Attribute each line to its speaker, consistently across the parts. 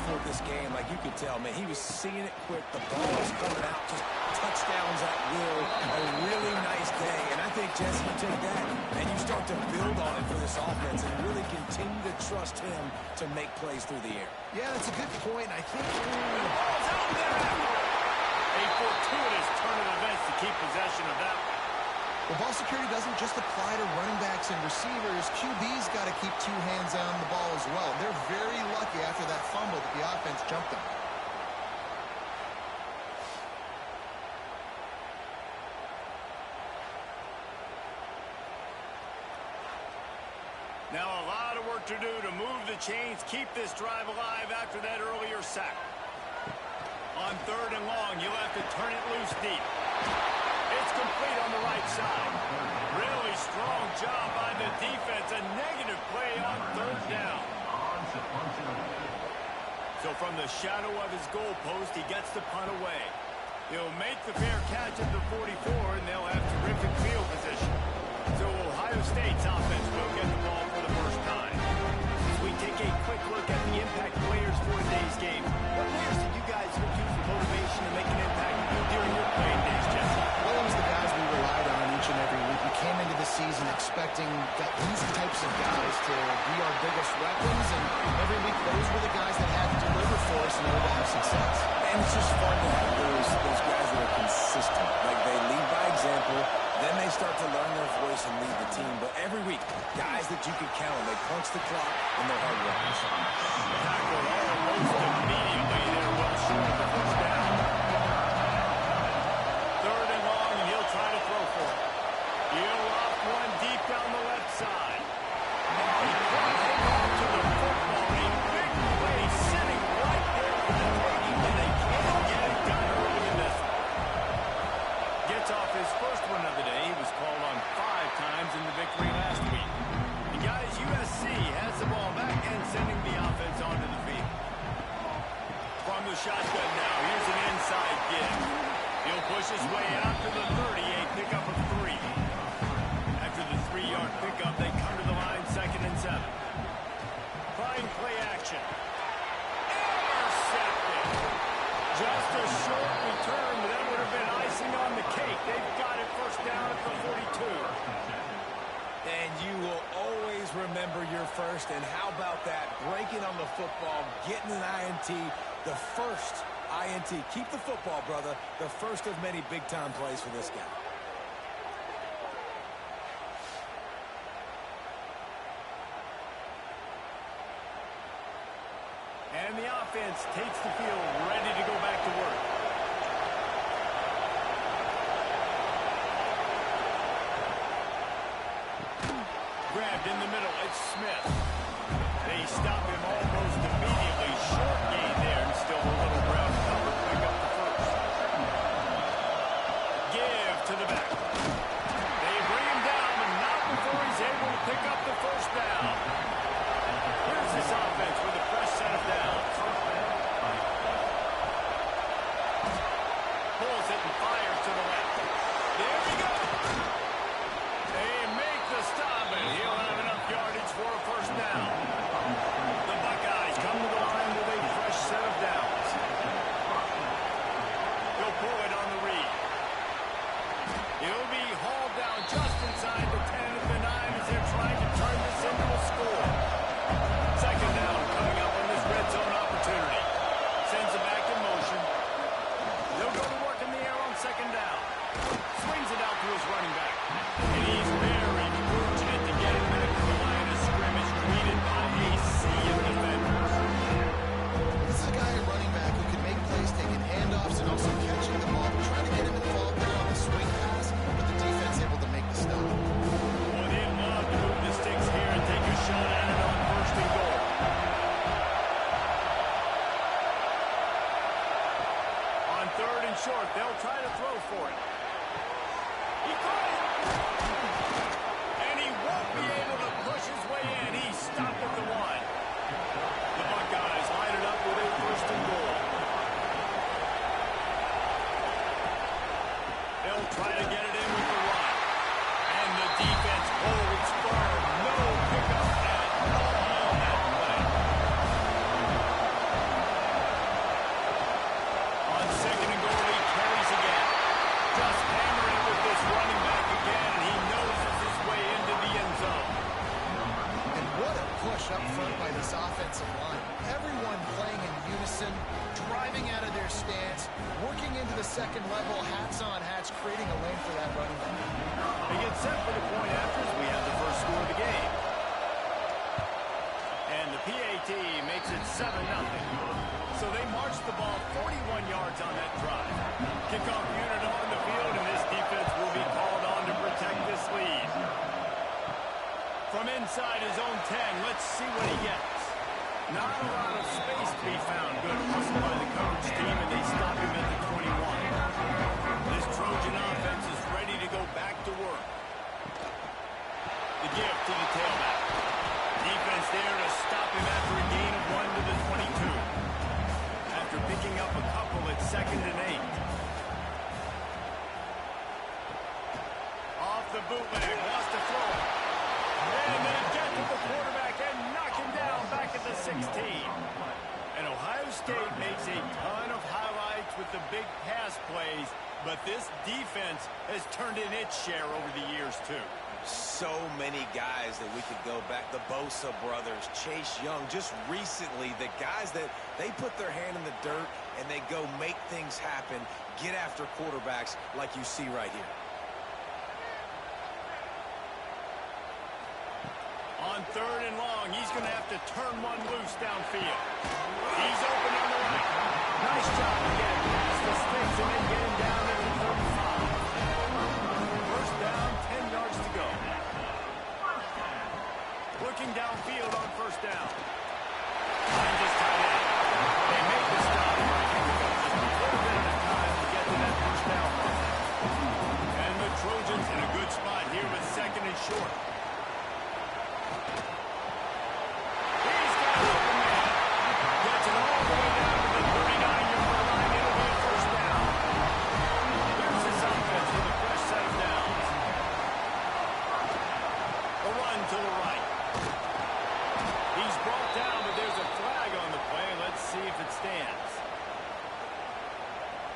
Speaker 1: toward this game, like you could tell, man, he was seeing it quick. The ball was coming out, just touchdowns at will. A really nice day. And I think, Jesse, you take that and you start to build on it for this offense and really continue to trust him to make plays through the air.
Speaker 2: Yeah, that's a good point. I think
Speaker 3: the ball's out there. A fortuitous turn of events to keep possession of that one.
Speaker 2: well, ball security doesn't just apply to running backs and receivers. QB's got to keep two hands on the ball as well. They're very lucky after that fumble that the offense jumped them.
Speaker 3: Now a lot of work to do to move the chains, keep this drive alive after that earlier sack. On 3rd and long, you'll have to turn it loose deep. It's complete on the right side. Really strong job by the defense. A negative play on 3rd down. So from the shadow of his goal post, he gets the punt away. He'll make the fair catch at the 44, and they'll have terrific field position. So Ohio State's offense will get the ball for the first time. As we take a quick look at the impact players for today's game, what players did you guys look to for motivation to make an impact during your playing days, Jesse?
Speaker 2: Well, it was the guys we relied on each and every week. We came into the season expecting these types of guys to be our biggest weapons, and every week those were the guys that had to deliver for us in order to have success.
Speaker 1: And it's just fun to have those guys that are consistent. Like, they lead by example, then they start to learn their voice and lead the team. But every week, guys that you can count on, they punch the clock and they're hard workers.
Speaker 3: Tackle almost immediately. They're well short of the first down. 3rd and long, and he'll try to throw for it. He'll off one deep down the left side. Oh, he can't hang on to the football. A big play sitting right there for the taking, and they can't get it done early in this one. Gets off his first one of the day. He was called on 5 times in the victory last week. And guys, USC has the ball back and sending the offense onto the field. From the shotgun now, here's an inside give. He'll push his way out to the 30, a pickup of 3. After the 3-yard pickup, they come to the line 2nd and 7. Trying play action. Intercepted. Just a short return, but that would have been icing on the cake. They've got it first down at the 42.
Speaker 1: And you will always remember your first. And how about that? Breaking on the football, getting an INT, the first INT. Keep the football, brother. The first of many big-time plays for this guy.
Speaker 3: And the offense takes the field, ready to go back to work. Grabbed in the middle, it's Smith. They stop him almost immediately. Short gain there, and still a little ground cover. Pick up the first. Give to the back. They bring him down, and not before he's able to pick up the first down. Here's this offense with a fresh set of downs. Pulls it and fires to the left. There we go. They make the stop, and he'll have enough yardage for a first down. The Buckeyes come to the line with a fresh set of downs. He'll pull it on the read. He'll be hauled down just inside the 10 of the 9 as they're trying to turn this into a score. 2nd down coming up on this red zone opportunity. Sends it back in motion. They'll go to work in the air on 2nd down. Swings it out to his running back. And he's very fortunate to get it back to the line of scrimmage, greeted by a sea of defenders.
Speaker 2: This is a guy at running back who can make plays taking handoffs and also catching the ball, trying to get him in the fall down on a swing pass, but the defense able to make the stop.
Speaker 3: Well, they'd love to move the sticks here and take a shot at it on 1st and goal. On 3rd and short, they'll try to throw for it. He got it! And he won't be able to push his way in. He stopped at the 1. The Buckeyes line it up with a 1st and goal. They'll try to get it in with the run. And the defense holds firm. No pickup at all on that play.
Speaker 2: listen, driving out of their stance, working into the second level, hats on hats, creating a lane for that running back.
Speaker 3: They get set for the point after as we have the first score of the game. And the PAT makes it 7-0. So they march the ball 41 yards on that drive. Kickoff unit on the field, and this defense will be called on to protect this lead. From inside his own 10, let's see what he gets. Not a lot of space to be found. Good hustle by the coverage team, and they stop him at the 21. This Trojan offense is ready to go back to work. The give to the tailback. Defense there to stop him after a gain of 1 to the 22. After picking up a couple at 2nd and 8. Off the bootleg, wants to throw it. And they get to the quarterback and knock him down back at the 16. And Ohio State makes a ton of highlights with the big pass plays, but this defense has turned in its share over the years, too.
Speaker 1: So many guys that we could go back. The Bosa brothers, Chase Young, just recently, the guys that they put their hand in the dirt and they go make things happen, get after quarterbacks like you see right here.
Speaker 3: On 3rd and long, he's going to have to turn one loose downfield. He's open on the right. Nice job to get it past the sticks and then get him down at the 35. First down, 10 yards to go. Looking downfield on first down. Finds his tight end. They make the stop. A little bit of time to get to that first down. And the Trojans in a good spot here with 2nd and short.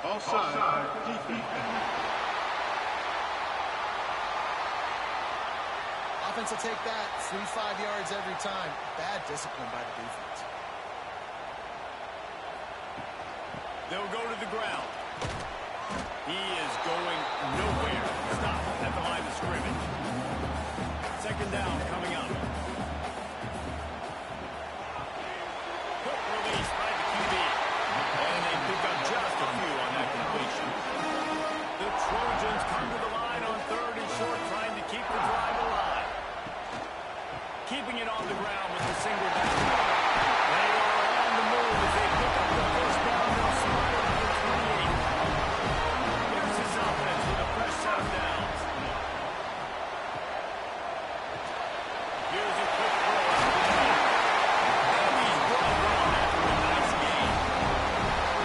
Speaker 4: Offside, defense.
Speaker 2: Offense will take that 3-5 yards every time. Bad discipline by the defense.
Speaker 3: They'll go to the ground. He is going nowhere. Stop at the line of scrimmage. 2nd down coming up. Quick release by the QB. And they pick up just a few on that completion. The Trojans come to the line on 3rd and short, trying to keep the drive alive. Keeping it on the ground with the single down. They are on the move as they pick up the first down. They'll slide it to the 28. Here's his offense with a fresh set of downs. Here's a quick throw. And he's brought down after a nice gain.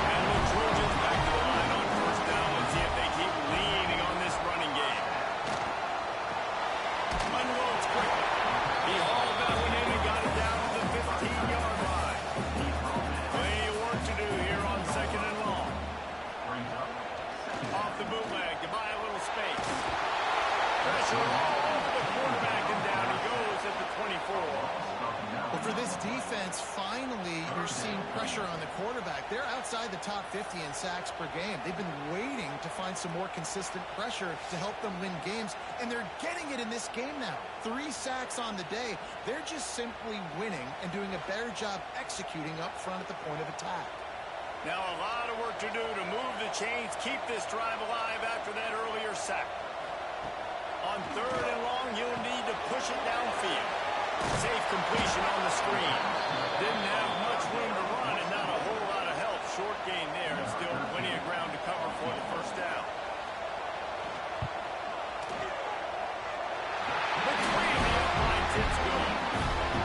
Speaker 3: And the Trojans back to the line on first down. Let's see if they keep leaning on this running game. Unloads quickly. He hauled that one in and got it down to the 15-yard line. Plenty of work to do here on 2nd and long. Off the bootleg to buy a little space. Pressure all over the quarterback, and down he goes at the 24.
Speaker 2: Well, for this defense, finally, you're seeing pressure on the quarterback. They're outside the top 50 in sacks per game. They've been waiting to find some more consistent pressure to help them win games, and they're getting it in this game now. 3 sacks on the day. They're just simply winning and doing a better job executing up front at the point of attack.
Speaker 3: Now a lot of work to do to move the chains, keep this drive alive after that earlier sack. On 3rd and long, you'll need to push it downfield. Safe completion on the screen. Didn't have much room to run and not a whole lot of help. Short gain there and still plenty of ground to cover for the first down. Between the upright tips going.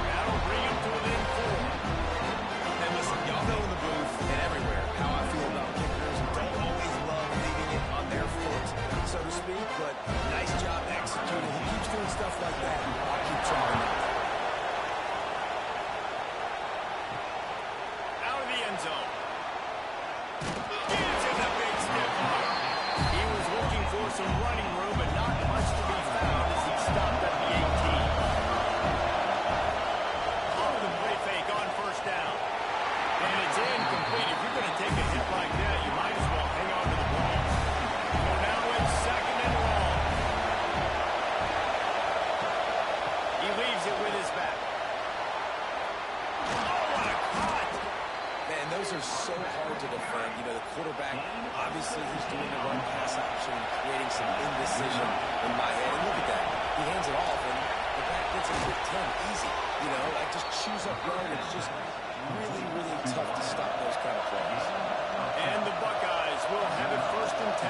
Speaker 3: That'll bring him to within 4.
Speaker 1: And listen, y'all know in the booth and everywhere how I feel about kickers. Don't always love leaving it on their foot, so to speak, but nice job executing. He keeps doing stuff like that. I'll keep trying that.
Speaker 3: Out of the end zone. Gives him the big stiff arm. It's incomplete. If you're going to take a hit like that, you might as well hang on to the ball. So now it's second and long. He leaves it with his back. Oh, what a cut!
Speaker 1: Man, those are so hard to defend. You know, the quarterback, obviously he's doing the run pass option, creating some indecision in my head. And look at that. He hands it off, and the back gets a quick 10. Easy. You know, like just chews up yardage. It's just really, really tough to stop those kind of plays.
Speaker 3: And the Buckeyes will have it first and 10.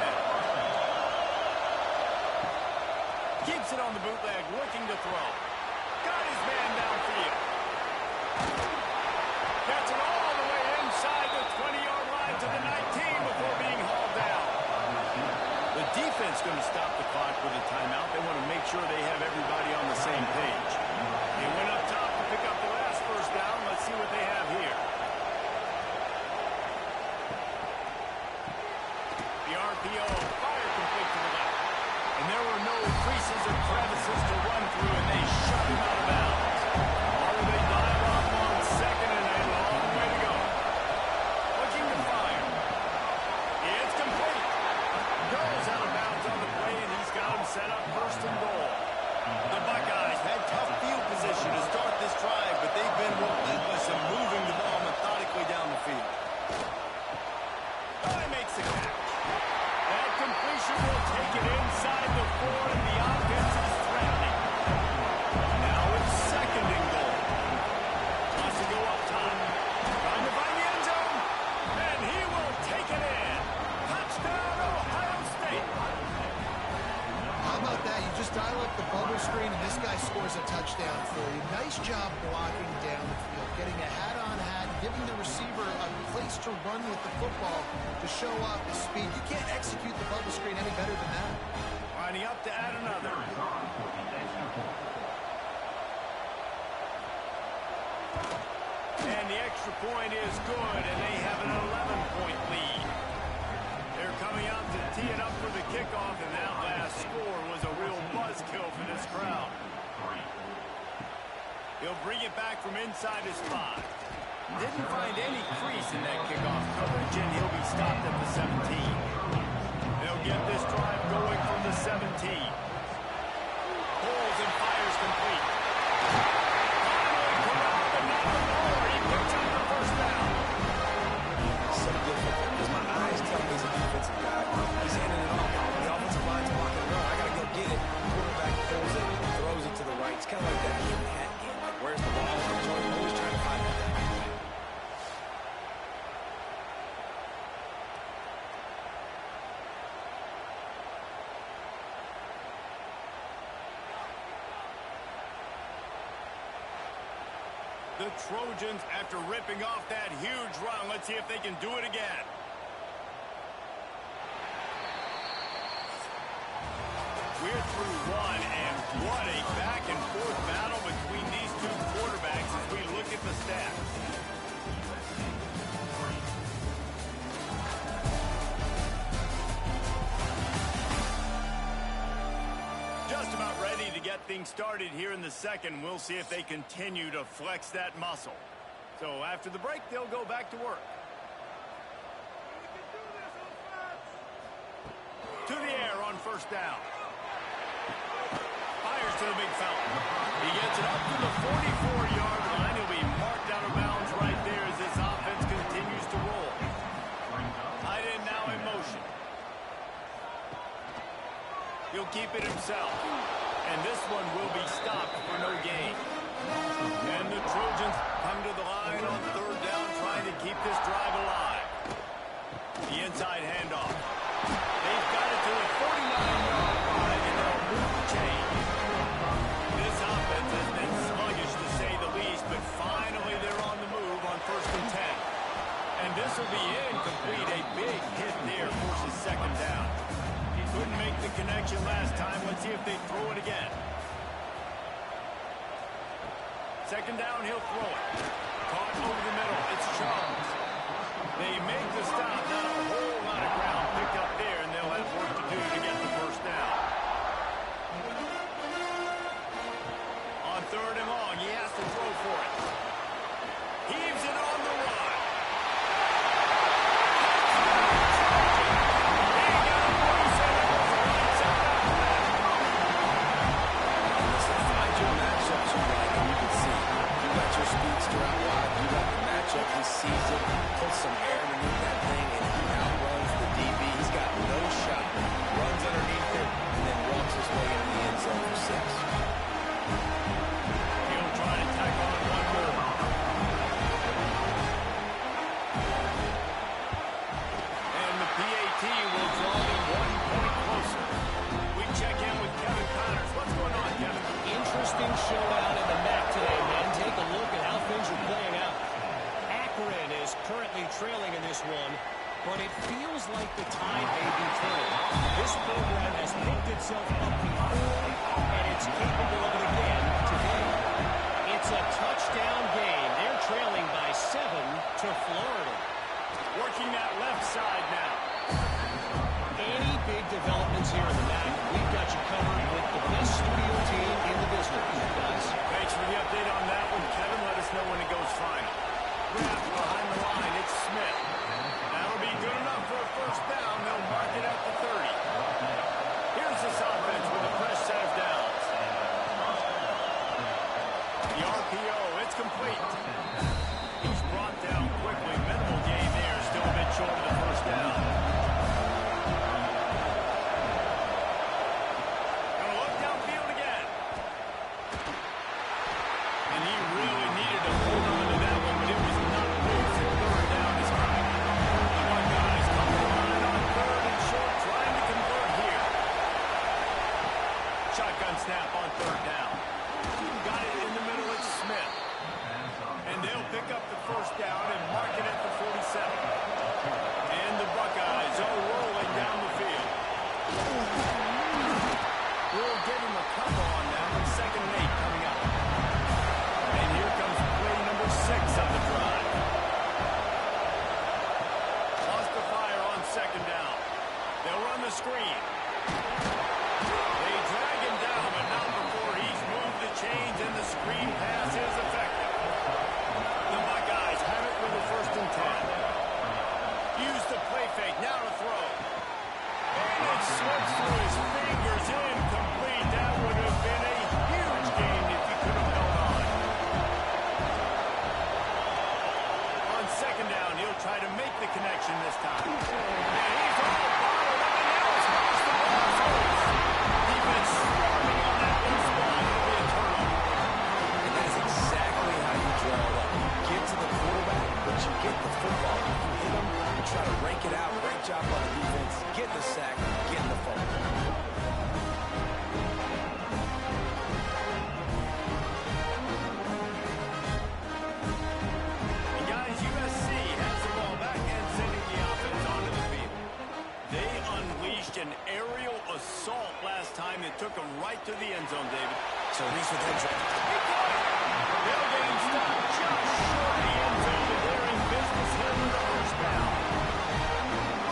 Speaker 3: Keeps it on the bootleg, looking to throw. Got his man downfield. Gets it all the way inside the 20-yard line to the 19 before being hauled down. The defense going to stop the clock with a timeout. They want to make sure they have everybody on the same page. They went up top to pick up the last first down. Let's see what they have here. The RPO, fire complete to the left. And there were no creases or crevices to run through, and they shut him out of bounds. Or they dive off on second, and a long way to go. Looking to fire. It's complete. Goes out of bounds on the play, and he's got him set up first and goal. The Buckeyes had tough field position to start this drive, but they've been relentless in moving the ball methodically down the field. Oh, he makes the catch. That completion will take it inside the 4, and the offense is threatening. Now it's second and goal. Wants to go up top. Trying to find the end zone, and he will take it in. Touchdown, Ohio State.
Speaker 2: How about that? You just dial up the bubble screen, and this guy scores a touchdown for you. Nice job blocking down the field, getting a hat-on hat, giving the receiver a place to run with the football to show off his speed. You can't execute the bubble screen any better than that.
Speaker 3: Lining up to add another. And the extra point is good, and they have an 11-point lead. They're coming out to tee it up for the kickoff, and that last score was a real buzzkill for this crowd. He'll bring it back from inside his 5. Didn't find any crease in that kickoff coverage, and he'll be stopped at the 17. They'll get this drive going from the 17. Pulls and fires complete. He picks up the first down.
Speaker 1: So difficult because my eyes tell me he's a defensive guy. He's handing it off. The offensive line's blocking the run. I got to go get it. Quarterback pulls it, throws it to the right. It's kind of like that hat game. Like, where's the ball? I'm always trying to find it.
Speaker 3: The Trojans, after ripping off that huge run, let's see if they can do it again. We're through one, and what a back-and-forth battle between these two quarterbacks as we look at the stats. Just about ready to get things started here in the second. We'll see if they continue to flex that muscle. So after the break, they'll go back to work. To the air on first down. Fires to the big fountain. He gets it up to the 44-yard line. He'll be marked out of bounds right there as this offense continues to roll. Tight end now in motion. He'll keep it himself. And this one will be stopped for no gain. And the Trojans come to the line on third down, trying to keep this drive alive. The inside handoff. They've got it to the 49-yard line, and they'll move the chain. This offense has been sluggish, to say the least, but finally they're on the move on first and 10. And this will be incomplete. A big hit there forces second down. Couldn't make the connection last time. Let's see if they throw it again. Second down, he'll throw it. Caught over the middle. It's Charles. They make the stop. Not a whole lot of ground picked up there, and they'll have work to do to get the first down. On third and long, he has to throw for it. Heaves it on the run.
Speaker 5: currently trailing in this one, but it feels like the tide may be turning. This program has picked itself up before, and it's capable of it again today. It's a touchdown game. They're trailing by 7 to Florida.
Speaker 3: Working that left side now.
Speaker 5: Any big developments here in the MAC, we've got you covered with the best studio team in the business, guys.
Speaker 3: Thanks for the update on that one, Kevin. Let us know when it goes final. Grab behind the line. It's Smith. That'll be good enough for a first down. They'll mark it at the 30. Here's this offense with a fresh set of downs. The RPO, it's complete. He's brought down quickly. Minimal gain there. Still a bit short of the first down. Gonna look downfield again. And he really needed to hold on to that one, but it was not loose. And third down is coming. The Buckeyes come to line on third and short, trying to convert here. Shotgun snap on third down. Got it in the middle. It's Smith. And they'll pick up the first down and mark it at the 47. And the Buckeyes are rolling down the field. We'll give him a cover on that one. 2nd and 8 coming up. And here comes play number 6 of the drive. Lost the fire on 2nd down. They'll run the screen. They drag him down, but not before he's moved the chains, and the screen pass is effective. The Buckeyes have it with a 1st and 10. Use the play fake, now to throw. And it slips through his fingers, incomplete. That would have been a huge gain if he could have held on. On 2nd down, he'll try to make the connection this time. And he's all bottled up, and now it's lost the ball. Defense swarming on that loose ball. It'll be a turnover.
Speaker 1: And that's exactly how you draw it up. You get to the quarterback, but you get the football. You hit him, you try to rank it out. Great job on the defense. Get the sack, get the fumble.
Speaker 3: And guys, USC has the ball back and sending the offense onto the field. They unleashed an aerial assault last time that took them right to the end zone, David.
Speaker 1: So Reese with Hendrick.
Speaker 3: They'll get him stopped just short of the end zone, but they're in business here with the first down.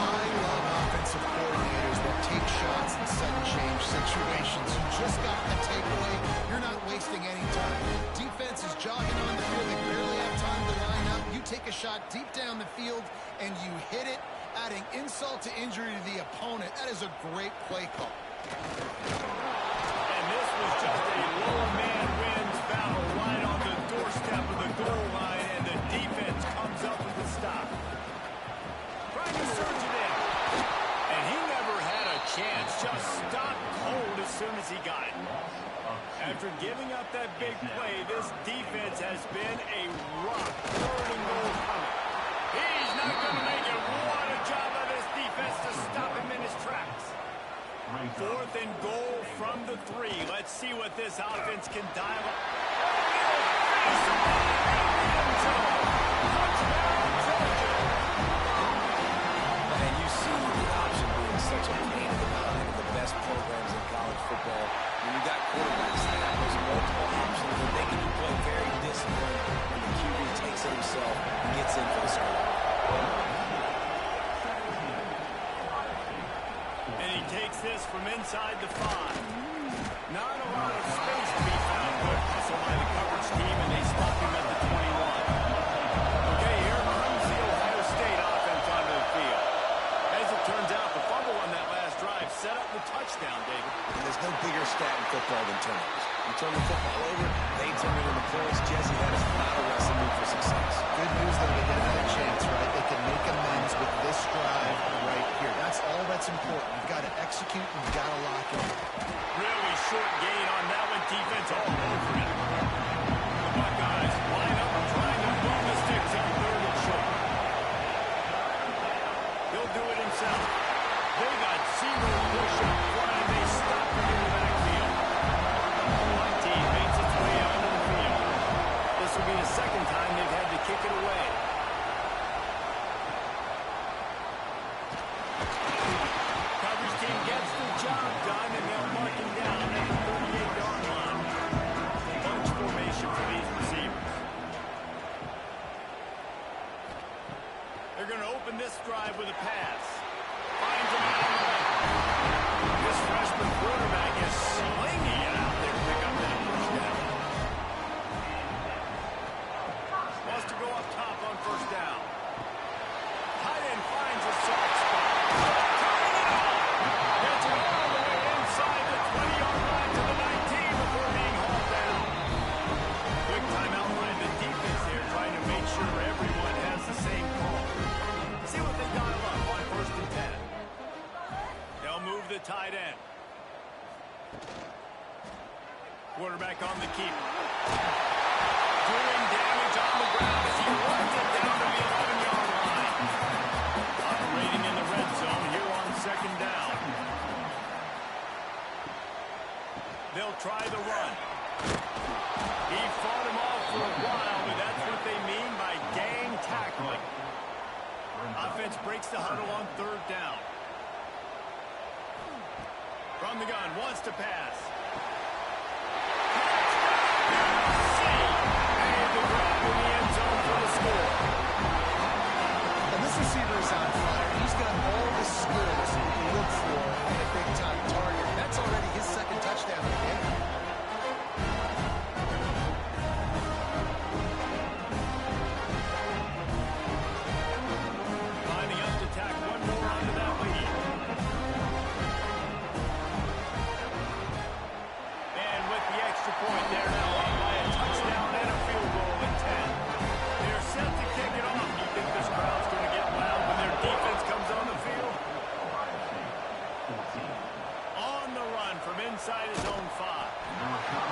Speaker 2: I love offensive coordinators that take shots in sudden change situations. You just got the takeaway. You're not wasting any time. Defense is jogging on the field. They barely have time to line up. You take a shot deep down the field, and you hit it, adding insult to injury to the opponent. That is a great play call.
Speaker 3: And this was just a lower man wins battle right on the doorstep of the goal line, and the defense comes up with the stop. Trying to surge it in. And he never had a chance. Just stopped cold as soon as he got it. After giving up that big play, this defense has been a rock. 3rd and goal coming. He's not going to make it. What a job of this defense to stop him in his tracks. 4th and goal from the 3. Let's see what this offense can dial up.
Speaker 1: And you see the option being such a pain in the behind of the best programs in college football. When you got quarterbacks that have those multiple options, and they can play very disciplined, and the QB takes it himself and gets in for the score.
Speaker 3: And he takes this from inside the 5. Not a lot of space to be found. Good hustle by the coverage team, and they stop him at the 21. Okay, here comes the Ohio State offense onto the field. As it turns out, the fumble on that last drive set up the touchdown, David.
Speaker 1: And there's no bigger stat in football than turnovers. You turn the football over, they turn it into points. Jesse, that is not a recipe for success.
Speaker 2: Good news, though, they get another chance, right? They can make amends with this drive right here. That's all that's important. You've got to execute, and you've got to lock in.
Speaker 3: Really short gain on that one. Defense all over it. The Buckeyes line up trying to move the sticks on 3rd and short. He'll do it himself. They got 0 push up front, and they stop him in the backfield. One team makes its way onto the field. This will be the 2nd time they've had to kick it away. going to open this drive with a pass. Finds him out of the way. This freshman quarterback is slinging it out there to pick up that first down. Wants to go up top on first down. Tight end finds a soft spot. Turning it on. Gets it all the way inside the 20-yard line to the 19 before being hauled down. Quick timeout by the defense there, trying to make sure everyone has the same call. See what they dial up on first and 10. They'll move the tight end. Quarterback on the keeper. Doing damage on the ground as he runs it down to the 11-yard line. Operating in the red zone here on second down. They'll try the run. He fought him off for a while, but that's what they mean by gang tackling. Offense breaks the huddle on third down. From the gun, wants to pass. And the grab in the end zone for the score.
Speaker 2: And this receiver is on fire. He's got all the skills you look for in a big-time target. That's already his second touchdown of the game.
Speaker 3: Lining up to tack one more onto that lead. And with the extra point, they're now up by a touchdown and a field goal at 10. They're set to kick it off. You think this crowd's going to get loud when their defense comes on the field? On the run from inside his own 5.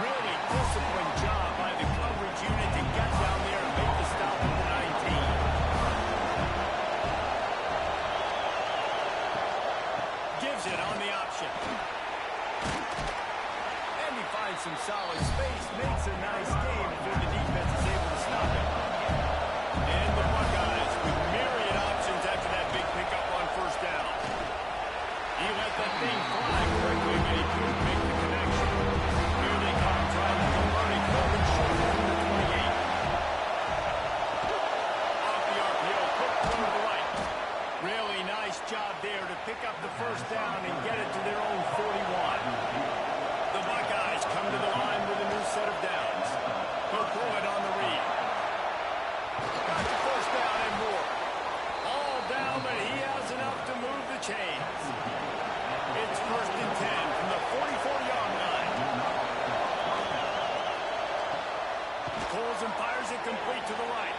Speaker 3: Really disciplined job by the coverage unit to get down there and make the stop at the 19. Gives it on the option. And he finds some solid space, makes a nice game before the defense is able to stop it. And the Buckeyes with myriad options after that big pickup on first down. He let that thing fly quickly, but he couldn't make the connection. Here they come, trying to convert it forward short from the 28. Off the RPO, quick throw to the right. Really nice job there to pick up the first down and get it to their own 41. The Buckeyes come to the line with a new set of downs. He'll throw it on the read. Got the first down and more. All down, but he has enough to move the chains. It's first and 10 from the 44-yard line. Pulls and fires it complete to the right.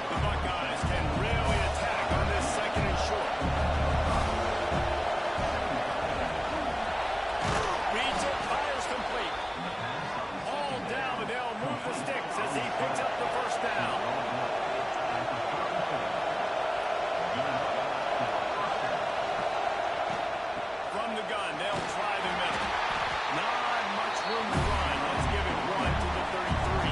Speaker 3: The Buckeyes can really attack on this second and short. Reads it, fires complete. All down, but they'll move the sticks as he picks up the first down. From the gun, they'll try the middle. Not much room to run. Let's give it one to the 33.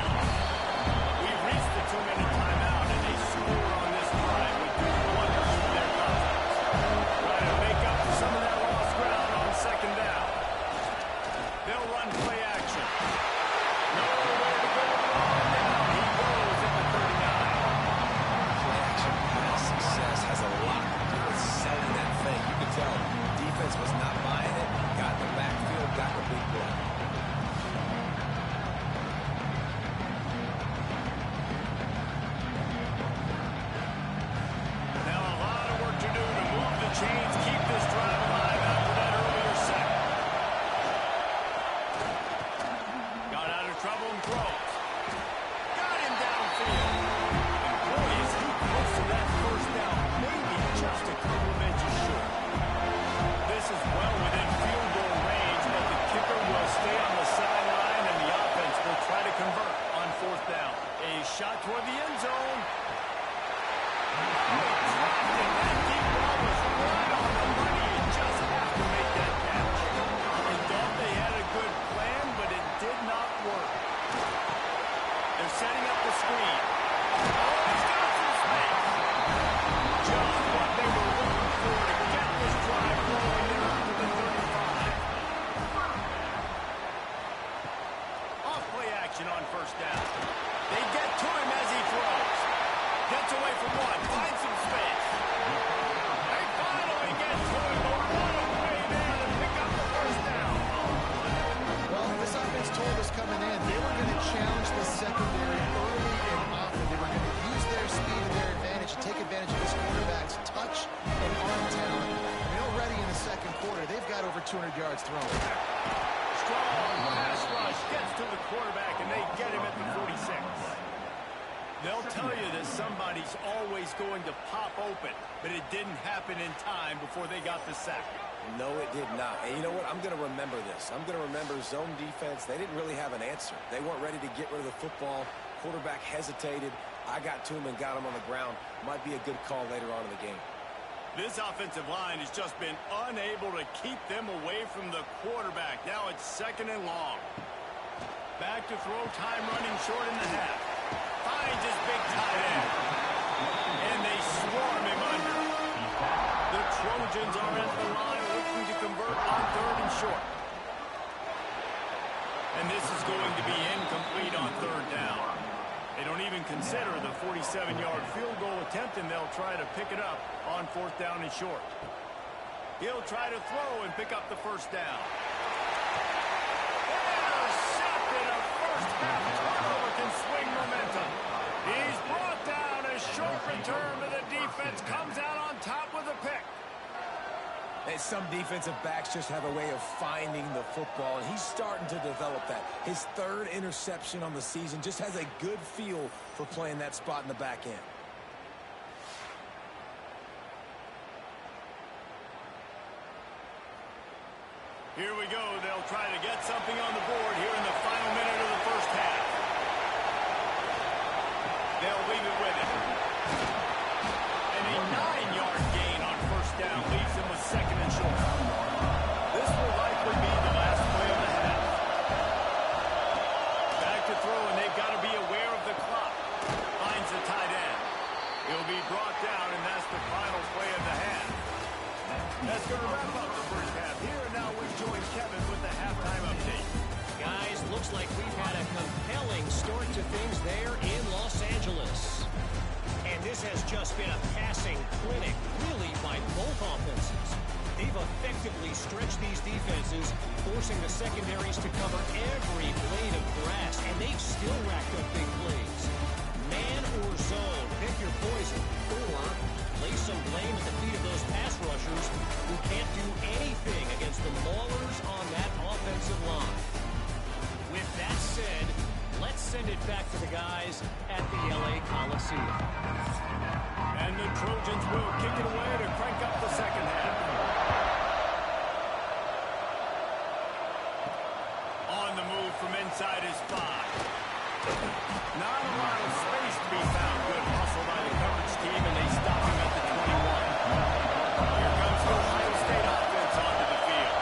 Speaker 3: We've reached the 2-minute timeout, and they score on this drive with good wonders for their confidence. Trying to make up for some of that lost ground on second down. They'll run play action. Nowhere to go wrong now. He goes at the 39.
Speaker 1: Play action pass success has a lot to do with selling that thing. You can tell defense was not buying it. Got in the backfield, got the big play.
Speaker 3: Now a lot of work to do to move the chains, keep this drive alive after that earlier set. Got out of trouble and throws. Got him downfield. And boy, is he close to that first down. Maybe just a couple of inches short. This is well within field goal range, but the kicker will stay on the sideline and the offense will try to convert on fourth down. A shot toward the end zone. That deep ball was right on the money. You just have to make that catch. They thought they had a good plan, but it did not work. They're setting up the screen. Oh, he's got some space. Just what they were looking for to get this drive rolling there up to the 35. Off play action on first down. They get to him as he throws. Gets away from one. Finds some
Speaker 2: 200 yards thrown.
Speaker 3: Strong pass rush gets to the quarterback, and they get him at the 46. They'll tell you that somebody's always going to pop open, but it didn't happen in time before they got the sack.
Speaker 1: No, it did not. And you know what? I'm going to remember this. I'm going to remember zone defense. They didn't really have an answer. They weren't ready to get rid of the football. Quarterback hesitated. I got to him and got him on the ground. Might be a good call later on in the game.
Speaker 3: This offensive line has just been unable to keep them away from the quarterback. Now it's 2nd and long. Back to throw, time running short in the half. Finds his big tight end. And they swarm him under. The Trojans are at the line looking to convert on 3rd and short. And this is going to be incomplete on 3rd down. They don't even consider the 47-yard field goal attempt, and they'll try to pick it up on 4th down and short. He'll try to throw and pick up the 1st down. Intercepted. A first-half turnover can swing momentum. He's brought down. A short return to the defense comes out on top with a pick.
Speaker 1: And some defensive backs just have a way of finding the football, and he's starting to develop that. His 3rd interception on the season, just has a good feel for playing that spot in the back end.
Speaker 3: Here we go. They'll try to get something on the board here in the final minute of the 1st half. They'll leave it with it. And a 9-yard gain on 1st down leaves them with 2nd and short. This will likely be the last play of the half. Back to throw, and they've got to be aware of the clock. Finds the tight end. He'll be brought down, and that's the final play of the half. That's going to wrap up the 1st half here, and now we join Kevin with the halftime update.
Speaker 5: Guys, looks like we've had a compelling start to things there in Los Angeles. And this has just been a passing clinic, really, by both offenses. They've effectively stretched these defenses, forcing the secondaries to cover every blade of grass, and they've still racked up big plays. Man or zone, pick your poison, or lay some blame at the feet of those pass rushers who can't do anything against the maulers on that offensive line. With that said, let's send it back to the guys at the LA Coliseum.
Speaker 3: And the Trojans will kick it away to crank up the 2nd half. On the move from inside his 5. Not a lot of space to be found. Good hustle by the coverage team, and they stop him at the 21. Here comes the Ohio State offense onto the field.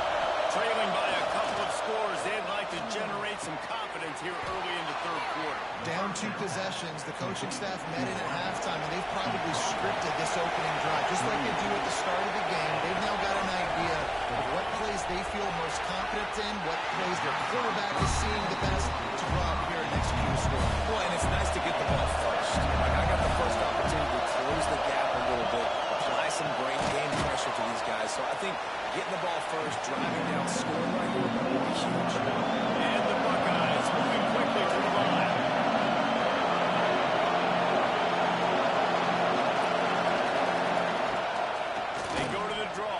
Speaker 3: Trailing by a couple of scores, they'd like to generate some confidence here early in the 3rd quarter.
Speaker 2: Down 2 possessions, the coaching staff met in at halftime, and they've probably scripted this opening drive. Just like they do at the start of the game, they've now got an idea of what plays they feel most confident in, what plays their quarterback is seeing the best to go out here and execute a score.
Speaker 1: Well, and it's nice to get the ball first. Like, I got the first opportunity to close the gap a little bit, apply some great game pressure to these guys. So I think getting the ball first, driving down, scoring right here will be huge.
Speaker 3: And the Buckeyes moving quickly to the line. They go to the draw.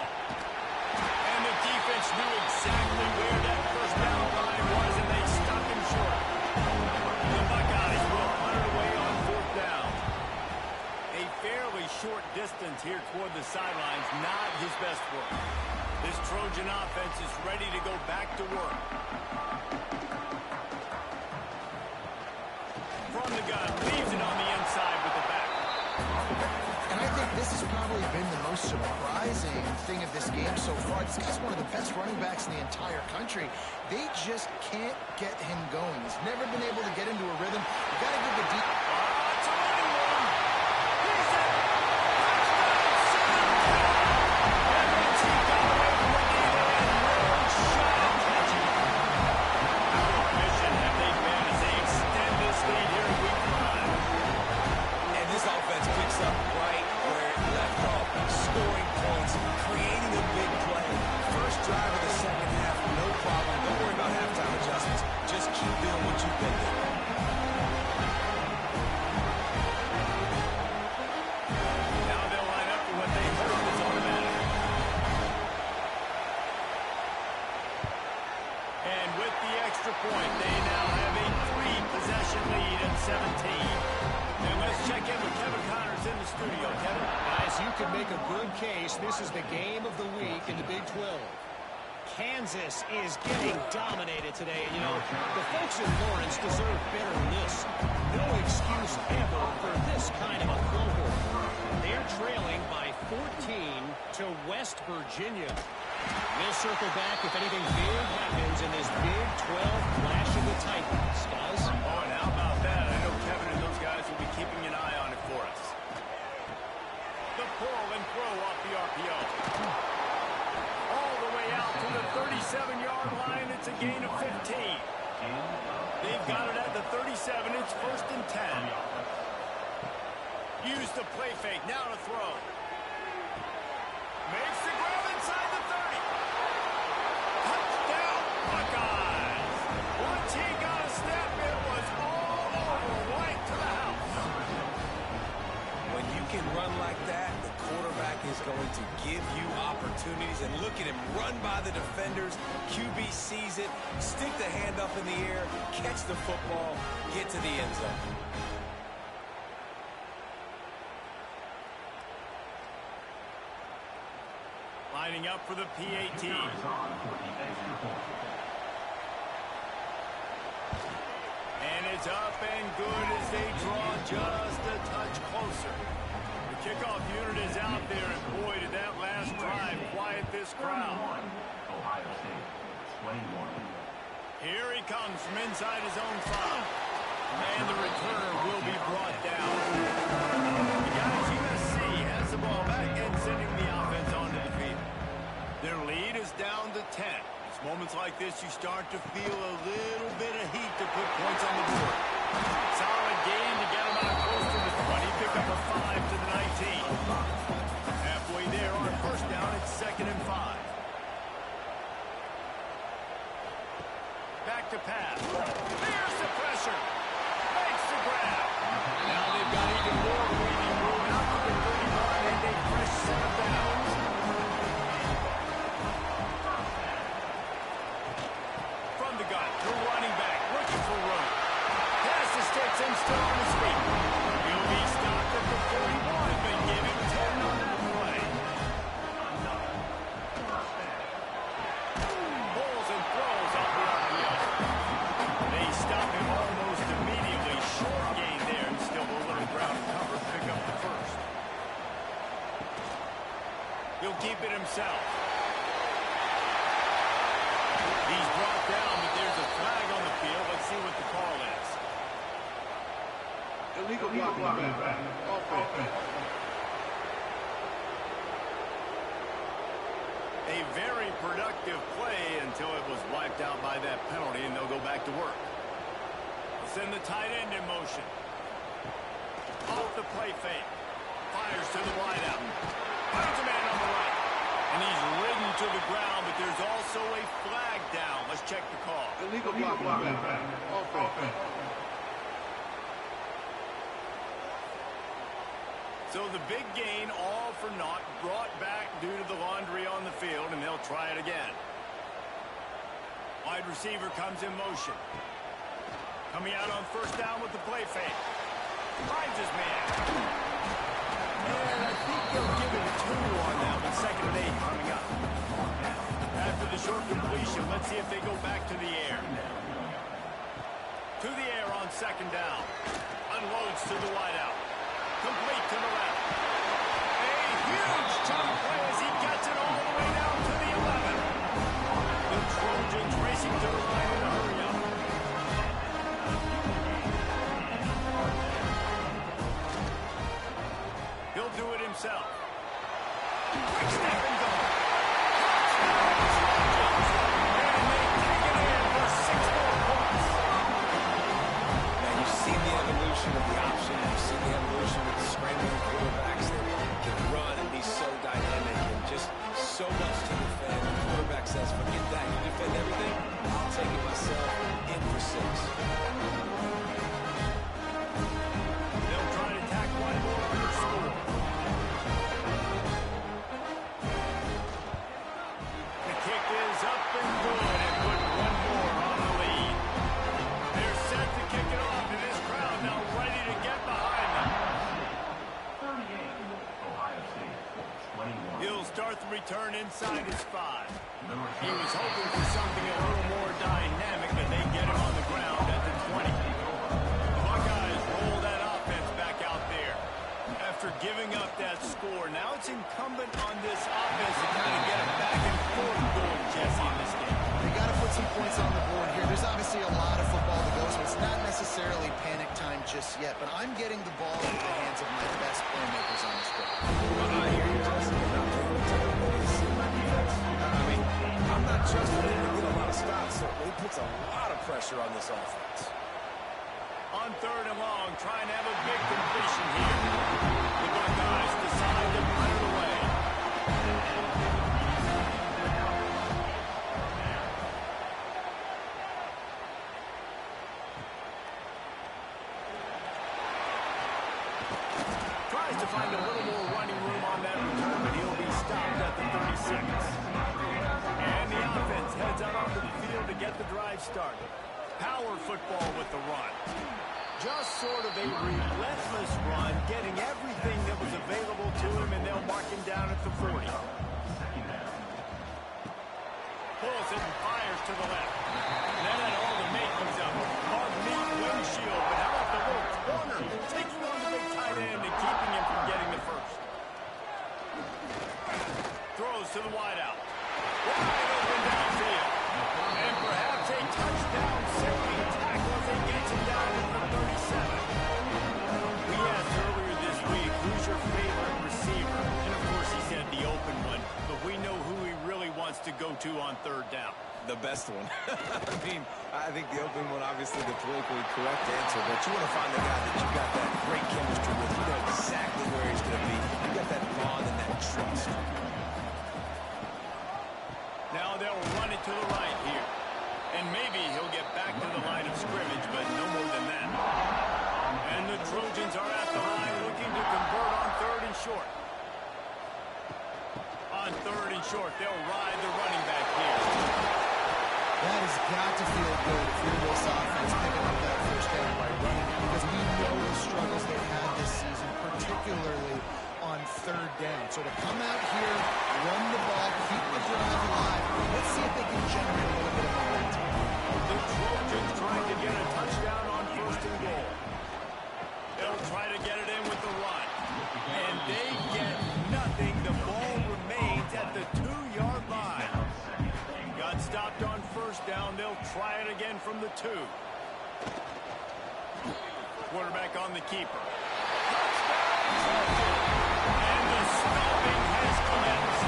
Speaker 3: And the defense knew exactly where that 1st down line was, and they stopped him short. The Buckeyes will punt it away on 4th down. A fairly short distance here toward the sidelines, not his best work. This Trojan offense is ready to go back to work. From the gun, leaves it on the inside with the back.
Speaker 2: And I think this has probably been the most surprising thing of this game so far. This guy's one of the best running backs in the entire country. They just can't get him going. He's never been able to get into a rhythm. You got to give the deep.
Speaker 3: It's a running one. He's it. And once he got away from the lead, and long shot at catching. How efficient have they been as they extend this lead here in week 5?
Speaker 1: And this offense picks up right where it left off. Scoring points, creating a big play. First drive of the 2nd half, no problem. Don't worry about halftime adjustments. Just keep doing what you've been doing.
Speaker 3: studio, Kevin.
Speaker 5: Guys, you can make a good case. This is the game of the week in the Big 12. Kansas is getting dominated today. And, you know, the folks in Lawrence deserve better than this. No excuse ever for this kind of a throwboard. They're trailing by 14 to West Virginia. We'll circle back if anything big happens in this Big 12 clash of the Titans. Guys?
Speaker 3: Oh, and how about that? I know Kevin and those guys will be keeping an eye on it for us. The pull and throw off the RPO. All the way out to the 37-yard line. It's a gain of 15. They've got it at the 37. It's 1st and 10. Use the play fake. Now to throw. Makes the grab inside the 30. Touchdown, Buckeyes. Once he got a step, it was all over, right to the house.
Speaker 1: When you can run like that, the quarterback is going to give you opportunities. And look at him run by the defenders. QB sees it, stick the hand up in the air, catch the football, get to the end zone.
Speaker 3: Lining up for the PAT. And it's up and good as they draw just a touch closer. The kickoff unit is out there, and boy, did that last drive quiet this crowd. Here he comes from inside his own 5. And the returner will be brought down. The guys, USC has the ball back and sending the offense onto the field. Their lead is down to 10. It's moments like this you start to feel a little bit of heat to put points on the board. Solid gain to get them out close to the 20. Pick up a 5 to the 19. Halfway there on 1st down. It's 2nd and 5. Back to pass. There's the pressure. Makes the grab. Now they've got even more breathing room out to the 31 and a fresh set of downs. From the gun, the running back looking for room. Pass the sticks and still on his feet. He'll be stopped at the 41, but give him 10 on that play. Pulls and throws off the RPO. They stop him almost immediately. Short gain there, and still a little ground cover. Pick up the 1st. He'll keep it himself. He's brought down, but there's a flag on the field. Let's see what the call is.
Speaker 4: Illegal blocking back. Offense.
Speaker 3: A very productive play until it was wiped out by that penalty, and they'll go back to work. They'll send the tight end in motion. Off the play fake. Fires to the wideout. Finds a man on the right. And he's ridden to the ground, but there's also a flag down. Let's check the call.
Speaker 4: Illegal blocking back. Offense.
Speaker 3: So the big gain, all for naught, brought back due to the laundry on the field, and they'll try it again. Wide receiver comes in motion. Coming out on 1st down with the play fake. Finds his man. And I think they'll give him 2 on that one. 2nd and 8 coming up. After the short completion, let's see if they go back to the air. To the air on 2nd down. Unloads to the wideout. Complete to the left. A huge chunk play as he gets it all the way down to the 11. The Trojans racing to the line in a hurry up. He'll do it himself. Quick snap and go. And they take it in for 6 more points.
Speaker 1: Now, you've seen the evolution of the option. You've seen the evolution of the scrambling quarterbacks that can run and be so dynamic and just so much to defend. The quarterback says, forget that. You defend everything, I'll take it myself in for 6. They'll try to tack one more on the score.
Speaker 3: start the return inside his 5. He was hoping for something a little more dynamic, but they get him on the ground at the 20. The Buckeyes roll that offense back out there. After giving up that score, now it's incumbent on this offense to kind of get it back and forth going, Jesse, in this game.
Speaker 2: They got to put some points on the board here. There's obviously a lot of football to go, so it's not necessarily panic time just yet, but I'm getting the ball into the hands of my best playmakers on this field.
Speaker 1: I hear you, Jesse. And I'm doing what I'm going to see my defense. I mean, I'm not trusting him to get a lot of stops, so he puts a lot of pressure on this offense.
Speaker 3: On 3rd and long, trying to have a big completion here. The Buckeyes decide to put it away. Tries to find a little more running room on that return, but he'll be stopped at the 36. And the offense heads out onto the field to get the drive started. Power football with the run. Just sort of a relentless run, getting everything that was available to him, and they'll mark him down at the 40. Pulls it and fires to the left. That had all the makings of a hard-meat windshield, but how about the little corner taking on the big tight end and keeping him from getting the first? Throws to the wideout. Wide open downfield. And perhaps a touchdown safety tackle as he gets him down to the 37. We asked earlier this week, who's your favorite receiver? And of course he said the open one, but we know who he really wants to go to on 3rd down.
Speaker 1: The best one. I mean, I think the open one, obviously the politically correct answer, but you want to find the guy that you got that great chemistry with. You know exactly where he's going to be. You got that bond and that trust.
Speaker 3: Now they'll run it to the right here. And maybe he'll get back to the line of scrimmage, but no more than that. And the Trojans are at the line looking to convert on 3rd and short. On 3rd and short, they'll ride the running back here.
Speaker 2: That has got to feel good if you're this offense picking up that first down by running, because we know the struggles they've had this season, particularly on 3rd down. So to come out here, run the ball, keep the drive alive, let's see if they can generate a little bit of momentum.
Speaker 3: The Trojans trying to get a touchdown on 1st and goal. They'll try to get it in with the run. And they get nothing. The ball remains at the 2-yard line. Got stopped on 1st down. They'll try it again from the 2. Quarterback on the keeper. And the stopping has commenced.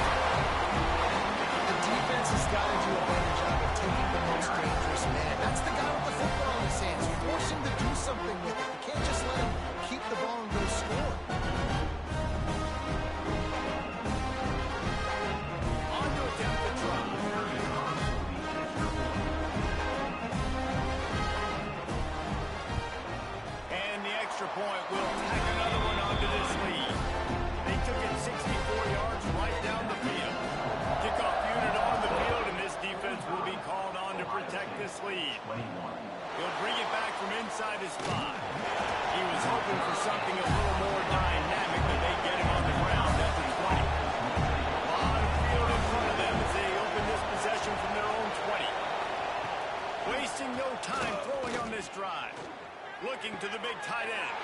Speaker 2: The defense has got to do a better job of taking the most dangerous man. That's the guy with the football in his hands. Force him to do something with it. You can't just let him keep the ball and go score.
Speaker 3: On to attempt the try. And the extra point will tack another one onto this lead. They took it 64 yards right down the field. Kickoff unit on the field, and this defense will be called on to protect this lead. He'll bring it back from inside his 5. He was hoping for something a little more dynamic, but they get him on the ground at the 20. A lot of field in front of them as they open this possession from their own 20. Wasting no time throwing on this drive. Looking to the big tight end.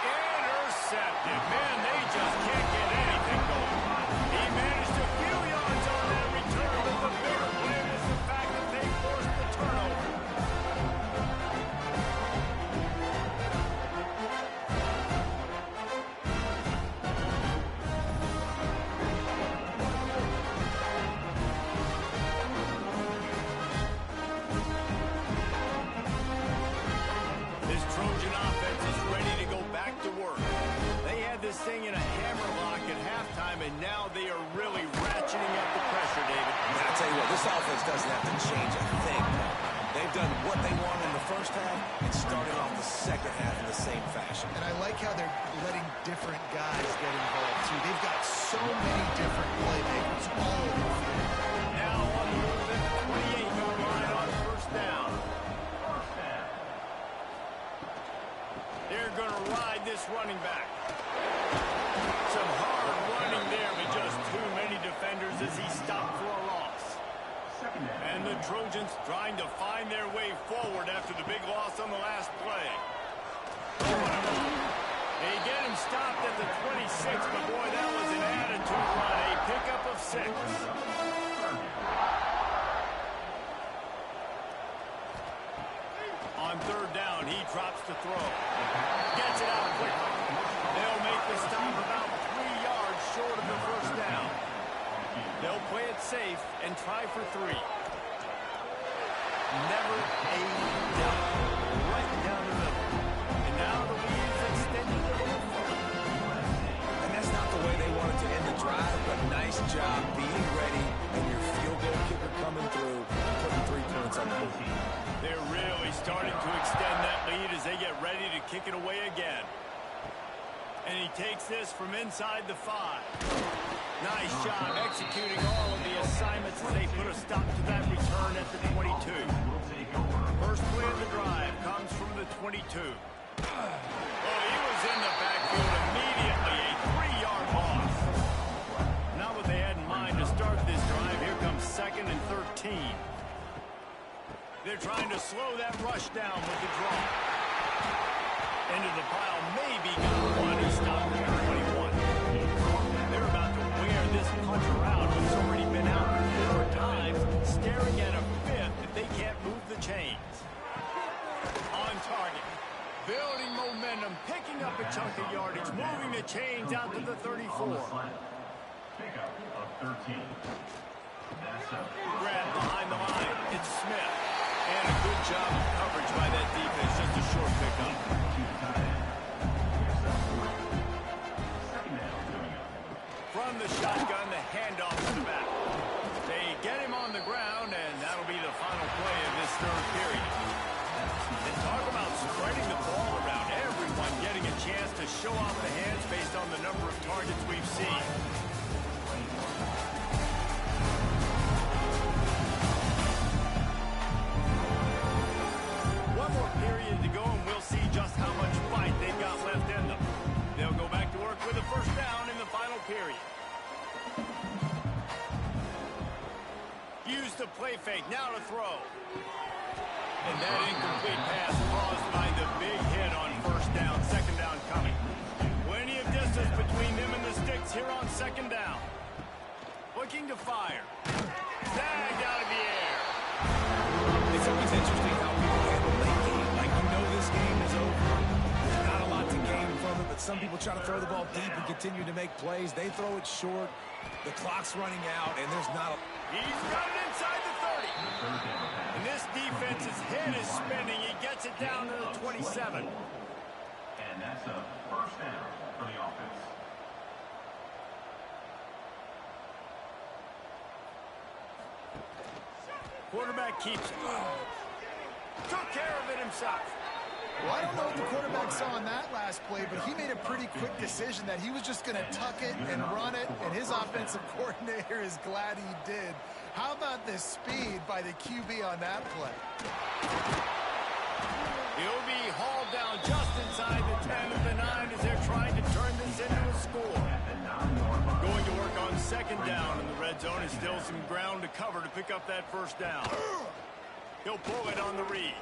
Speaker 3: Intercepted. Man, they just can't get anything going. He managed a few yards on that return, but the bigger play was the fact that they forced the turnover. This Trojan offense is ready to go back to work. They had this thing in a hammerlock at halftime, and now they are really ratcheting up the pressure, David.
Speaker 1: And I'll tell you what, this offense doesn't have to change a thing. They've done what they wanted in the first half and started off the second half in the same fashion.
Speaker 2: And I like how they're letting different guys get involved, too. They've got so many different playmakers all over the field.
Speaker 3: Now on the move at the 28-yard line on 1st down. They're going to running back. Some hard running there, but just too many defenders big loss on the last play. They get him stopped at the 26, but boy, that was an attitude run. A pickup of 6. On 3rd down, he drops to throw. Gets it out quickly. They'll make the stop about 3 yards short of the first down. They'll play it safe and try for 3. Never a doubt. Right down the middle. And now the lead's extended a little further.
Speaker 1: And that's not the way they wanted to end the drive, but nice job being ready and your field goal kicker coming through, putting 3 points on the board.
Speaker 3: They're really starting to extend that lead as they get ready to kick it away again. And he takes this from inside the 5. Nice job executing all of the assignments as they put a stop to that return at the 22. First play of the drive comes from the 22. Oh, he was in the backfield immediately. A 3-yard loss. Not what they had in mind to start this drive. Here comes 2nd and 13. They're trying to slow that rush down with the draw. Into the pile, maybe got one. He stopped at the 21. They're about to wear this puncher out who's already been out 4 times, staring at a 5th if they can't move the chains. On target. Building momentum, picking up a chunk of yardage, moving the chains out to the 34.
Speaker 4: Pickup of 13.
Speaker 3: Grab behind the line. It's Smith. And a good job of coverage by that defense. Just a short pickup. From the shotgun, the handoff to the back. They get him on the ground, and that'll be the final play of this 3rd period. And talk about spreading the ball around. Everyone getting a chance to show off the hands based on the number of targets we've seen. One more period to go, and we'll see just how much fight they've got left in them. They'll go back to work with a 1st down in the final period. Use the play fake, now to throw. And that incomplete pass caused by the big hit on 1st down, 2nd down coming. Plenty of distance between them and the sticks here on 2nd down. Looking to fire. Snagged out of the air.
Speaker 1: It's always interesting how people handle late game. Like, you know this game is over. There's not a lot to gain from it, but some people try to throw the ball deep and continue to make plays. They throw it short. The clock's running out, and there's not a...
Speaker 3: He's got it inside the 30. And this defense's head is spinning. He gets it down to the 27.
Speaker 4: And that's a 1st down for the offense.
Speaker 3: Quarterback keeps it. Took care of it himself.
Speaker 2: Well, I don't know what the quarterback saw on that last play, but he made a pretty quick decision that he was just going to tuck it and run it, and his offensive coordinator is glad he did. How about the speed by the QB on that play?
Speaker 3: He'll be hauled down just inside the 10 of the 9 as they're trying to turn this into a score. Going to work on 2nd down in the red zone. Is still some ground to cover to pick up that 1st down. He'll pull it on the read.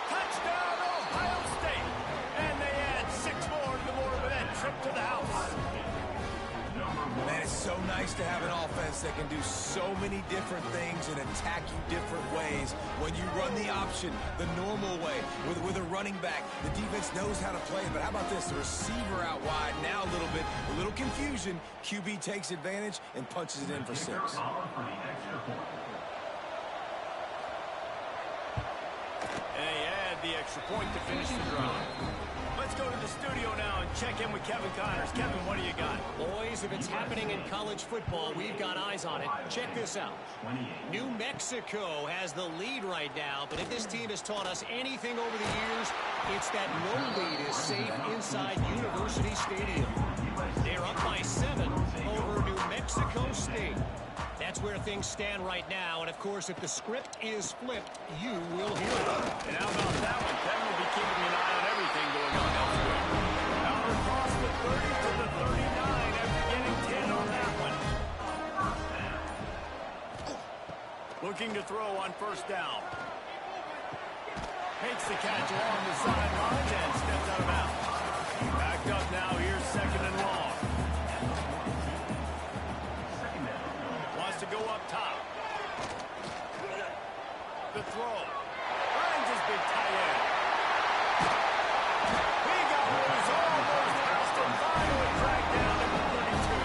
Speaker 3: Touchdown, Ohio State! And they add 6 more to the board with that trip to the house.
Speaker 1: Man, it's so nice to have an offense that can do so many different things and attack you different ways. When you run the option the normal way with a running back, the defense knows how to play it. But how about this? The receiver out wide, now a little confusion. QB takes advantage and punches it in for 6.
Speaker 3: And they add the extra point to finish the drive. Let's go to the studio now and check in with Kevin Connors. Kevin, what do you got?
Speaker 5: Boys, if it's happening in college football, we've got eyes on it. Check this out. New Mexico has the lead right now, but if this team has taught us anything over the years, it's that no lead is safe inside University Stadium. They're up by 7 over New Mexico State. That's where things stand right now, and of course, if the script is flipped, you will hear it.
Speaker 3: And how about that one? Kevin will be keeping an eye on everything going on elsewhere. Out across the 30 to the 39 after getting 10 on that one. Looking to throw on 1st down. Makes the catch along the sideline and steps out of bounds. Backed up now. Here's second and long. Wants to go up top. The throw. Finds his big tight end. He got loose, almost passed him, finally dragged down at the 32.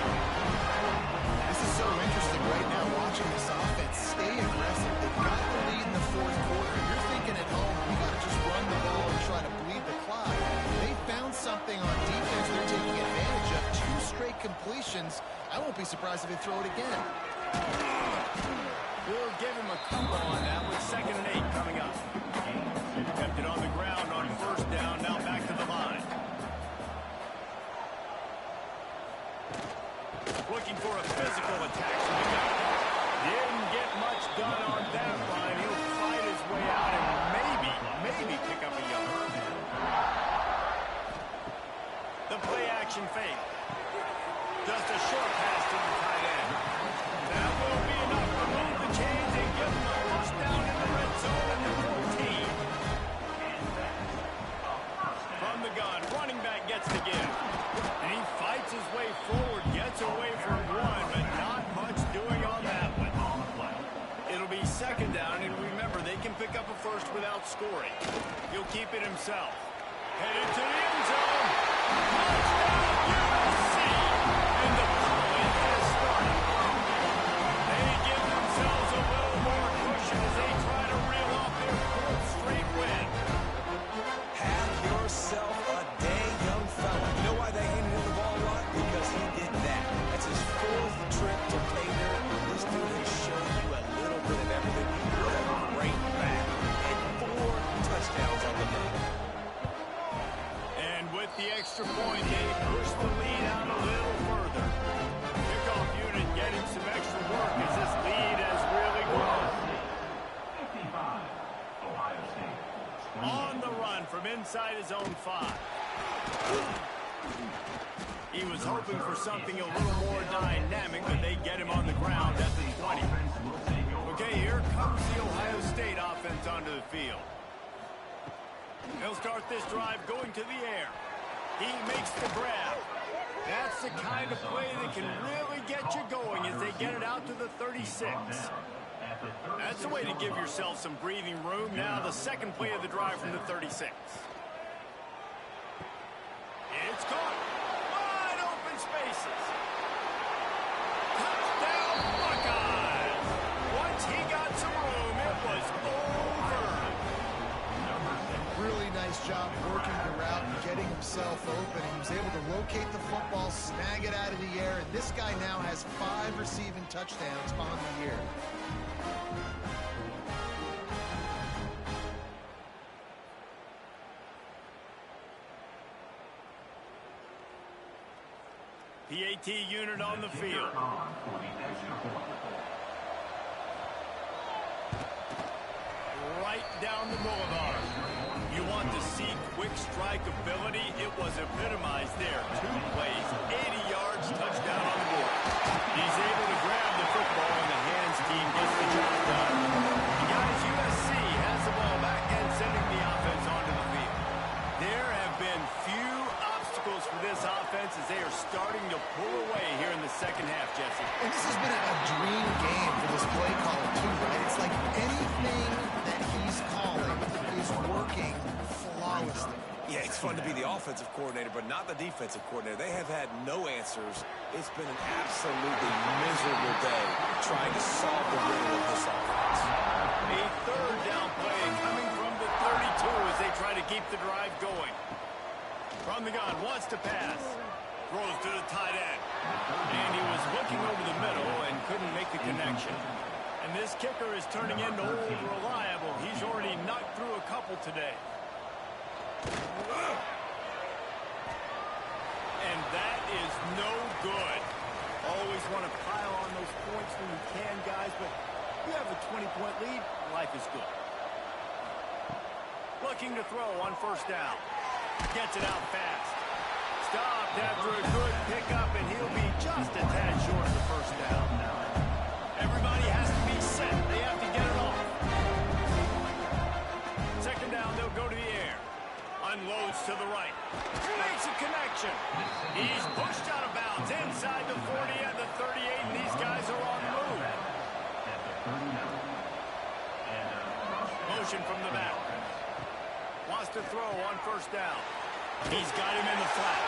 Speaker 2: This is so interesting right now, watching this offense stay aggressive. They've got the lead in the fourth quarter. You're thinking at home, we got to just run the ball and try to bleed the clock. They found something on defense they're taking advantage of. 2 straight completions. I won't be surprised if they throw it again.
Speaker 3: We'll give him a couple on that with second and 8 coming up. Kept it on the ground on first down, now back to the line. Looking for a physical attack from the guy. Didn't get much done on that line. He'll fight his way out and maybe pick up a yard. The play action fake. Just a short pass to the tight end. That will be enough to move the chains and give him a first down in the red zone at the 14. From the gun, running back gets the give. And he fights his way forward, gets away from one, but not much doing on that one. It'll be second down, and remember, they can pick up a first without scoring. He'll keep it himself. Headed to the end zone. Touchdown, USC! And the play has started. They give themselves a little more cushion as they try to reel off their 4th straight win.
Speaker 1: Have yourself a day, young fella. You know why they handed him the ball a lot? Because he did that. That's his 4th trip to pay dirt. This dude has shown you a little bit of everything. What a great back. And 4 touchdowns on the day.
Speaker 3: And with the extra point, they push the lead out a little further. Kickoff unit getting some extra work as this lead has really grown.
Speaker 4: 55, Ohio State.
Speaker 3: On the run from inside his own 5. He was hoping for something a little more dynamic, but they get him on the ground at the 20. Okay, here comes the Ohio State offense onto the field. He'll start this drive going to the air. He makes the grab. That's the kind of play that can really get you going as they get it out to the 36. That's the way to give yourself some breathing room. Now the second play of the drive from the 36. It's caught. Wide open spaces. Touchdown Buckeyes. Once he got some room, it was over.
Speaker 2: Really nice job working the route and getting himself open. He was able to locate the football, snag it out of the air, and this guy now has 5 receiving touchdowns on the year.
Speaker 3: PAT unit on the field. Right down the boulevard. You want to see quick strike ability? It was epitomized there. 2 plays, 80 yards, touchdown on the board. He's able to grab the football, and the hands team gets the job done. Guys, USC has the ball back and sending the offense onto the field. There have been few obstacles for this offense as they are starting to pull away here in the second half, Jesse.
Speaker 2: And this has been a dream game for this play caller, too, right? It's like anything that he's calling is working flawlessly.
Speaker 1: Yeah, it's fun to be the offensive coordinator, but not the defensive coordinator. They have had no answers. It's been an absolutely miserable day trying to solve the riddle of this offense.
Speaker 3: A third down play coming from the 32 as they try to keep the drive going. From the gun, wants to pass. Throws to the tight end. And he was looking over the middle and couldn't make the connection. And this kicker is turning into old reliable. He's already knocked through a couple today. And that is no good. Always want to pile on those points when you can, guys, but you have a 20-point lead, life is good. Looking to throw on first down. Gets it out fast. Stopped after a good pickup, and he'll be just a tad short of the first down. Everybody has to be set. They have to get it off. Second down, they'll It's inside the 40 and the 38, and these guys are on the move. Motion from the back. Wants to throw on first down. He's got him in the flat.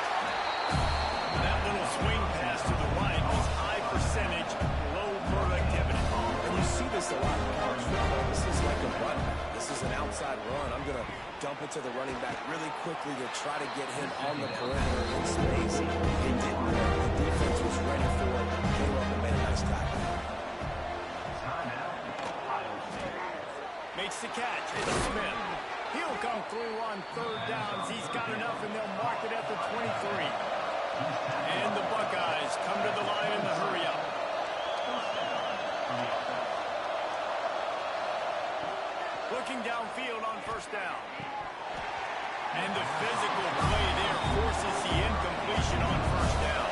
Speaker 3: That little swing pass to the right was high percentage, low productivity.
Speaker 1: And you see this a lot in college football. This is like a run. This is an outside run. I'm going to dump it to the running back really quickly to try to get him on the perimeter in space. He didn't work. The defense was ready for it. Came up and made a nice tackle.
Speaker 3: Makes the catch. It's Smith. He'll come through on third downs. He's got enough, and they'll mark it at the 23. And the Buckeyes come to the line in the hurry-up. Looking downfield on first down. And the physical play there forces the incompletion on first down.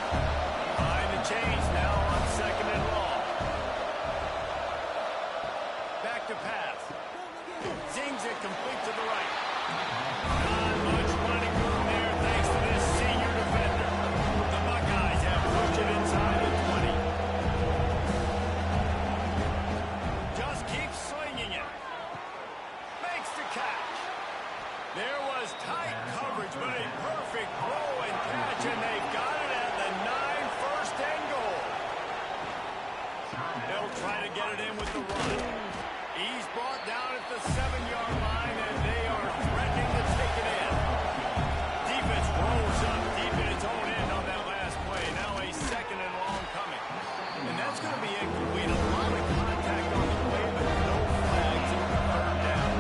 Speaker 3: Behind the chains now on second and long. Back to pass. Zings it complete to the right. Not much running room there thanks to this senior defender. The Buckeyes have pushed it inside the 20. Just keep swinging it. Makes the catch. There was tight coverage, but a perfect throw and catch, and they've got it at the 9, first and goal. They'll try to get it in with the run. He's brought down at the 7-yard line, and they are threatening to take it in. Defense rolls up deep in its own end on that last play. Now a second and long coming. And that's going to be incomplete. A lot of contact on the play, but no flags and third down.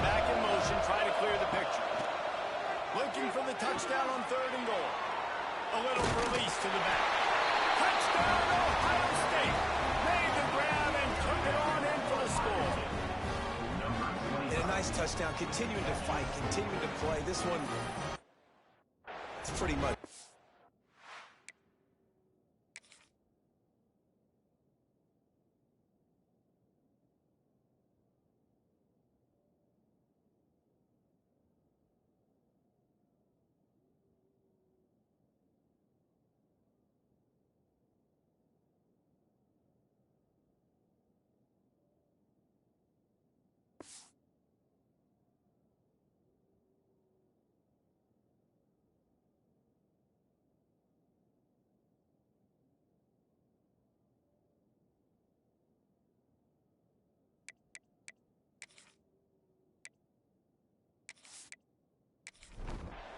Speaker 3: Back in motion, try to clear the picture. Looking for the touchdown on third and goal. A little release to the back. Touchdown, Ohio State. Made the grab and took it on in for the score.
Speaker 1: And a nice touchdown. Continuing to fight, continuing to play. This one, it's pretty much.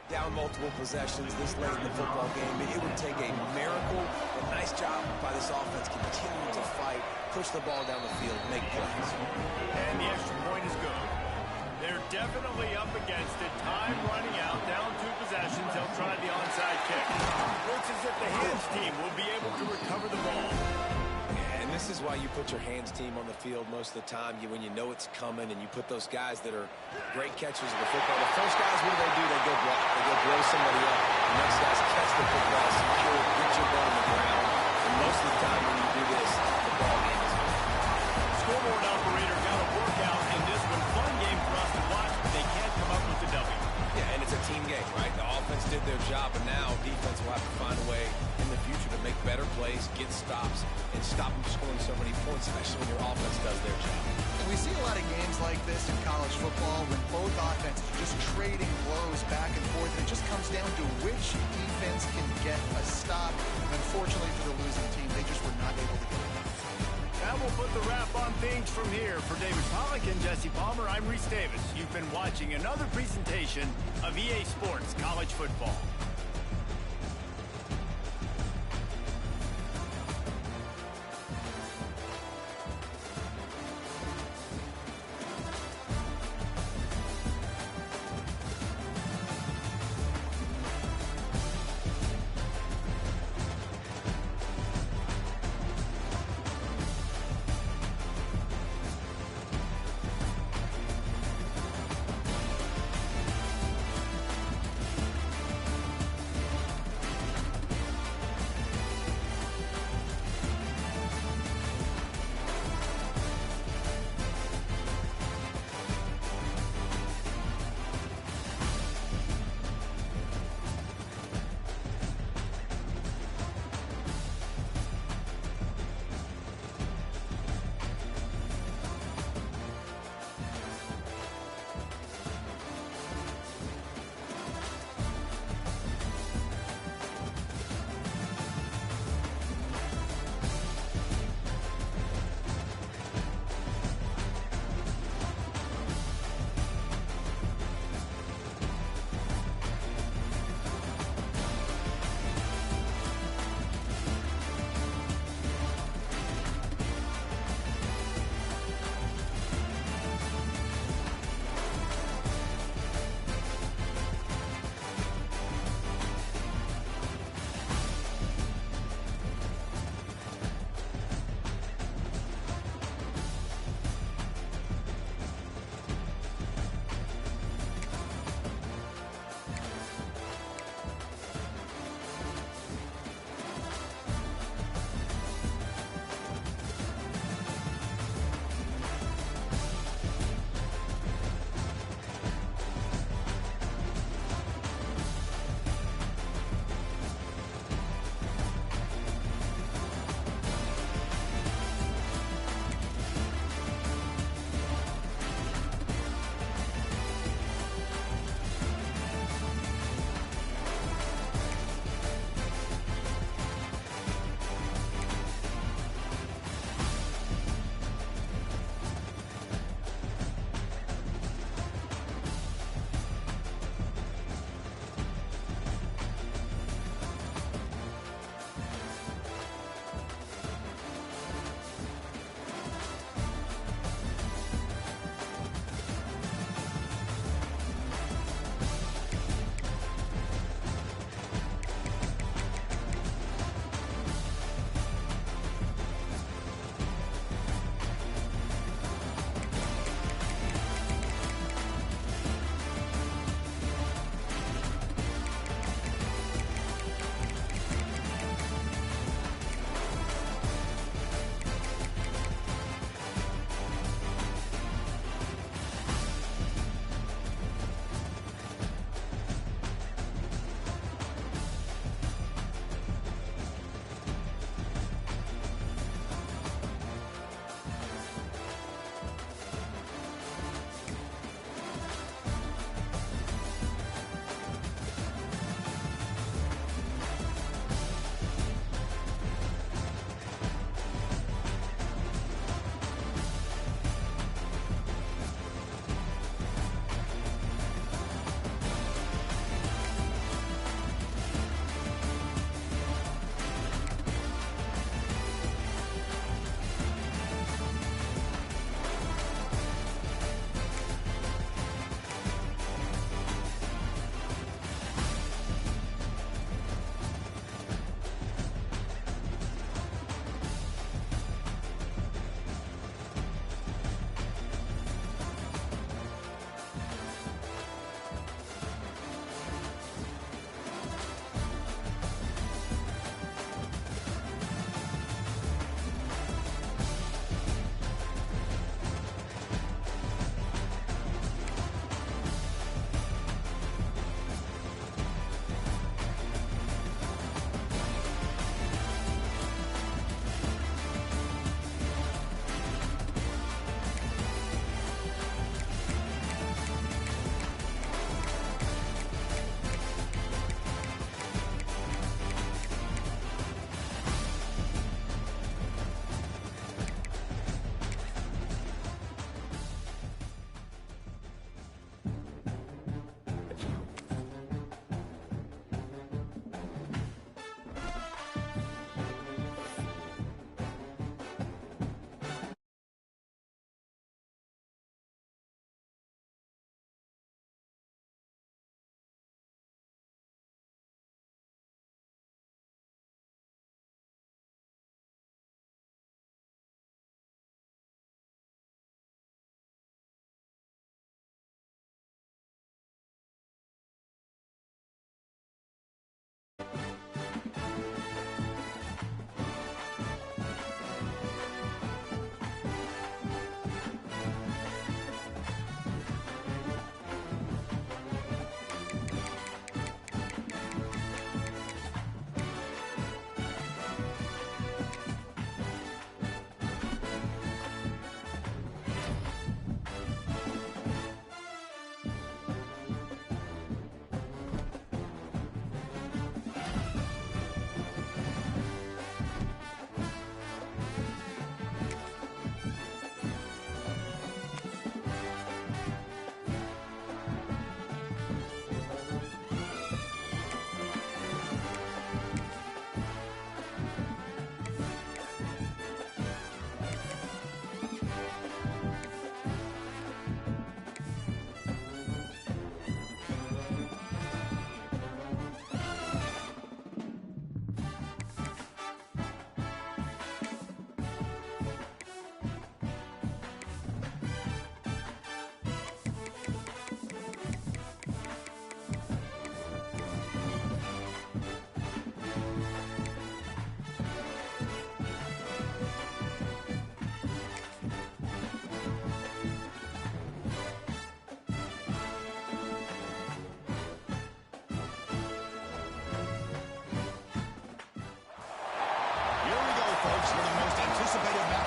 Speaker 1: Down multiple possessions this late in the football game. It would take a miracle. A nice job by this offense continuing to fight, push the ball down the field, make plays.
Speaker 3: And the extra point is good. They're definitely up against it. Time running out, down 2 possessions. They'll try the onside kick. Looks as if the hands team will be able to recover the ball.
Speaker 1: And this is why you put your hands team on the field most of the time. When you know it's coming and you put those guys that are great catchers of the football. The first guys, what do? They go block. They go blow somebody up. The next guys catch the football, secure, get your ball on the ground. And most of the time when you do this, the ball game is over.
Speaker 3: Scoreboard operator got a workout in this one. Fun game for us to watch, but they can't come up with the W.
Speaker 1: Yeah, and it's a team game, right? The offense did their job, and now defense will have to find a way in the future to make better plays, get stops, and stop them scoring so many points, especially when your offense does their job.
Speaker 2: And we see a lot of games like this in college football when both offenses are just trading blows back and forth. And it just comes down to which defense can get a stop. Unfortunately for the losing team, they just were not able to get it.
Speaker 3: That will put the wrap on things from here. For David Pollack and Jesse Palmer, I'm Reese Davis. You've been watching another presentation of EA Sports College Football.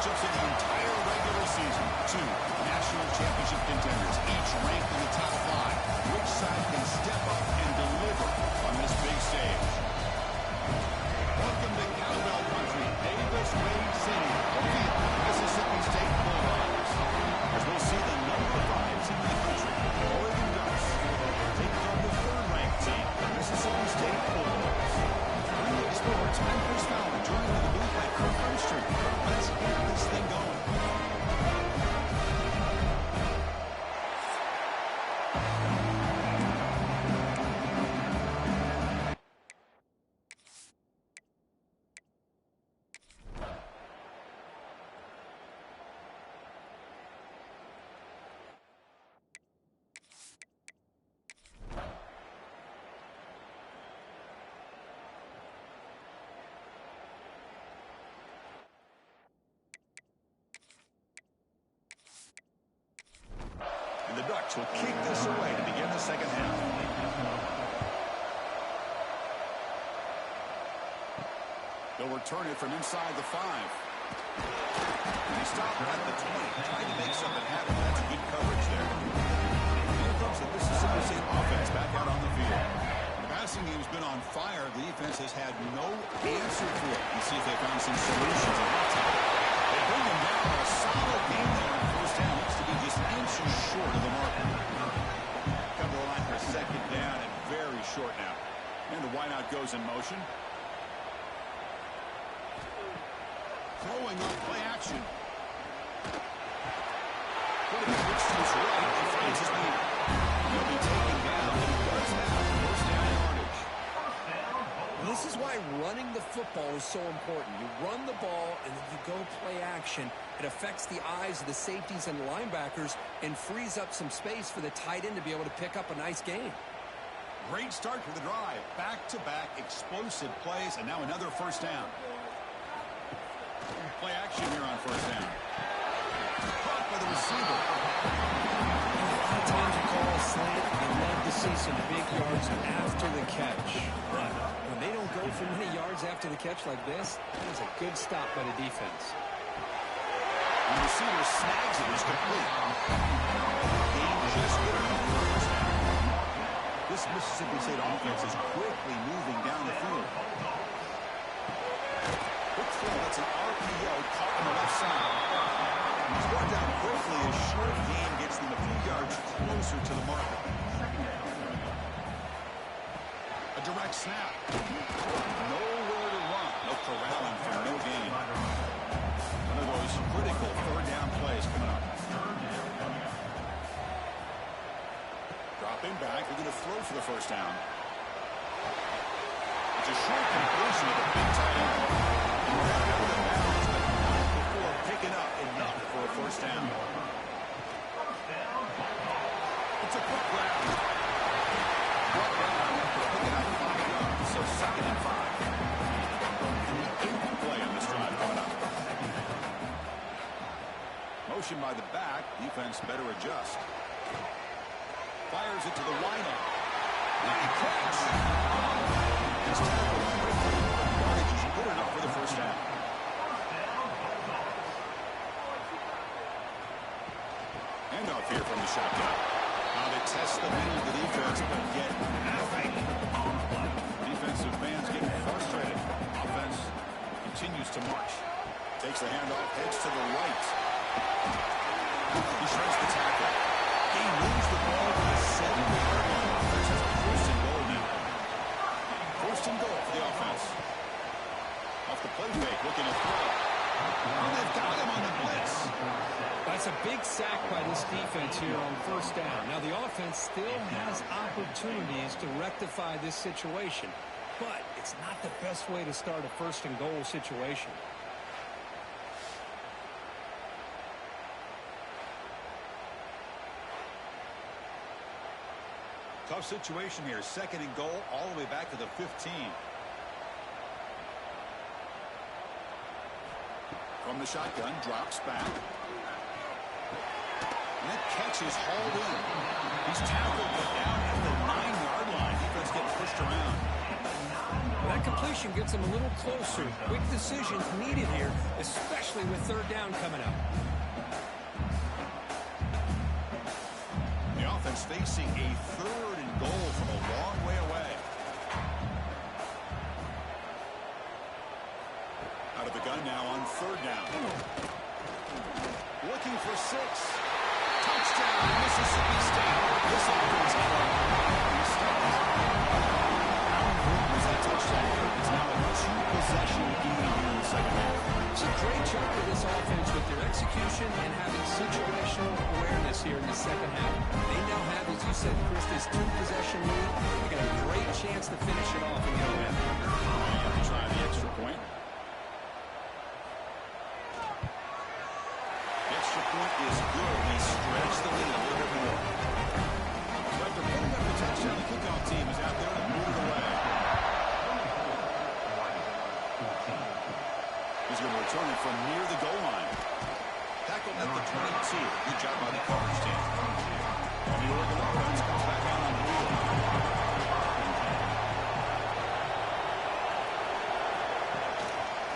Speaker 6: matchups in the entire regular season. Two national championship contenders, each ranked in the top 5. Which side can step up and deliver on this big stage? Welcome to Cowbell Country, Davis Wade City, Mississippi State Bulldogs. As we'll see the number 5s in the country, Oregon Ducks, taking on the 3rd-ranked team, Mississippi State Bulldogs. Bring Sports, I'm Chris Fowler, joined in the booth by Kirk Armstrong. Let's get this thing going. And the Ducks will kick this away to begin the second half. They'll return it from inside the 5. They stop at the 20, trying to make something happen. That's good coverage there. Here comes the Mississippi State offense back out on the field. The passing game's been on fire. The defense has had no answer for it. Let's see if they found some solutions at that time. They bring them down. A solid game there on first down. Looks to be just inches short of the marker. Come to the line for a second down and very short now. And the wideout goes in motion. Throwing up play action. Quarterback looks to his right and finds his man. He'll be taken down and does have first down yardage.
Speaker 5: This is why running the football is so important. You run the ball and then you go play action. It affects the eyes of the safeties and linebackers and frees up some space for the tight end to be able to pick up a nice gain.
Speaker 6: Great start for the drive. Back-to-back explosive plays, and now another first down. Play action here on first down. Caught by the receiver.
Speaker 5: A lot of times you call a slant, you love to see some big yards after the catch. But when they don't go for many yards after the catch like this, it's a good stop by the defense.
Speaker 6: The receiver snags it. It's complete. Game just good enough for a first down. This Mississippi State offense is quickly moving down the field. Quick throw. That's an RPO caught on the left side. He's brought down quickly. A short game gets them a few yards closer to the marker. A direct snap. Nowhere to run. No corralling for no gain. One of those critical third down plays coming up. Dropping back. They're going to throw for the first down. It's a short completion of a big tight end. Out of the bounds, but not before picking up enough for a first down. It's a quick grab. Brought down after picking up 5 yards, so 2nd and 5. And the 8th play on this drive coming up. Motion by the back. Defense better adjust. Fires it to the wideout. Nice catch. His tackle quickly. Yardage is good enough for the first down. Handoff here from the shotgun. Now they test the middle of the defense, but get nothing. Defensive fans getting frustrated. Offense continues to march. Takes the handoff, heads to the right. He shreds the tackle. He moves the ball to the 7-yard line. Offense has a first and goal now. First and goal for the offense. Off the play fake, looking to throw. And they've got him on the blitz.
Speaker 5: That's a big sack by this defense here on first down. Now the offense still has opportunities to rectify this situation, but it's not the best way to start a first and goal situation.
Speaker 6: Tough situation here. 2nd and goal all the way back to the 15. From the shotgun, drops back. And that catch is hauled in. He's tackled but down at the 9-yard line. Defense getting pushed around.
Speaker 5: That completion gets them a little closer. Quick decisions needed here, especially with third down coming up.
Speaker 6: The offense facing a 3rd and goal from a long way away. Out of the gun now on 3rd down. Looking for 6. Touchdown, Mississippi State. This offense was that touchdown. It's now a 2-possession game here in the second half.
Speaker 5: It's a great job of this offense with their execution and having situational awareness here in the second half. They now have, as you said, Chris, this 2-possession lead. They got a great chance to finish it off and get ahead.
Speaker 6: And try the extra point. The extra point is good. He stretched the lead a little bit more. So after putting up the touchdown, the kickoff team is out there to move it away. He's going to return it from near the goal line. Tackled at the 22. Good job by the coverage team. And the Oregon offense comes back out on the field.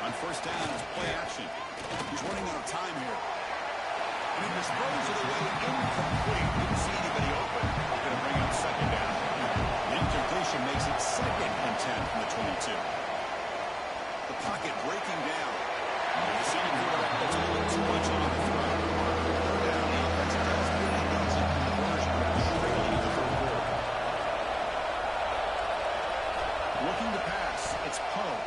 Speaker 6: On 1st down, it's play action. He's running out of time here. And he disposed of the way incomplete. Didn't see anybody open. Going to bring up 2nd down. The incompletion makes it 2nd and 10 from the 22. The pocket breaking down. The senior quarterback puts a little too much on the throw. Down, the offensive pass really needs a conversion straight into the 3rd quarter. Looking to pass. It's Poe.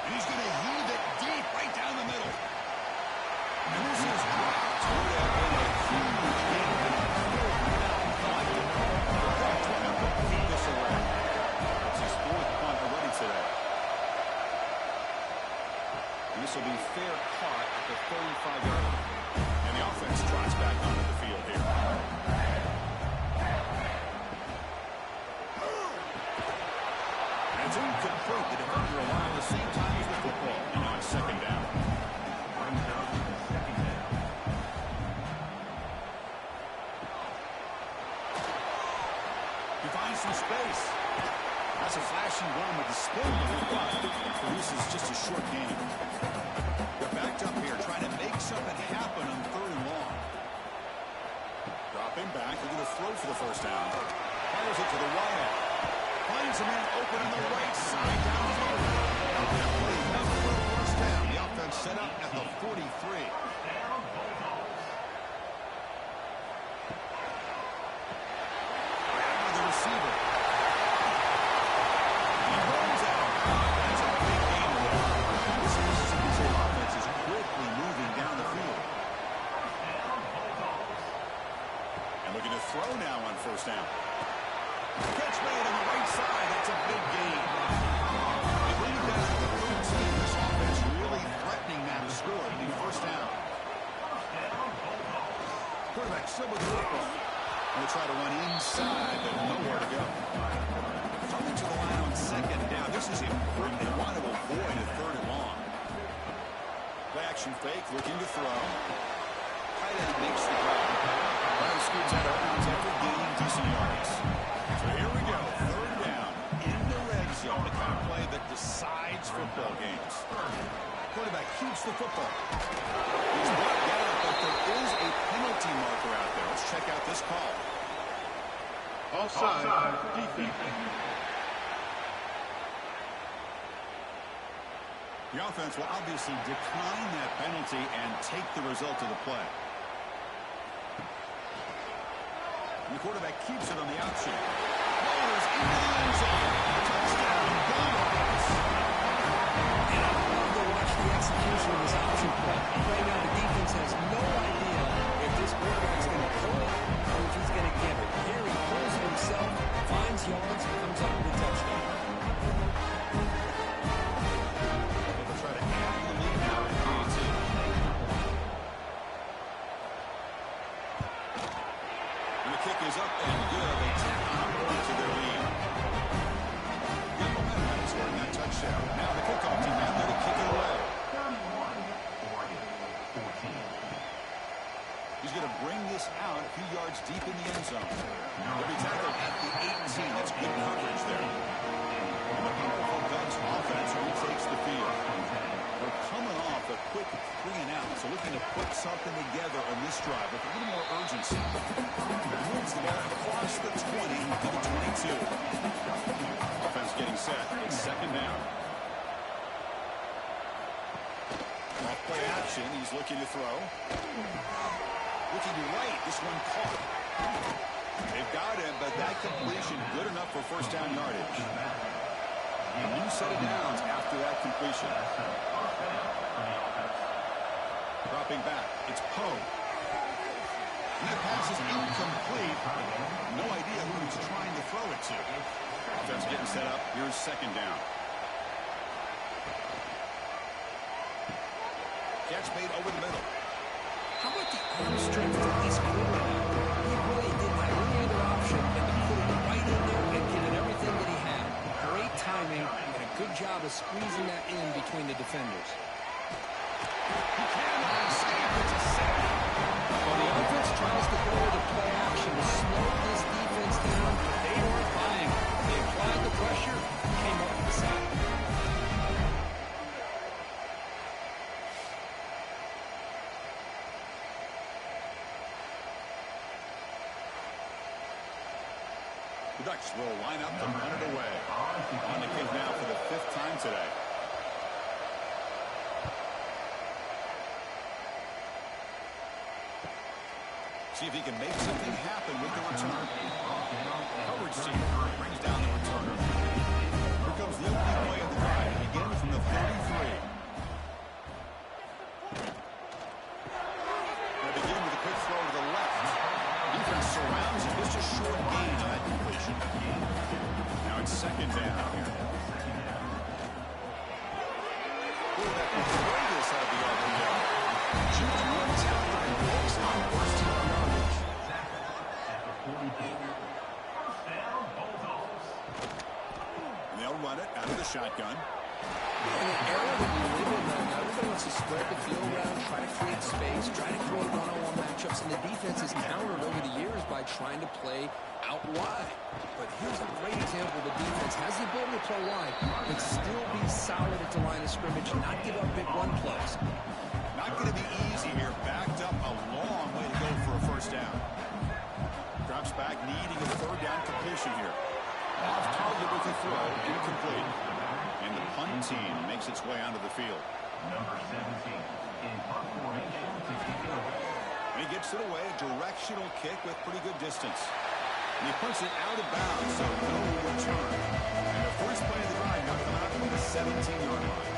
Speaker 6: And he's going to heave it deep right down the middle. And this is dropped. Would have been a huge game. Keep this away. It's his 4th punt already today. And this will be fair caught at the 35-yard line. And the offense trots back onto the field here. And it's incomplete. The defender alive at the same time as the football. And now it's 2nd down. He finds some space. That's a flashing run with the spin move, but produces just a short game. They're backed up here trying to make something happen on 3rd and long. Dropping back, looking to throw for the 1st down. Fires it to the wide. Finds a man open on the right side downfield. Definitely enough for the 1st down. The offense set up at the 43. The receiver. He runs out. That's a big game there. This Mississippi State offense is quickly moving down the field. And looking to throw now on 1st down. Catch made on the right side. That's a big gain. They bring it down to the 13. This offense really threatening now to score. It'll be 1st down. Quarterback still with the football. They'll try to run inside, but nowhere to go. Coming to the line on 2nd down. This is important. They want to avoid a 3rd and long. Play action fake, looking to throw. Tight end makes the grab. Runner scoots out of bounds after gaining decent yards. So here we go. 3rd down in the red zone. The kind of play that decides football games. Quarterback keeps the football. He's brought down, but there is a penalty marker out there. Let's check out this call.
Speaker 7: Offside, defense.
Speaker 6: The offense will obviously decline that penalty and take the result of the play. And the quarterback keeps it on the option. Bowlers into the end zone. Touchdown, Bulldogs.
Speaker 5: And I love to watch the execution of this option play. Right now, the defense has no idea if this quarterback's going to pull it or if he's going to give it. Here he pulls it himself, finds yards, and comes up with a touchdown.
Speaker 6: They'll try to add the lead now at 3-2. And the kick is up and good. They tack on a point to their lead. 2. Offense getting set. It's second down. Off play action. He's looking to throw. Looking right. This one caught. They've got him, but that completion good enough for first down yardage. A new set of downs after that completion. Dropping back. It's Poe. And that pass is incomplete. No idea who he's trying to throw it to. Offense getting set up. Here's second down. Catch made over the middle.
Speaker 1: How about the arm strength of this quarterback? He really didn't have any other option than to put it right in there and get it everything that he had. Great timing and a good job of squeezing that in between the defenders.
Speaker 6: He cannot escape. It's a sack.
Speaker 5: Well, the offense tries to go with the play action to slow this defense down. They weren't buying. They applied the pressure, came up with the sack.
Speaker 6: The Ducks will line up to punt it away. On the kick now for the 5th time today. See if he can make something happen with the return. Coverage team brings down the returner. Here comes the opening play of the drive. It begins from the 33. They begin with a quick throw to the left. Defense surrounds him. Just a short gain on that completion. Now it's second down. Quarterback will throw this out of the RPO. Just one tackle and walks on first down yardage. And they'll run it out of the shotgun.
Speaker 1: In the era that we live in right now, everybody wants to spread the field around, try to create space, try to create one-on-one matchups, and the defense has countered over the years by trying to play out wide. But here's a great example. The defense has the ability to play wide, but still be solid at the line of scrimmage, not give up big run plays.
Speaker 6: Not going to be easy here. Backed up a long way to go for a first down. Drops back, needing a third down completion here. Off target with the throw, incomplete. And the punt team makes its way onto the field.
Speaker 4: Number 17 in punt formation to kick it away.
Speaker 6: And he gets it away, a directional kick with pretty good distance. And he puts it out of bounds, so no return. And the first play of the drive now coming out from the 17-yard line.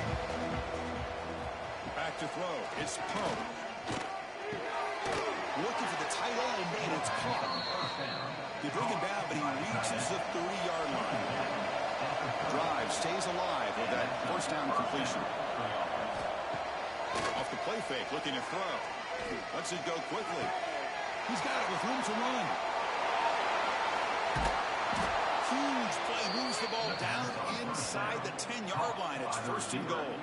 Speaker 6: Back to throw. It's Poe. Looking for the tight end, and it's caught. They bring him down, but he reaches the 30-yard line. Drive stays alive with that first down completion. Off the play fake, looking to throw. Lets it go quickly. He's got it with room to run. Huge play, moves the ball down inside the 10-yard line. It's first and goal.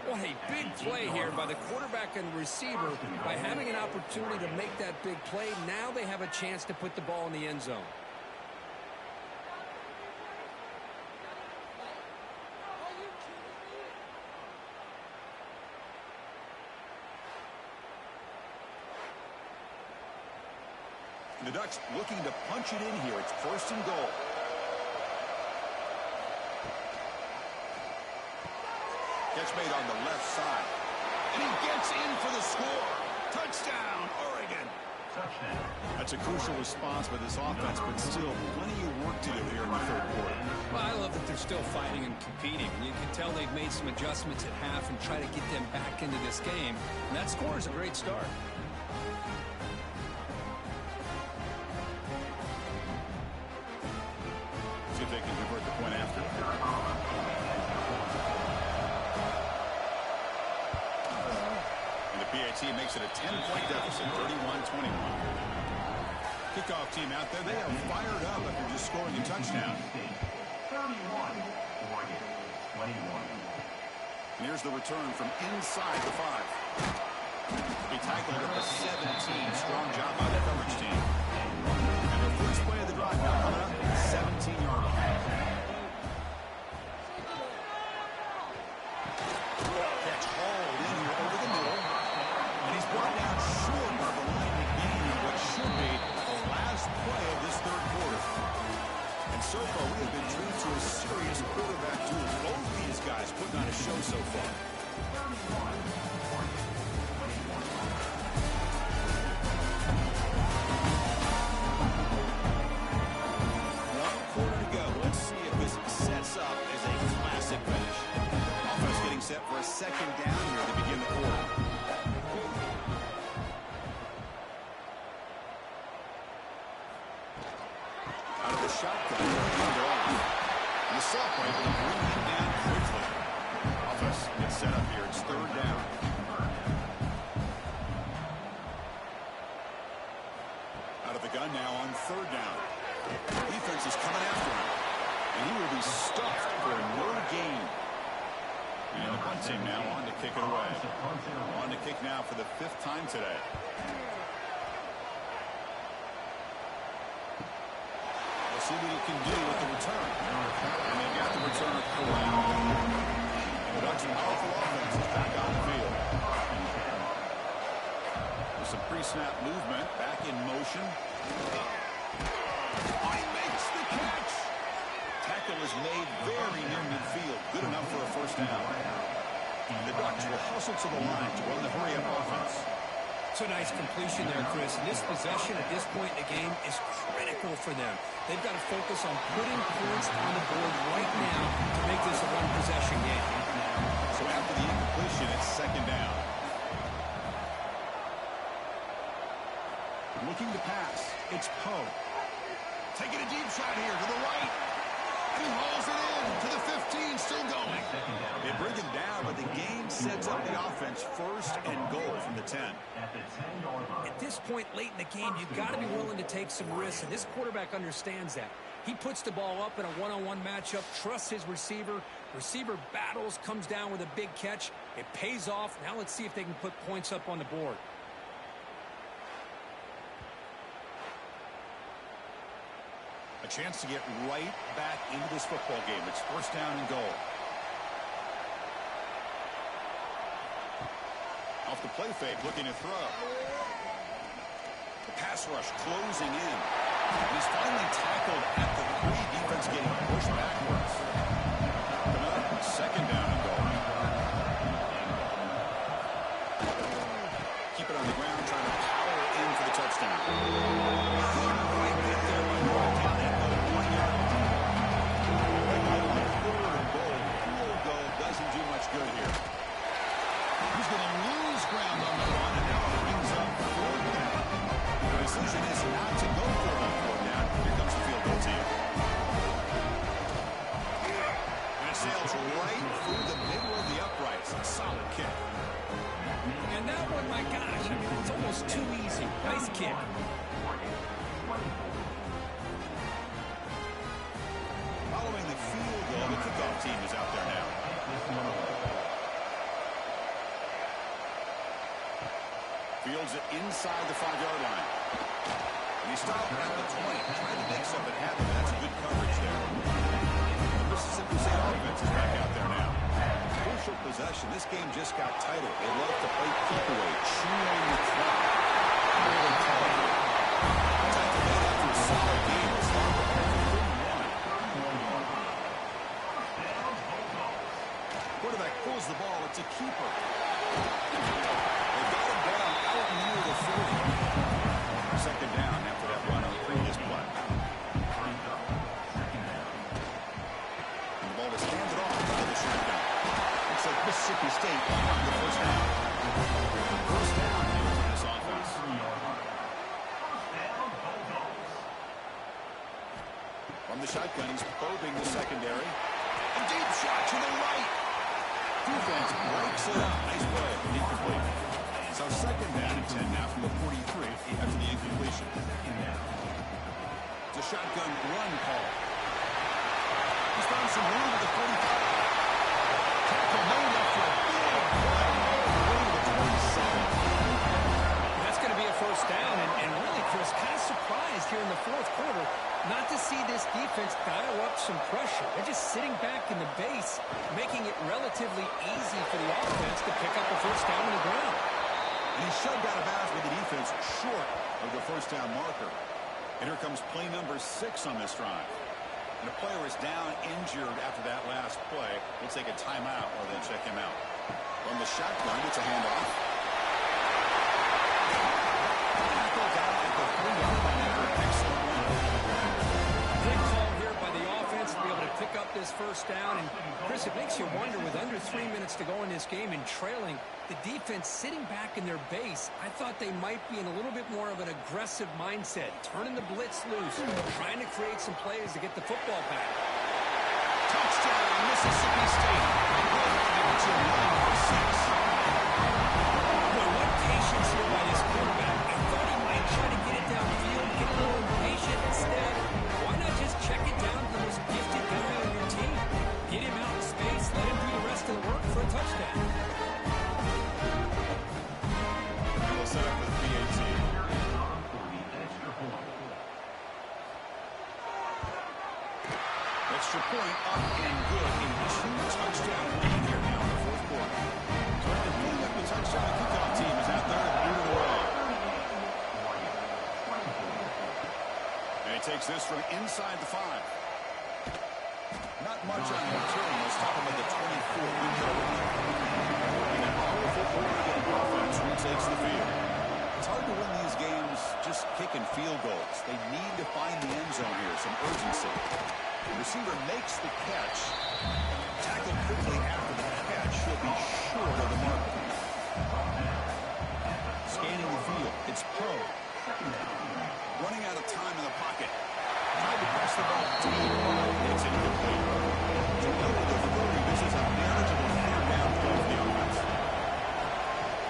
Speaker 5: What a big play here by the quarterback and receiver. By having an opportunity to make that big play, now they have a chance to put the ball in the end zone.
Speaker 6: The Ducks looking to punch it in here. It's first and goal. Catch made on the left side. And he gets in for the score. Touchdown, Oregon.
Speaker 4: Touchdown.
Speaker 6: That's a crucial response by this offense, but still plenty of work to do here in the third quarter.
Speaker 5: Well, I love that they're still fighting and competing. You can tell they've made some adjustments at half and try to get them back into this game. And that score is a great start.
Speaker 6: See if they can convert the point after. And the PAT makes it a 10-point deficit, 31-21. Kickoff team out there, they are fired up after just scoring a touchdown.
Speaker 4: 31, Oregon 21.
Speaker 6: And here's the return from inside the 5. He tackled at the 17. Strong job by the coverage team. And the first play of the drive now coming up at the 17-yard line. Catch hauled in here over the middle. And he's brought down short of the line to gain what should be the last play of this third quarter. So far, we have been treated to a serious quarterback duel. Both these guys putting on a show so far. One quarter to go. Let's see if this sets up as a classic finish. Offense getting set for a second down here to begin the quarter. Out of the shotgun. And the sophomore able to bring him down quickly. Offense gets set up here. It's third down. Out of the gun now on third down. Defense is coming after him. And he will be stuffed for no gain. And the punt team now on to kick it away. On to kick now for the 5th time today. We'll see what he can do with the return. And they got the return correct. The Ducks' powerful offense is back on the field. With some pre-snap movement, back in motion. Oh, he makes the catch. Tackle is made very near midfield. Good enough for a first down. The Ducks will hustle to the line to run the hurry-up offense.
Speaker 5: It's a nice completion there, Chris. And this possession at this point in the game is critical for them. They've got to focus on putting points on the board right now to make this a one-possession game.
Speaker 6: So after the incompletion, it's second down. Looking to pass. It's Poe. Taking a deep shot here to the right. And he hauls it in to the 15, still going. They bring him down, but the game sets up the offense first and goal from the 10.
Speaker 5: At this point late in the game, you've got to be willing to take some risks, and this quarterback understands that. He puts the ball up in a one-on-one matchup, trusts his receiver. Receiver battles, comes down with a big catch. It pays off. Now let's see if they can put points up on the board.
Speaker 6: A chance to get right back into this football game. It's first down and goal. Off the play fake, looking to throw. The pass rush closing in. And he's finally tackled at the 3. Defense getting pushed backwards. Coming up, second down and goal. Keep it on the ground, trying to power in for the touchdown. Couldn't quite get there by Martin. Doesn't do much good here. He's going to lose ground on the run, and now it brings up fourth down. The decision is not to go for it on fourth down. Here comes the field goal team. And it sails right through the middle of the uprights. A solid kick.
Speaker 5: And that one, my gosh, I mean, it's almost too easy. Nice kick.
Speaker 6: Following the field goal, the kickoff team is out there now. Fields it inside the 5-yard line. And he stopped at the 20, trying to make something happen. That's good coverage there. Mississippi State offense is back out there now. Crucial possession. This game just got tighter. They love to play keep away, chew on the clock. Really tough. Time to get after a solid game. It's not the quarterback pulls the ball. It's a keeper. They got him down out near the 40. Second down after that run on the previous play. And the ball is handed off to the shotgun. Looks like Mississippi State on the first down. First down here for this offense. From the shotgun, he's probing the secondary. A deep shot to the right. Defense breaks it up. Nice play. Incomplete. So second down and 10 now from the 43 after the incompletion. It's a shotgun run call. He's found some room at the 45. Tackle made after a big play. Going to the 27.
Speaker 5: That's going to be a first down, and really, Chris, kind of surprised here in the fourth quarter not to see this defense dial up some pressure. They're just sitting back in the base, making it relatively easy for the offense to pick up a first down on the ground.
Speaker 6: And he's shoved out of bounds with the defense short of the first down marker. And here comes play number 6 on this drive. And a player is down injured after that last play. We'll take a timeout while they check him out. From the shotgun, it's a handoff. Tackle down at the 3-yard line after an excellent run.
Speaker 5: Big call here by the offense to be able to pick up this first down. And, Chris, it makes you wonder, with under 3 minutes to go in this game and trailing, the defense sitting back in their base, I thought they might be in a little bit more of an aggressive mindset, turning the blitz loose, trying to create some plays to get the football back.
Speaker 6: Touchdown, Mississippi State. It's a 9-6.
Speaker 5: Boy, what patience here by this quarterback. I thought he might try to get it downfield, get a little impatient. Instead, why not just check it down to the most gifted guy on your team? Get him out in space, let him do the rest of the work for a touchdown.
Speaker 6: Set up for the PAT. Extra point up and good. A 2-touchdown lead here now in the fourth quarter. So after putting up the touchdown, the kickoff team is out there at 8 in a row. And he takes this from inside the 5. Not much on the return. Let's talk about the 24. And a powerful Oregon offense retakes the field. It's hard to win these games just kicking field goals. They need to find the end zone here, some urgency. The receiver makes the catch. Tackled quickly after the catch. He'll be short of the marker. Scanning the field. It's Poe. Running out of time in the pocket. Tried to press the ball deep. It's incomplete. To over the 30, this is a manageable third down play for the offense.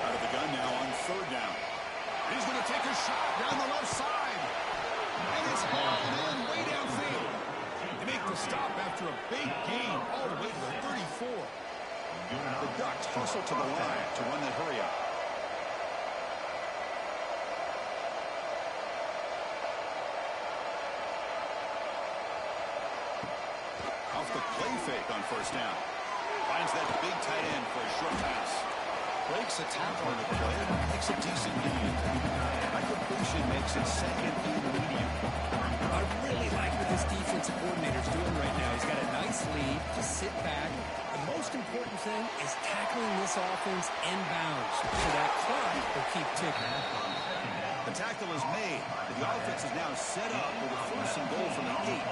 Speaker 6: Out of the gun now on third down. He's going to take a shot down the left side. And it's hauled in way downfield. They make the stop after a big gain all the way to the 34. The Ducks hustle to the line to run that hurry up. Off the play fake on first down. Finds that big tight end for a short pass. Breaks a tackle on the play and makes a decent gain. That completion makes it second and medium.
Speaker 5: I really like what this defensive coordinator's doing right now. He's got a nice lead to sit back. The most important thing is tackling this offense inbounds so that clock will keep ticking.
Speaker 6: The tackle is made. The offense is now set up with a first and goal from the 8.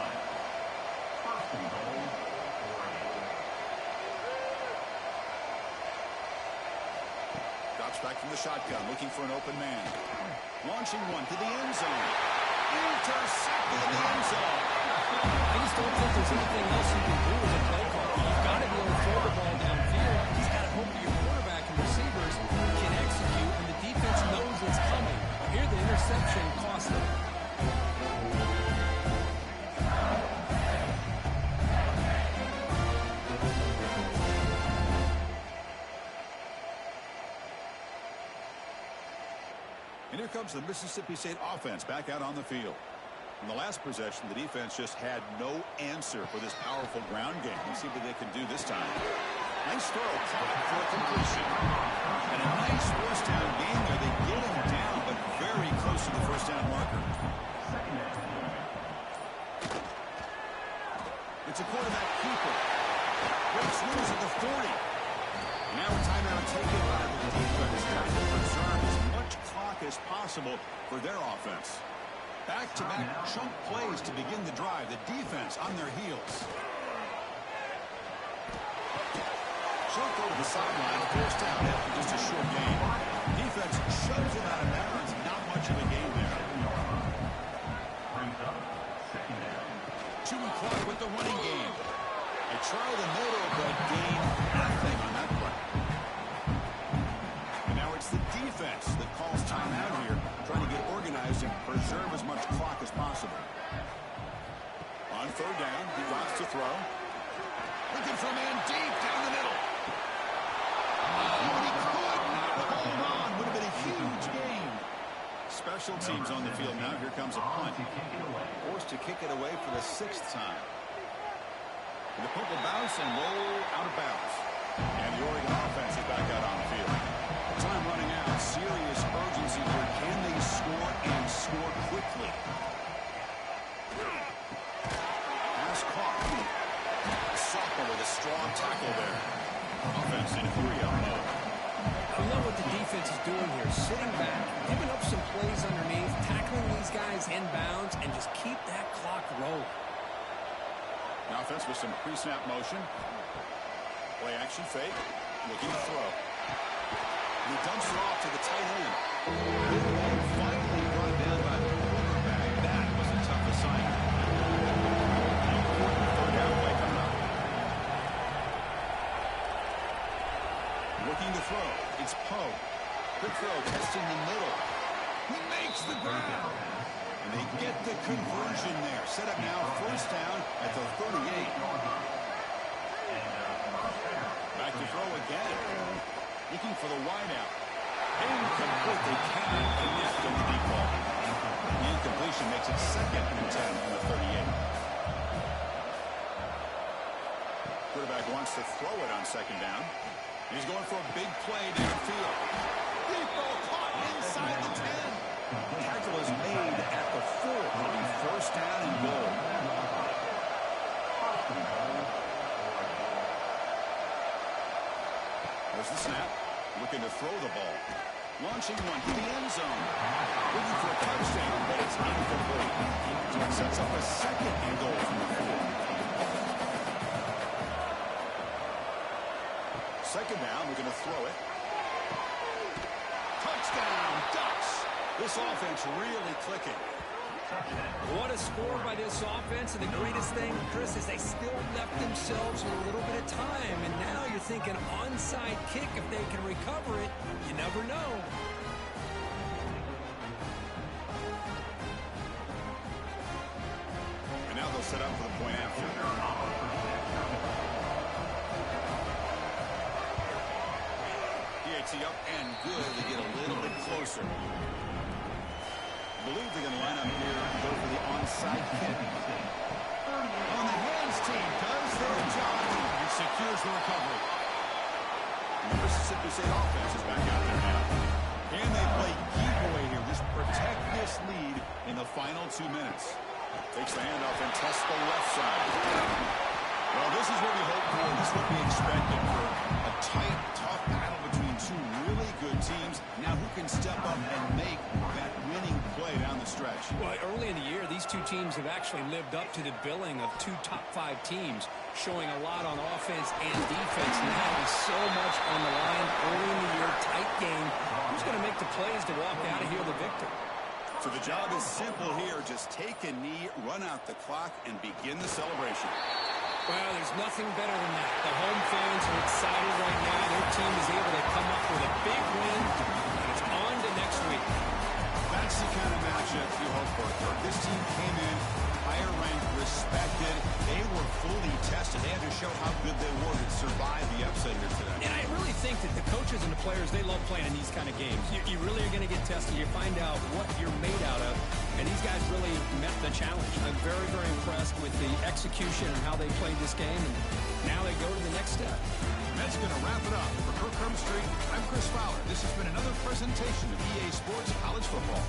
Speaker 6: Drops back from the shotgun, looking for an open man. Launching one to the end zone. Intercepted in the end zone.
Speaker 5: I just don't think there's anything else you can do as a play caller. You've got to be able to throw the ball downfield. You just got to hope that your quarterback and receivers can execute, and the defense knows it's coming. Here, the interception cost them.
Speaker 6: And here comes the Mississippi State offense back out on the field. In the last possession, the defense just had no answer for this powerful ground game. Let's see what they can do this time. Nice throw for a completion. And a nice first down game there. They get him down, but very close to the first down marker. It's a quarterback keeper. Breaks loose at the 40. Now a timeout taken by the defense, trying to preserve as much clock as possible for their offense. Back-to-back chunk plays to begin the drive. The defense on their heels. She'll go to the sideline, forced down after just a short game. Defense shoves him out of bounds. Not much of a game there. Chewy clock with the running game. A trial the middle, but gain nothing on that play. And now it's the defense that calls timeout here, trying to get organized and preserve as much clock as possible. On third down, he drops to throw. Looking for a man deep down the middle. Oh, and he could not hold on. Would have been a huge gain. Special teams on the field now. Here comes a punt. Forced to kick it away for the 6th time. And the punt will bounce and roll out of bounds. And the Oregon offense is back out on the field. Time running out. Serious urgency here. Can they score and score quickly? Pass three on Mo.
Speaker 5: I love what the defense is doing here. Sitting back, giving up some plays underneath, tackling these guys inbounds, and just keep that clock rolling.
Speaker 6: Now offense with some pre-snap motion. Play action fake. Looking to throw. And he dumps it off to the tight end. Finally brought down by the quarterback. That was a tough assignment. Third down play coming up. Looking to throw. It's Poe. Quick throw, testing the middle. He makes the grab. And they get the conversion there. Set up now, first down at the 38. Back to throw again. Looking for the wideout. Incomplete. They cannot connect on the deep ball. The incompletion makes it 2nd and 10 from the 38. Quarterback wants to throw it on 2nd down. He's going for a big play downfield. Deep ball caught inside the 10. Tackle is made at the 4. It'll be first down and goal. There's the snap. Looking to throw the ball. Launching one to the end zone. Looking for a touchdown, but it's incomplete. So it sets up a 2nd and goal from the 4. 2nd down, we're going to throw it. Touchdown, Ducks. This offense really clicking.
Speaker 5: What a score by this offense, and the greatest thing, Chris, is they still left themselves a little bit of time, and now you're thinking onside kick. If they can recover it, you never know.
Speaker 6: And now they'll set up for the point after. PAT up and good to get a little bit closer. I believe they're going to line up here and go for the onside kick. On the hands team does their job and secures the recovery. The Mississippi State offense is back out there now. And they play keep away here. Just protect this lead in the final 2 minutes. Takes the handoff and tests the left side. Well, this is what we hope for. This is what we expected for a tight, tough battle between two really good teams. Now who can step up and make that winning play down the stretch?
Speaker 5: Well, early in the year, these two teams have actually lived up to the billing of 2 top-5 teams, showing a lot on offense and defense. Now with so much on the line early in the year, tight game. Who's going to make the plays to walk out of here the victor?
Speaker 6: So the job is simple here. Just take a knee, run out the clock, and begin the celebration.
Speaker 5: Well, there's nothing better than that. The home fans are excited right now. Their team is able to come up with a big win, and it's on to next week.
Speaker 6: That's the kind of matchup you hope for. This team came in higher ranked, respected. They were fully tested. They had to show how good they were to survive the upset here today.
Speaker 5: And I really think that the coaches and the players, they love playing in these kind of games. You really are going to get tested. You find out what you're made out of. And these guys really met the challenge. I'm very, very impressed with the execution and how they played this game. And now they go to the next step.
Speaker 6: That's going to wrap it up. For Kirk Street, I'm Chris Fowler. This has been another presentation of EA Sports College Football.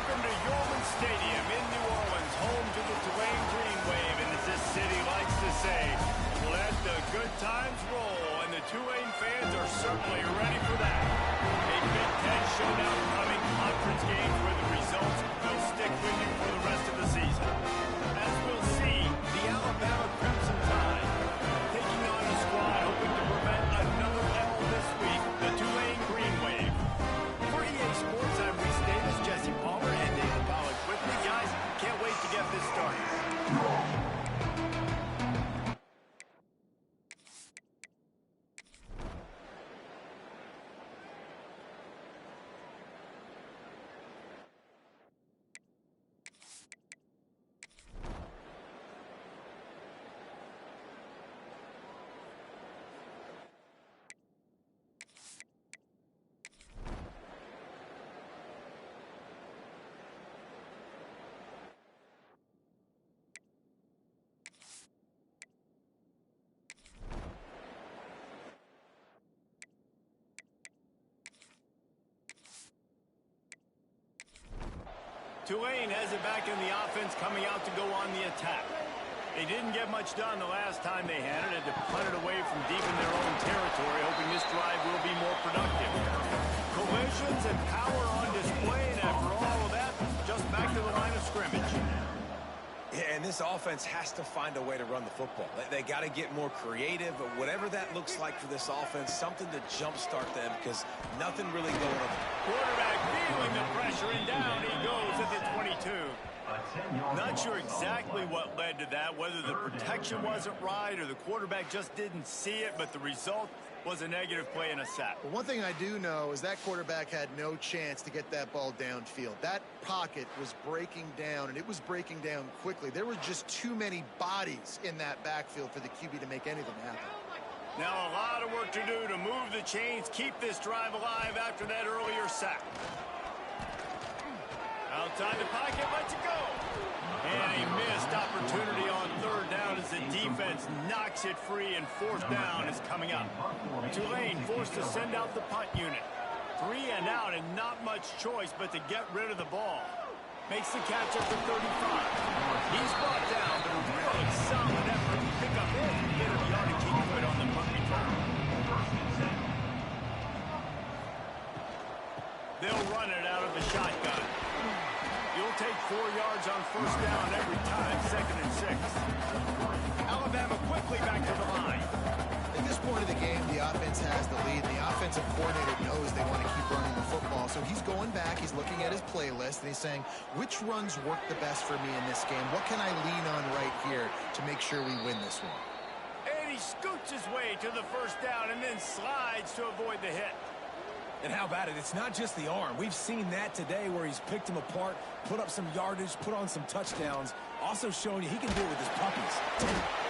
Speaker 3: Welcome to Yorman Stadium in New Orleans, home to the Tulane Green Wave, and as this city likes to say, let the good times roll, and the Tulane fans are certainly ready for that. A Big Ten showdown coming, conference games where the results will stick with you for the rest of the season. As we'll see, the Alabama Crimson Tide taking on a squad hoping to prevent another L this week, the Tulane Green Wave. For EA Sports, I'm Reese Davis, Jesse Palmer, and David Pollack with me. Guys, can't wait to get this started. Tulane has it back in the offense, coming out to go on the attack. They didn't get much done the last time they had it, and to punt it away from deep in their own territory, hoping this drive will be more productive. Collisions and power on display, and after all of that, just back to the line of scrimmage.
Speaker 1: Yeah, and this offense has to find a way to run the football. They got to get more creative, but whatever that looks like for this offense, something to jumpstart them because nothing really going on.
Speaker 3: Quarterback feeling the pressure, and down he goes at the 22. Not sure exactly what led to that, whether the protection wasn't right or the quarterback just didn't see it, but the result was a negative play and a sack.
Speaker 2: But one thing I do know is that quarterback had no chance to get that ball downfield. That pocket was breaking down, and it was breaking down quickly. There were just too many bodies in that backfield for the QB to make anything happen.
Speaker 3: Now a lot of work to do to move the chains, keep this drive alive after that earlier sack. Outside the pocket, lets it go. And a missed opportunity on third down as the defense knocks it free, and fourth down is coming up. Tulane forced to send out the punt unit. 3 and out, and not much choice but to get rid of the ball. Makes the catch at the 35. He's brought down, but a really solid effort to pick up every bit of yardage he could on the punt return. They'll run it out of the shotgun. You'll take 4 yards on first down every time, 2nd and 6. Alabama quickly back to the line.
Speaker 2: At this point of the game, the offense has the lead. The offensive coordinator knows they want to keep running the football, so he's going back, he's looking at his playlist, and he's saying, which runs work the best for me in this game? What can I lean on right here to make sure we win this one?
Speaker 3: And he scoots his way to the first down and then slides to avoid the hit.
Speaker 1: And how about it? It's not just the arm. We've seen that today where he's picked him apart, put up some yardage, put on some touchdowns. Also showing you he can do it with his puppies.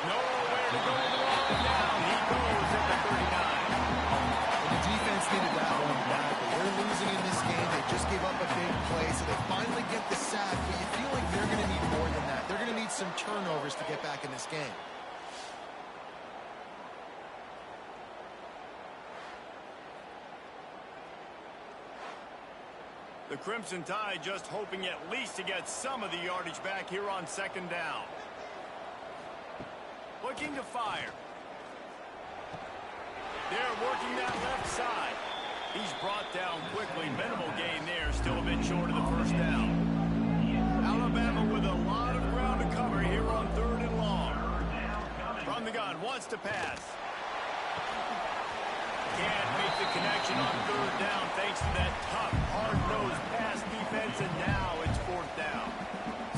Speaker 3: Nowhere to go with the ball. Down he goes at the 39.
Speaker 2: And the defense needed that one back. They're losing in this game. They just gave up a big play, so they finally get the sack. But you feel like they're going to need more than that. They're going to need some turnovers to get back in this game.
Speaker 3: The Crimson Tide just hoping at least to get some of the yardage back here on second down. Looking to fire. They're working that left side. He's brought down quickly. Minimal gain there. Still a bit short of the first down. Alabama with a lot of ground to cover here on 3rd and long. From the gun, wants to pass. Can't make the connection on 3rd down thanks to that tough, hard-nosed pass defense, and now it's 4th down.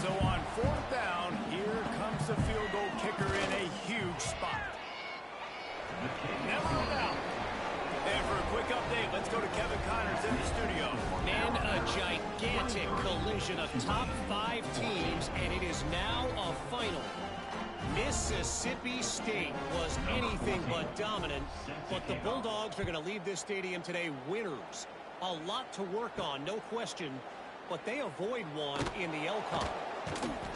Speaker 3: So on 4th down, here comes the field goal kicker in a huge spot. Never a doubt. And for a quick update, let's go to Kevin Connors in the studio.
Speaker 5: And a gigantic collision of top 5 teams, and it is now a final. Mississippi State was anything but dominant, but the Bulldogs are going to leave this stadium today winners. A lot to work on, no question, but they avoid one in the Elcon.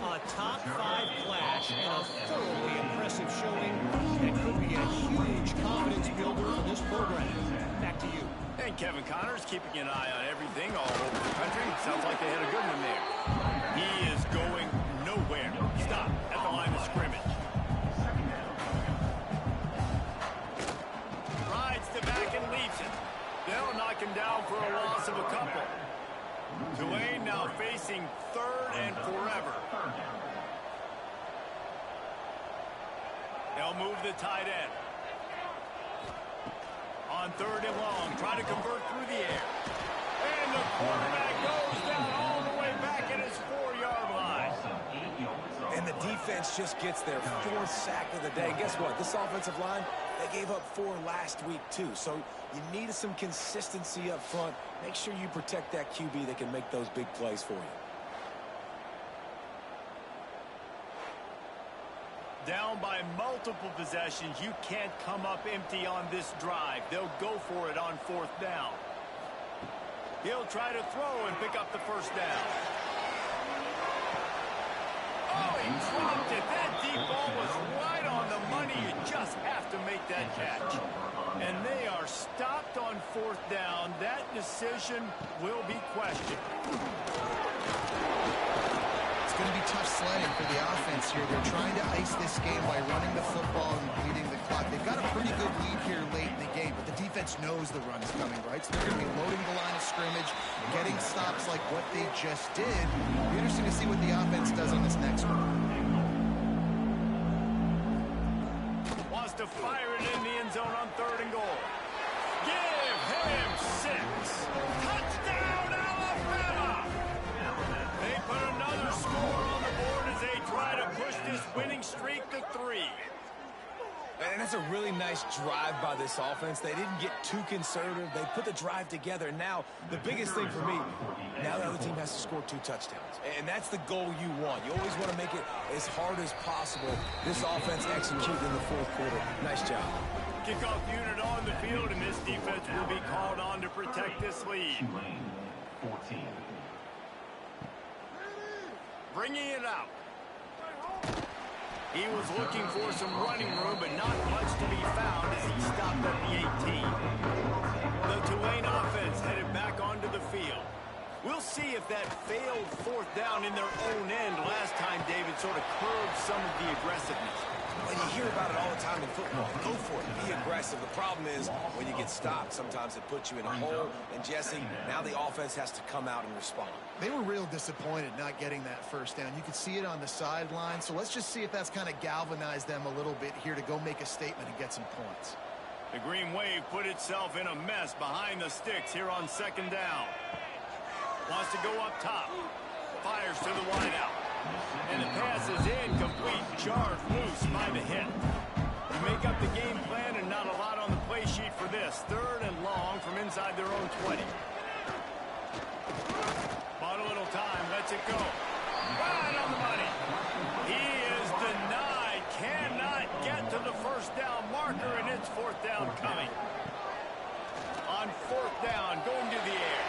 Speaker 5: A top 5 clash and a thoroughly impressive showing that could be a huge confidence builder for this program. Back to you.
Speaker 3: And Kevin Connors keeping an eye on everything all over the country. Sounds like they had a good one there. He is going nowhere. Stop at the line of scrimmage. Rides the back and leaves it. They'll knock him down for a loss of a couple. Tulane now facing 3rd and forever. They'll move the tight end. On 3rd and long, trying to convert through the air. And the quarterback goes down all the way back at his 4-yard line.
Speaker 1: And the defense just gets their 4th sack of the day. And guess what? This offensive line, they gave up 4 last week too. So you need some consistency up front. Make sure you protect that QB that can make those big plays for you.
Speaker 3: Down by multiple possessions, you can't come up empty on this drive. They'll go for it on 4th down. He'll try to throw and pick up the 1st down. Oh, he dropped it. That deep ball was right on the money. You just have to make that catch. And they are stopped on 4th down. That decision will be questioned.
Speaker 2: It's going to be tough sledding for the offense here. They're trying to ice this game by running the football and bleeding the clock. They've got a pretty good lead here late in the game, but the defense knows the run is coming, right? So they're going to be loading the line of scrimmage, getting stops like what they just did. It'll be interesting to see what the offense does on this next one.
Speaker 3: Wants to fire it in the end zone on 3rd and goal. Give him 6. Touchdown, Alabama! They put another score on the board as they try to push this winning streak to 3.
Speaker 1: And that's a really nice drive by this offense. They didn't get too conservative. They put the drive together. Now, the biggest thing for me, now the other team has to score 2 touchdowns. And that's the goal you want. You always want to make it as hard as possible. This offense executed in the 4th quarter. Nice job.
Speaker 3: Kickoff unit on the field, and this defense will be called on to protect this lead.
Speaker 4: 14.
Speaker 3: Bringing it out. He was looking for some running room, but not much to be found as he stopped at the 18. The Tulane offense headed back onto the field. We'll see if that failed 4th down in their own end last time, David, sort of curbed some of the aggressiveness.
Speaker 1: When you hear about it all the time in football, go for it. Be aggressive. The problem is when you get stopped, sometimes it puts you in a hole. And, Jesse, now the offense has to come out and respond.
Speaker 2: They were real disappointed not getting that 1st down. You could see it on the sideline. So let's just see if that's kind of galvanized them a little bit here to go make a statement and get some points.
Speaker 3: The Green Wave put itself in a mess behind the sticks here on 2nd down. Wants to go up top. Fires to the wideout. And the pass is incomplete, jarred loose by the hit. You make up the game plan and not a lot on the play sheet for this. 3rd and long from inside their own 20. Bought a little time, lets it go. Right on the money. He is denied, cannot get to the 1st down marker, and it's 4th down coming. On 4th down, going to the air.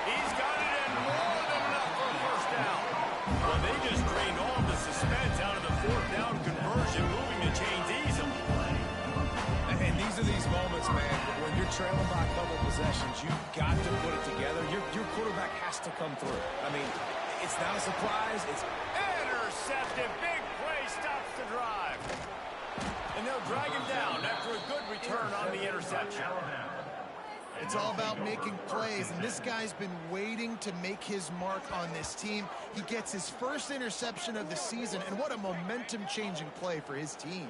Speaker 3: He's got it and more than enough for a 1st down. Well, they just drained all the suspense out of the 4th down conversion, moving the chains easily.
Speaker 1: And these are these moments, man, when you're trailing by a couple of possessions, you've got to put it together. Your quarterback has to come through. I mean, it's not a surprise. It's
Speaker 3: intercepted. Big play stops the drive. And they'll drag him down after a good return on the interception.
Speaker 2: It's all about making plays, and this guy's been waiting to make his mark on this team. He gets his 1st interception of the season, and what a momentum-changing play for his team.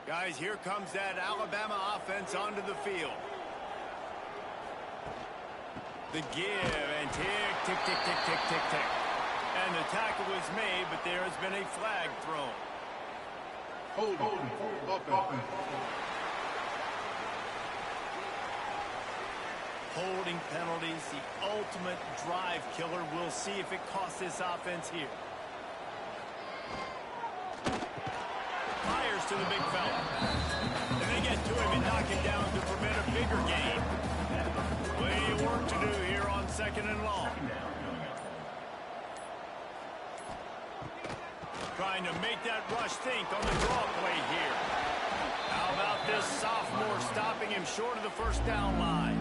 Speaker 3: Guys, here comes that Alabama offense onto the field. The give, and tick, tick, tick, tick, tick, tick, tick. And the tackle is made, but there has been a flag thrown. Holding penalties, the ultimate drive killer. We'll see if it costs this offense here. Fires to the big fella. And they get to him and knock him down to prevent a bigger gain. Plenty of work to do here on 2nd and long. trying to make that rush think on the draw play here. How about this sophomore stopping him short of the first down line?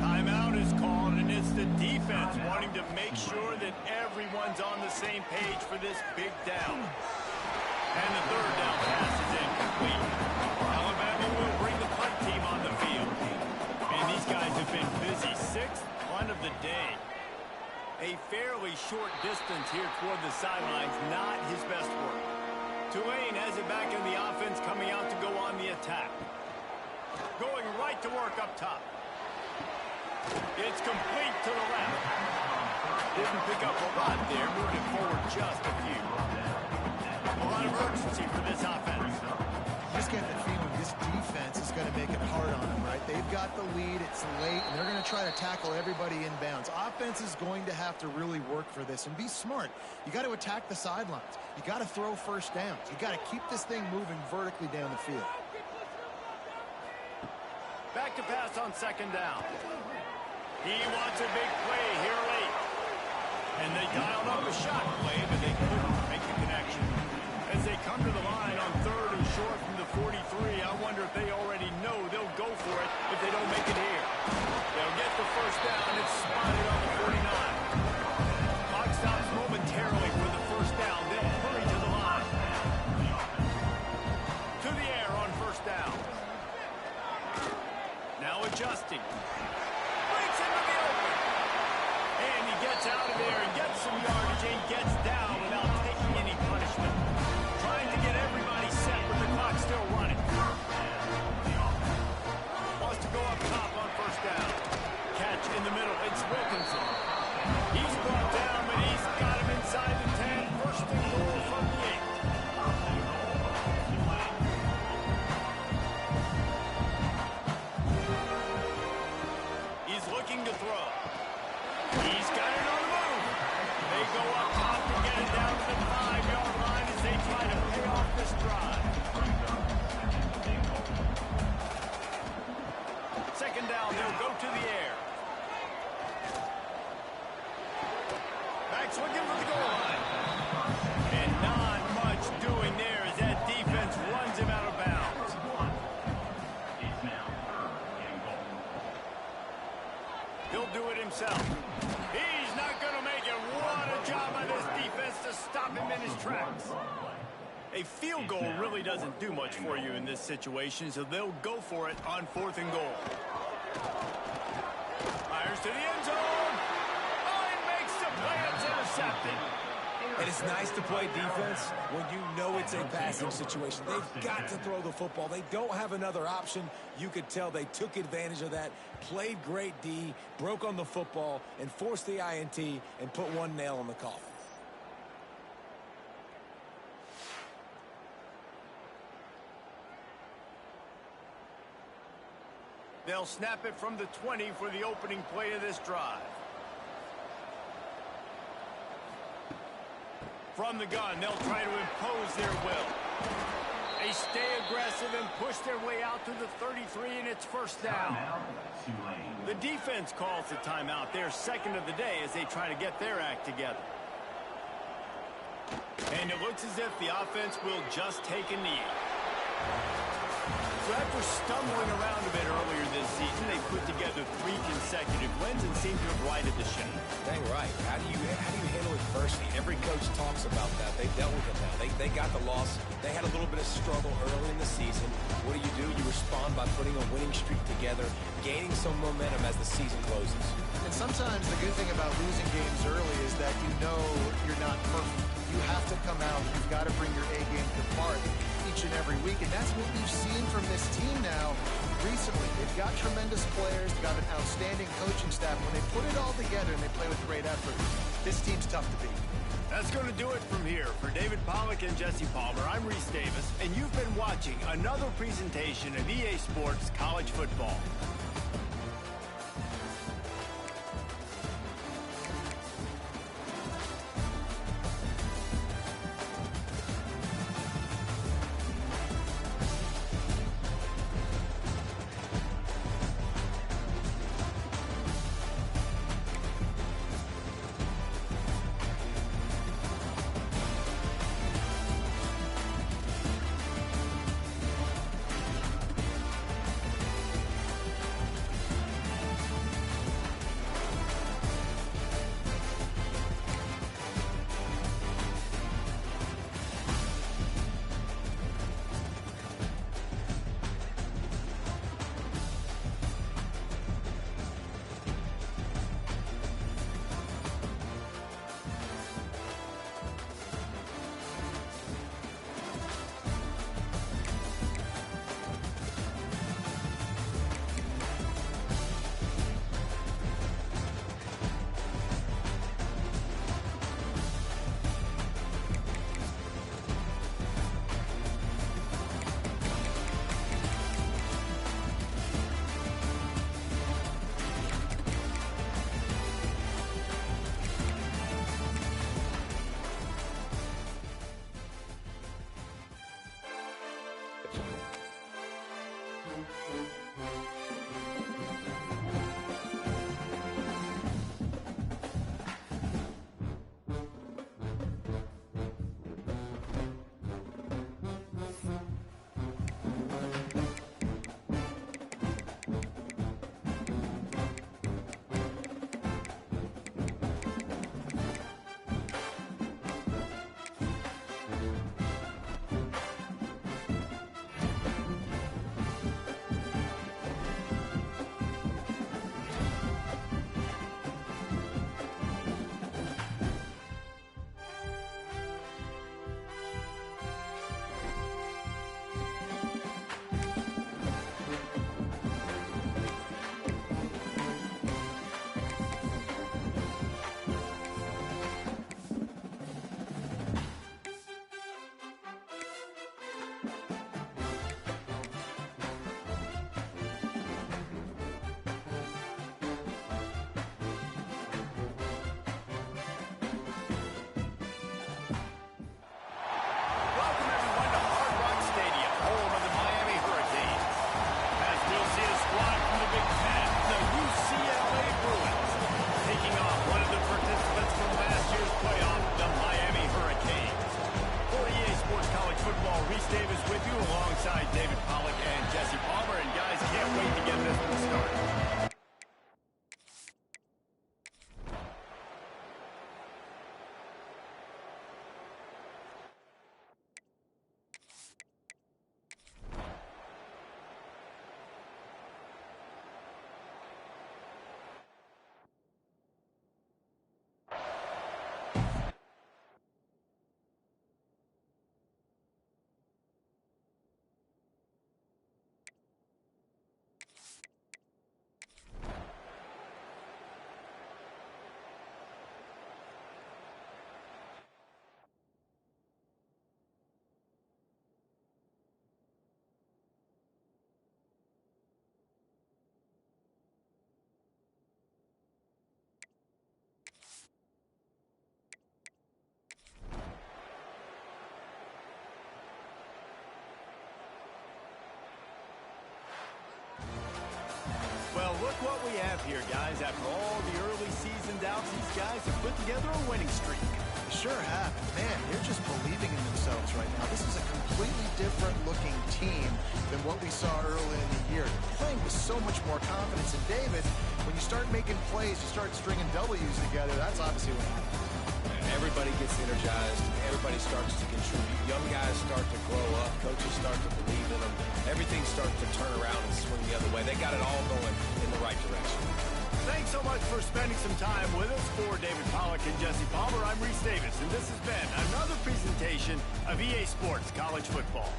Speaker 3: Timeout is called, and it's the defense wanting to make sure that everyone's on the same page for this big down. And the third down pass is incomplete. Alabama will bring the punt team on the field. And these guys have been busy. Sixth punt of the day. A fairly short distance here toward the sidelines, not his best work. Tulane has it back in the offense, coming out to go on the attack. Going right to work up top. It's complete to the left. Didn't pick up a lot there, moving forward just a few. A lot of urgency for this offense.
Speaker 2: Just get the feeling this defense is going to make it hard on them, right? They've got the lead, it's late, and they're going to try to tackle everybody inbounds. Offense is going to have to really work for this and be smart. You got to attack the sidelines. You got to throw first downs. You got to keep this thing moving vertically down the field.
Speaker 3: Back to pass on second down. He wants a big play here late. And they dialed up a shot play, but they couldn't make the connection. As they come to the line on third and short from the 43, I wonder if they already know they'll go for it if they don't make it here. They'll get the first down. It's spotted on the 49. Clock stops momentarily for the first down. They'll hurry to the line. To the air on first down. Now adjusting. Breaks into the open. And he gets out of there and gets some yardage and gets down without taking any punishment. Trying to get everybody set with the clock still running. Wants to go up top on first down. Catch in the middle. It's Wilkinson. He's brought down, but he's got him inside the 10. First and goal from the 8. He's looking to throw. He's got it on the move. They go up top and get it down to the 5-yard line as they try to pay off this drive. Second down, they'll go to the air. Back's looking for the goal line. And not much doing there as that defense runs him out of bounds. He'll do it himself. He's not going to make it. What a job by this defense to stop him in his tracks. A field goal really doesn't do much for you in this situation, so they'll go for it on fourth and goal. Fires to the end zone. Oh, he makes the play. It's intercepted.
Speaker 1: And it's nice to play defense when you know it's a passing situation. They've got to throw the football. They don't have another option. You could tell they took advantage of that, played great D, broke on the football, and forced the INT and put one nail on the coffin.
Speaker 3: They'll snap it from the 20 for the opening play of this drive. From the gun, they'll try to impose their will. They stay aggressive and push their way out to the 33, and it's first down. The defense calls the timeout, their second of the day, as they try to get their act together. And it looks as if the offense will just take a knee. So after stumbling around a bit earlier this season, they put together 3 consecutive wins and seem to have righted the ship.
Speaker 1: Dang right. How do you handle adversity? Every coach talks about that. They dealt with it now. They got the loss. They had a little bit of struggle early in the season. What do? You respond by putting a winning streak together, gaining some momentum as the season closes.
Speaker 2: And sometimes the good thing about losing games early is that you know you're not perfect. You have to come out. You've got to bring your A game to part each and every week, and that's what we've seen from this team now recently. They've got tremendous players, they've got an outstanding coaching staff. When they put it all together and they play with great effort, this team's tough to beat.
Speaker 3: That's going to do it from here. For David Pollack and Jesse Palmer, I'm Reese Davis, and you've been watching another presentation of EA Sports College Football. look what we have here, guys. After all the early season doubts, these guys have put together a winning streak.
Speaker 2: They sure have. Man, they're just believing in themselves right now. This is a completely different looking team than what we saw early in the year. They're playing with so much more confidence. And David, when you start making plays, you start stringing W's together, that's obviously what happens.
Speaker 1: Everybody gets energized. Everybody starts to contribute. Young guys start to grow up. Coaches start to believe in them. Everything starts to turn around and swing the other way. They got it all going in the right direction.
Speaker 3: Thanks so much for spending some time with us. For David Pollack and Jesse Palmer, I'm Reese Davis, and this has been another presentation of EA Sports College Football.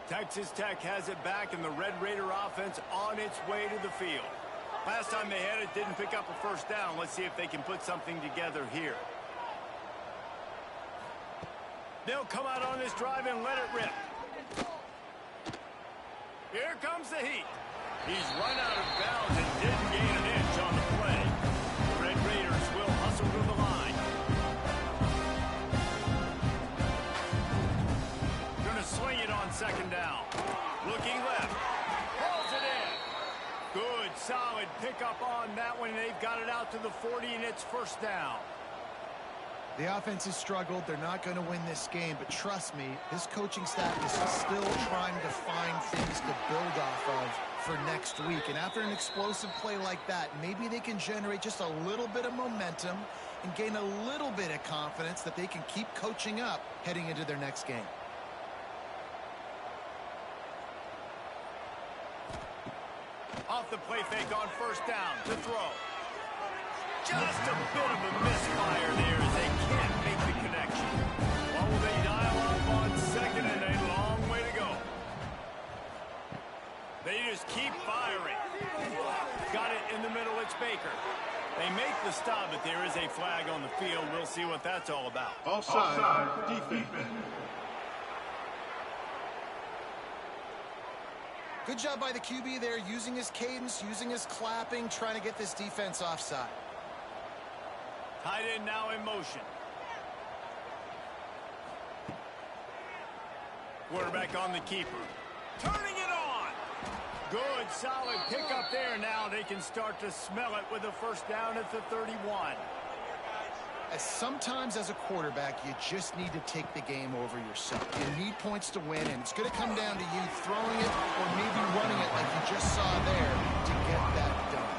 Speaker 3: Texas Tech has it back, and the Red Raider offense on its way to the field. Last time they had it, didn't pick up a first down. Let's see if they can put something together here. They'll come out on this drive and let it rip. Here comes the heat. He's run out of bounds and didn't gain an inch on the play. The Red Raiders will hustle to the line. Going to swing it on second down. Looking left. Pulls it in. Good, solid pickup on that one. They've got it out to the 40, and it's first down.
Speaker 2: The offense has struggled. They're not going to win this game, but trust me, this coaching staff is still trying to find things to build off of for next week. And after an explosive play like that, maybe they can generate just a little bit of momentum and gain a little bit of confidence that they can keep coaching up heading into their next game.
Speaker 3: Off the play fake on first down to throw. Just a bit of a misfire there as they can't make the connection. What will they dial up on second, and a long way to go. They just keep firing. Got it in the middle, it's Baker. They make the stop, but there is a flag on the field. We'll see what that's all about.
Speaker 6: Offside, defense.
Speaker 2: Good job by the QB there, using his cadence, using his clapping, trying to get this defense offside.
Speaker 3: Tight end now in motion. Quarterback on the keeper. Turning it on. Good, solid pickup there. Now they can start to smell it with a first down at the 31.
Speaker 2: Sometimes as a quarterback, you just need to take the game over yourself. You need points to win, and it's going to come down to you throwing it or maybe running it like you just saw there to get that done.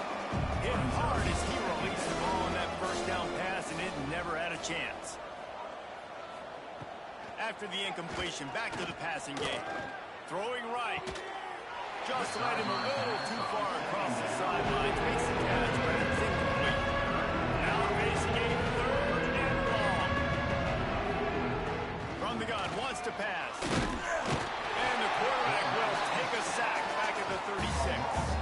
Speaker 3: Hit hard as he released the ball on that first down pass, and it never had a chance. After the incompletion, back to the passing game. Throwing right. Just led him a little too far across the sidelines. Makes the catch, but it's incomplete. Now facing a third and long. From the gun, wants to pass. And the quarterback will take a sack back at the 36.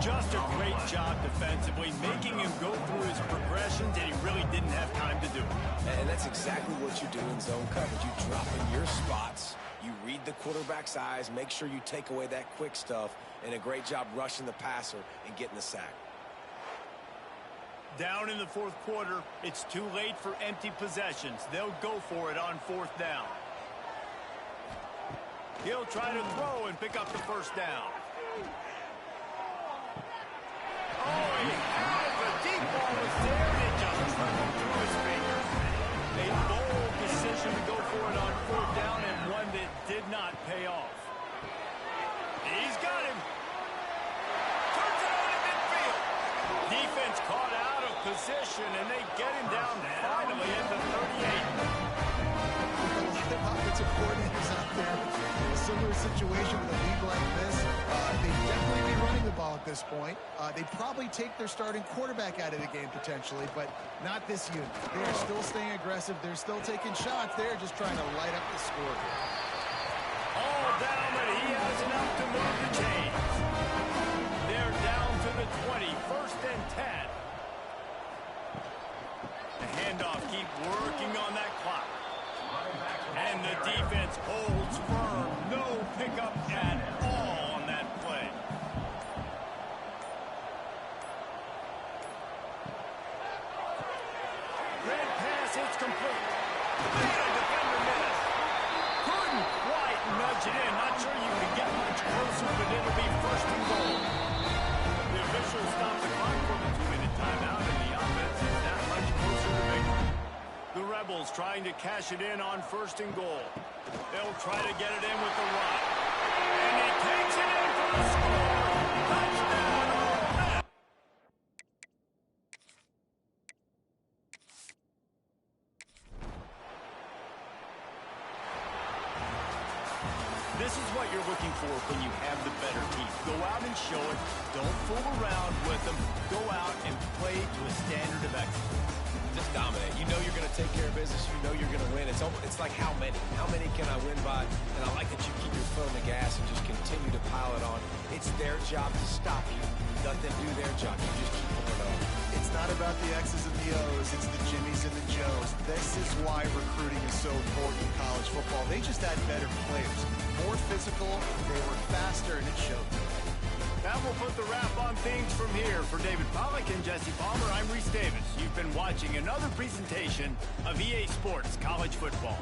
Speaker 3: Just a great job defensively, making him go through his progressions, and he really didn't have time to do it.
Speaker 1: And that's exactly what you do in zone coverage. You drop in your spots, you read the quarterback's eyes, make sure you take away that quick stuff, and a great job rushing the passer and getting the sack.
Speaker 3: Down in the fourth quarter, it's too late for empty possessions. They'll go for it on fourth down. He'll try to throw and pick up the first down. Oh, he had it. The deep ball was there, and it just trickled through his fingers. A bold decision to go for it on fourth down, and one that did not pay off. He's got him. Turns it on in midfield. Defense caught out of position, and they get him down finally at the 38.
Speaker 2: The offensive coordinators out there in a similar situation with a league like this, they'd definitely be running the ball at this point. They'd probably take their starting quarterback out of the game potentially, but not this unit. They are still staying aggressive. They're still taking shots. They're just trying to light up the score.
Speaker 3: All down, but he has enough to move the chains. They're down to the 20, first and 10. The handoff, keep working on that clock. And the defense holds firm. No pickup at all on that play. Red pass, it's complete. Man, a defender missed. Couldn't quite nudge it in. Not sure you could get much closer, but it'll be first and goal. The official stopped the clock for the 2-minute timeout, and the offense is that much closer to victory. The Rebels trying to cash it in on first and goal. They'll try to get it in with the run. And he takes it in for the score. Touchdown, Ole Miss. This is what you're looking for when you have the better team. Go out and show it. Don't fool around with them. Go out and play to a standard of excellence.
Speaker 1: Just dominate. You know you're going to take care of business. You know you're going to win. It's like how many? How many can I win by? And I like that you keep your foot on the gas and just continue to pile it on. It's their job to stop you. Let them do their job. You just keep pulling it on.
Speaker 2: It's not about the X's and the O's. It's the Jimmies and the Joes. knows this is why recruiting is so important in college football. They just had better players, more physical, they were faster, and it showed.
Speaker 3: That will put the wrap on things from here. For David Pollack and Jesse Palmer, I'm Reese Davis. You've been watching another presentation of EA Sports College Football.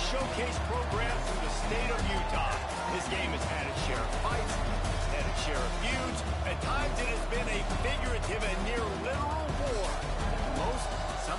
Speaker 3: showcase program from the state of Utah. This game has had its share of fights, it's had its share of feuds. At times it has been a figurative and near literal war. Most, some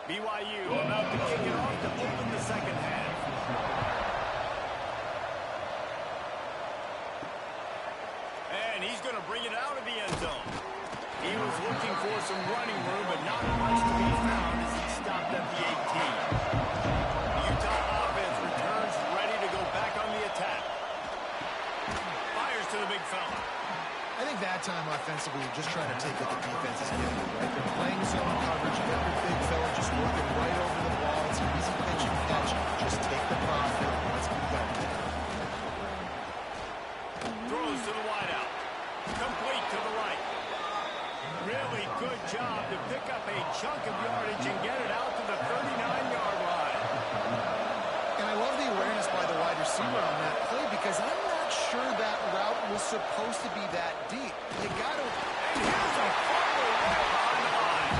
Speaker 3: BYU about to kick it off to open the second half. And he's going to bring it out of the end zone. He was looking for some running room, but not much to be found as he stopped at the 18. The Utah offense returns ready to go back on the attack. Fires to the big fella.
Speaker 2: I think that time offensively, you're just trying to take what the defense is giving you, right? They're playing zone coverage. You got your big fella just working right over the ball. It's an easy pitch and catch. Just take the profit. Let's keep going.
Speaker 3: Throws to the wideout. Complete to the right. Really good job to pick up a chunk of yardage and get it out to the 39-yard line.
Speaker 2: And I love the awareness by the wide receiver on that play because I'm not sure that route was supposed to be that deep. You got to...
Speaker 3: And here's a fumble right behind the line.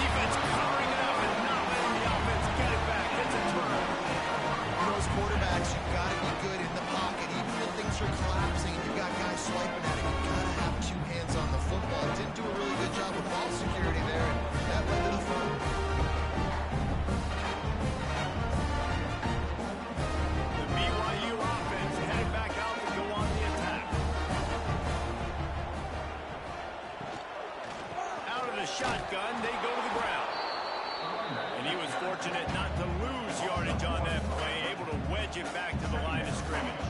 Speaker 3: Defense covering it up and not letting the offense get it back. It's a turnover.
Speaker 2: Those quarterbacks, you've got to be good in the pocket. Even when things are collapsing and you've got guys swiping at it, you've got to have two hands on the football. Didn't do a really good job with ball security there, and that led to the fumble.
Speaker 3: The BYU offense headed back out to go on the attack. Out of the shotgun, they go to the ground. And he was fortunate not to lose yardage on that play, able to wedge it back to the line of scrimmage.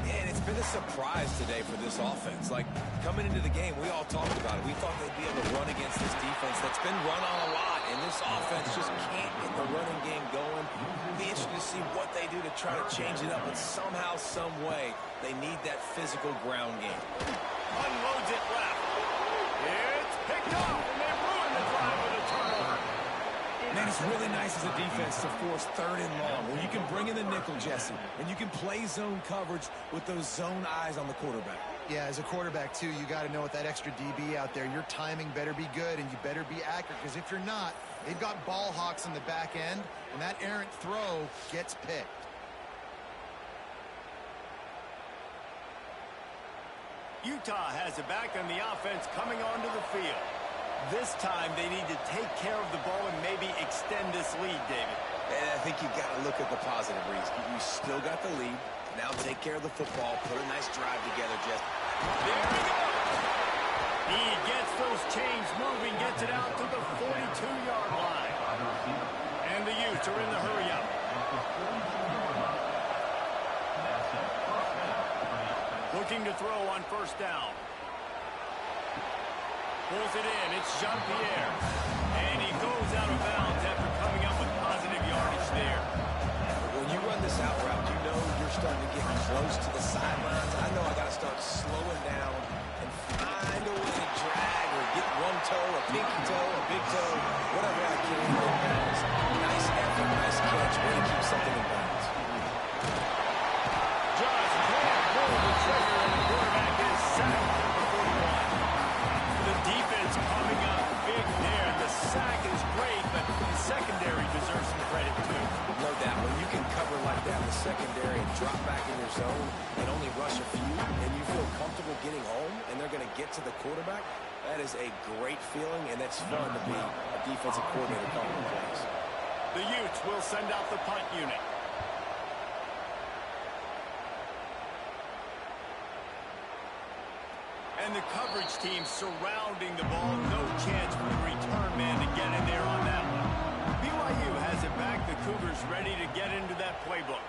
Speaker 1: And it's been a surprise today for this offense. Like, coming into the game, we all talked about it. We thought they'd be able to run against this defense that's been run on a lot, and this offense just can't get the running game going. It'll be interesting to see what they do to try to change it up, but somehow, some way, they need that physical ground game.
Speaker 3: Unloads it left. It's picked off, and they ruin the drive with a turnover.
Speaker 1: Man, it's really nice as a defense to force third and long, where you can bring in the nickel, Jesse, and you can play zone coverage with those zone eyes on the quarterback.
Speaker 2: Yeah, as a quarterback, too, you got to know with that extra DB out there, your timing better be good and you better be accurate, because if you're not, they've got ball hawks in the back end, and that errant throw gets picked.
Speaker 3: Utah has it back on the offense coming onto the field. This time they need to take care of the ball and maybe extend this lead, David.
Speaker 1: And I think you've got to look at the positive, Reese. You still got the lead. Now take care of the football. Put a nice drive together, Jess.
Speaker 3: There he goes. He gets those chains moving, gets it out to the 42-yard line. And the Utes are in the hurry-up. Looking to throw on first down. Pulls it in. It's Jean-Pierre. And he goes out of bounds after coming up with positive yardage there.
Speaker 1: When you run this out route, you know you're starting to get close to the sidelines. I know I got to start slowing down and find a way to drag or get one toe, a pinky toe, a big toe, whatever I can in bounds. Nice effort, nice catch, way to keep something in bounds.
Speaker 3: Just can't pull the trigger, and the quarterback is sacked at the 41. The defense coming up big there. The sack is great, but the secondary deserves some credit, too.
Speaker 1: No doubt. When you can cover like that in the secondary and drop back in your zone and only rush a few, and you feel comfortable getting home, and they're going to get to the quarterback, that is a great feeling, and that's fun to be a defensive coordinator calling the plays.
Speaker 3: The Utes will send out the punt unit. And the coverage team surrounding the ball. No chance for the return man to get in there on that one. BYU has it back. The Cougars ready to get into that playbook.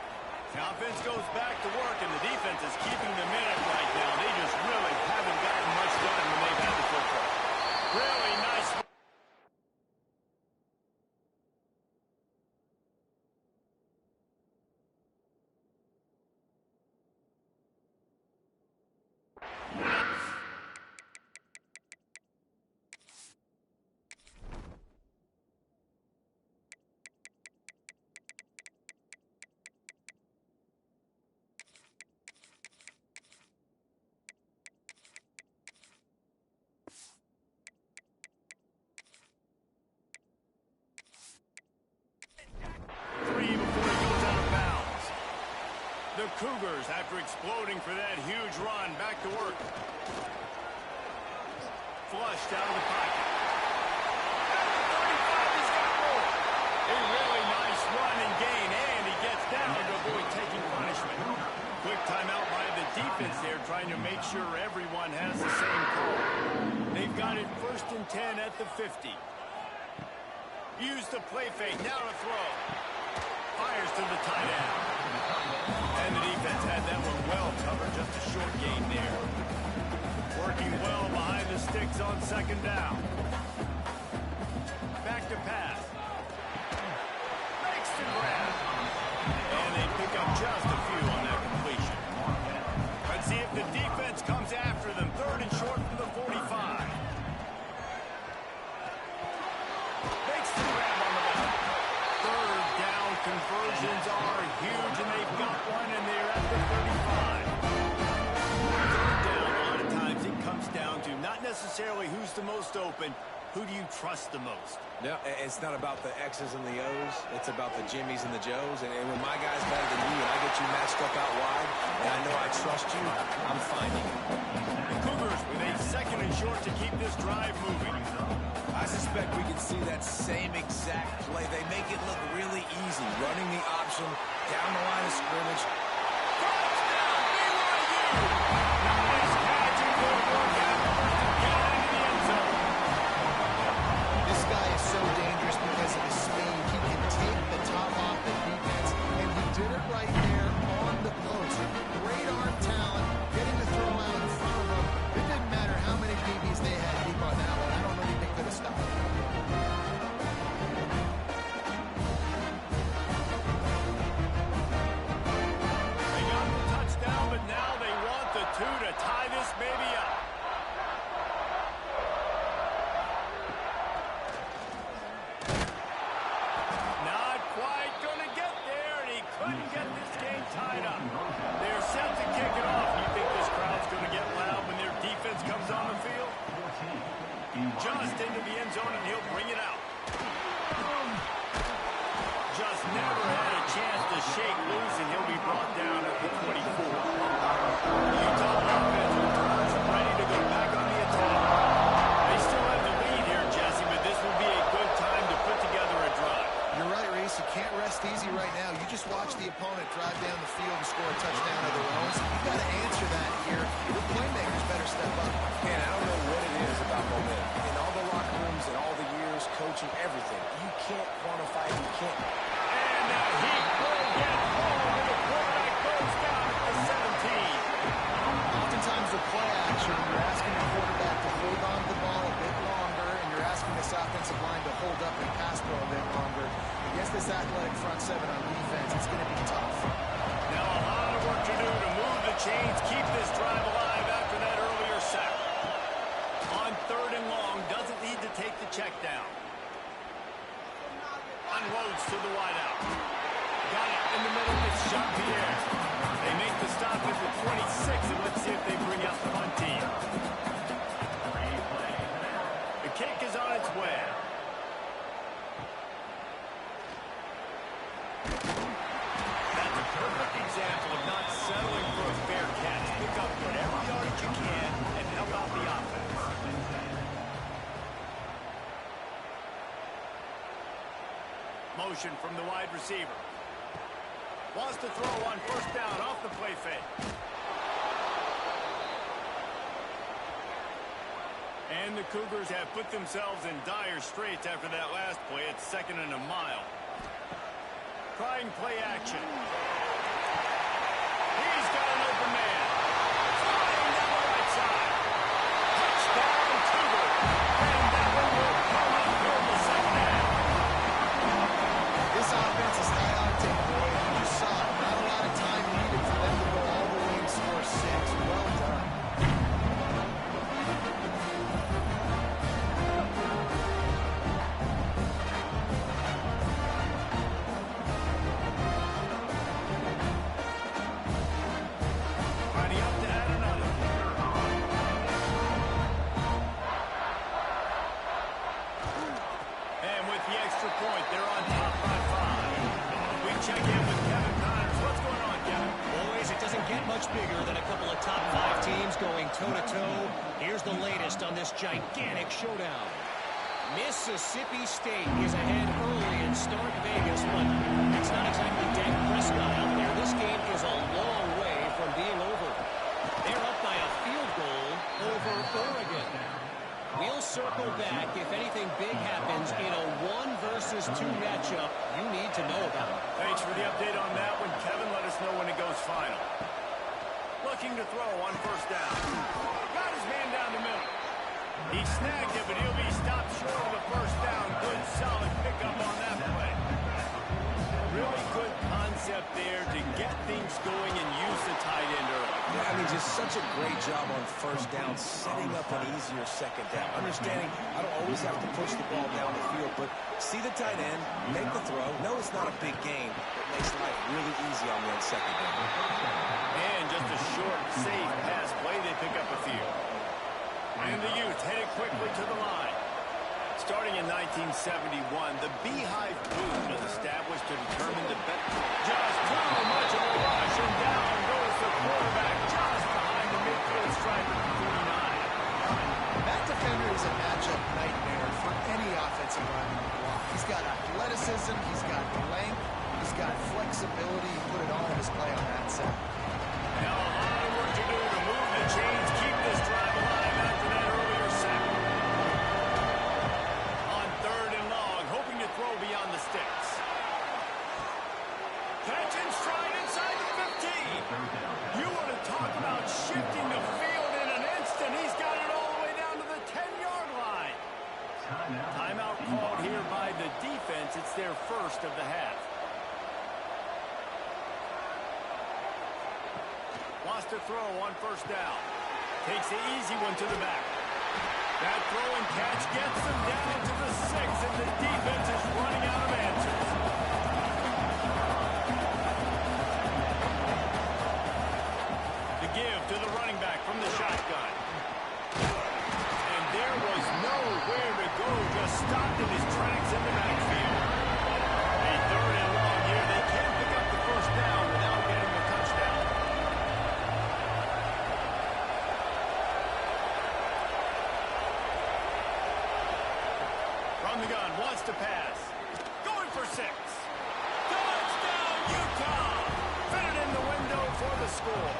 Speaker 3: The offense goes back to work, and the defense is keeping them in it right now. They just really haven't gotten much done when they've had the football. Really nice. The Cougars, after exploding for that huge run, back to work. Flushed out of the pocket. 35, he's got more. and 10 at the 50. Use the play fake. Now to throw. Fires to the tight end. And the defense had that one well covered. Just a short gain there. Working well behind the sticks on second down. Back to pass. Makes the grab. And they pick up just a few on that completion. Let's see if the defense comes after them. Third and short from the 45. Makes the grab on the left. Third down conversions are huge, and they've got one, and they're at the 35. Third down, a lot of times it comes down to not necessarily who's the most open, who do you trust the most?
Speaker 1: No, it's not about the X's and the O's. It's about the Jimmies and the Joes. And when my guy's better than you and I get you matched up out wide, and I know I trust you, I'm finding it.
Speaker 3: The Cougars with a second and short to keep this drive moving.
Speaker 1: I suspect we can see that same exact play. They make it look really easy, running the option down the line of scrimmage.
Speaker 3: Touchdown, BYU! Nice catch and good work afterwards to get it into the end zone.
Speaker 2: This guy is so dangerous because of his speed. He can take the top off the defense, and he did it right there on the post. Great arm talent, getting the throw out in front of him. It didn't matter how many DBs they had deep on that one. I don't know if they could have stopped it.
Speaker 3: They got the touchdown, but now they want the two to tie this baby up. Not quite going to get there, and he couldn't get this game tied up. They're set to kick it off. You think this crowd's going to get loud when their defense comes on the field? Just into the end zone, and he'll bring it out. Just never had a chance to shake loose, and he'll be brought down at the 24. Utah offense returns ready to go back on the attack. They still have the lead here, Jesse, but this will be a good time to put together a drive.
Speaker 2: You're right, Reese. You can't rest easy right now. You just watch the opponent drive down the field and score a touchdown of their own. So you got to answer that here. Your playmakers better step up.
Speaker 1: Man, I don't know what it is about momentum. In all the locker rooms and all the years coaching, everything, you can't quantify it. You can't.
Speaker 3: And he will get home, and the quarterback goes down at the 17.
Speaker 2: Oftentimes with play action, you're asking the quarterback to hold on to the ball a bit longer, and you're asking this offensive line to hold up and pass pro a bit longer. Against this athletic front seven on defense, it's going to be tough.
Speaker 3: Now a lot of work to do to move the chains, keep this drive alive after that earlier sack. On third and long, doesn't need to take the check down. Unloads to the wideout. Got it in the middle. It's Jean-Pierre. They make the stop at the 26, and let's see if they bring out the punt team. The kick is on its way. That's a perfect example of not settling for a fair catch. Pick up whatever yardage you can and help out the offense. Motion from the wide receiver. Wants to throw on first down off the play fake. And the Cougars have put themselves in dire straits after that last play. It's second and a mile. Trying play action. He's got an open man. Flying down the right side. Touchdown, Cougars. And that one will come up here in the second half.
Speaker 2: This offense is high octane, boy. You just saw it. Not a lot of time needed for them to go all the way and score 6. Well done.
Speaker 3: Ready up to add another. And with the extra point, they're on top by 5. We check in with Kevin Connors. What's going on, Kevin?
Speaker 5: Boys, it doesn't get much bigger than a couple of top 5 teams going toe-to-toe. Here's the latest on this gigantic showdown. Mississippi State is ahead early in Stark Vegas, but it's not exactly Dak Prescott out there. This game is a long way from being over. They're up by a field goal over Oregon. We'll circle back. If anything big happens in a 1 versus 2 matchup, you need to know about it.
Speaker 3: Thanks for the update on that one, Kevin. Let us know when it goes final. Looking to throw on first down. Got his man down the middle. He snagged it, but he'll be stopped short of the first down. Good, solid pickup on that play. Really good concept there to get things going and use the tight end early.
Speaker 1: Yeah, I mean, just such a great job on first down, setting up an easier second down. Understanding I don't always have to push the ball down the field, but see the tight end, make the throw. No, it's not a big game, but makes life really easy on me on second down.
Speaker 3: And just a short, safe pass play, they pick up a few. And the youth headed quickly to the line. Starting in 1971, the Beehive Boot was established to determine the best. Just too much of a rush, and down goes the quarterback just behind the midfield stripe at 49.
Speaker 2: That defender is a matchup nightmare for any offensive lineman to block. He's got athleticism, he's got length, he's got flexibility. He put it all in his play on that set.
Speaker 3: Now a lot of work to do to move the chains, keep this drive alive after that earlier sack. On 3rd and long, hoping to throw beyond the sticks. Catch and stride inside the 15. You want to talk about shifting the field in an instant. He's got it all the way down to the 10-yard line. Timeout called here by the defense. It's their first of the half. Wants to throw on first down. Takes the easy one to the back. That throw and catch gets them down to the 6, and the defense is running out of answers. The give to the running back from the shotgun. And there was nowhere to go, just stopped in his tracks in the backfield. A 3rd and long here. They can't pick up the first down without getting the touchdown. From the gun, wants to pass. Going for 6. Touchdown, Utah! Fitted in the window for the score.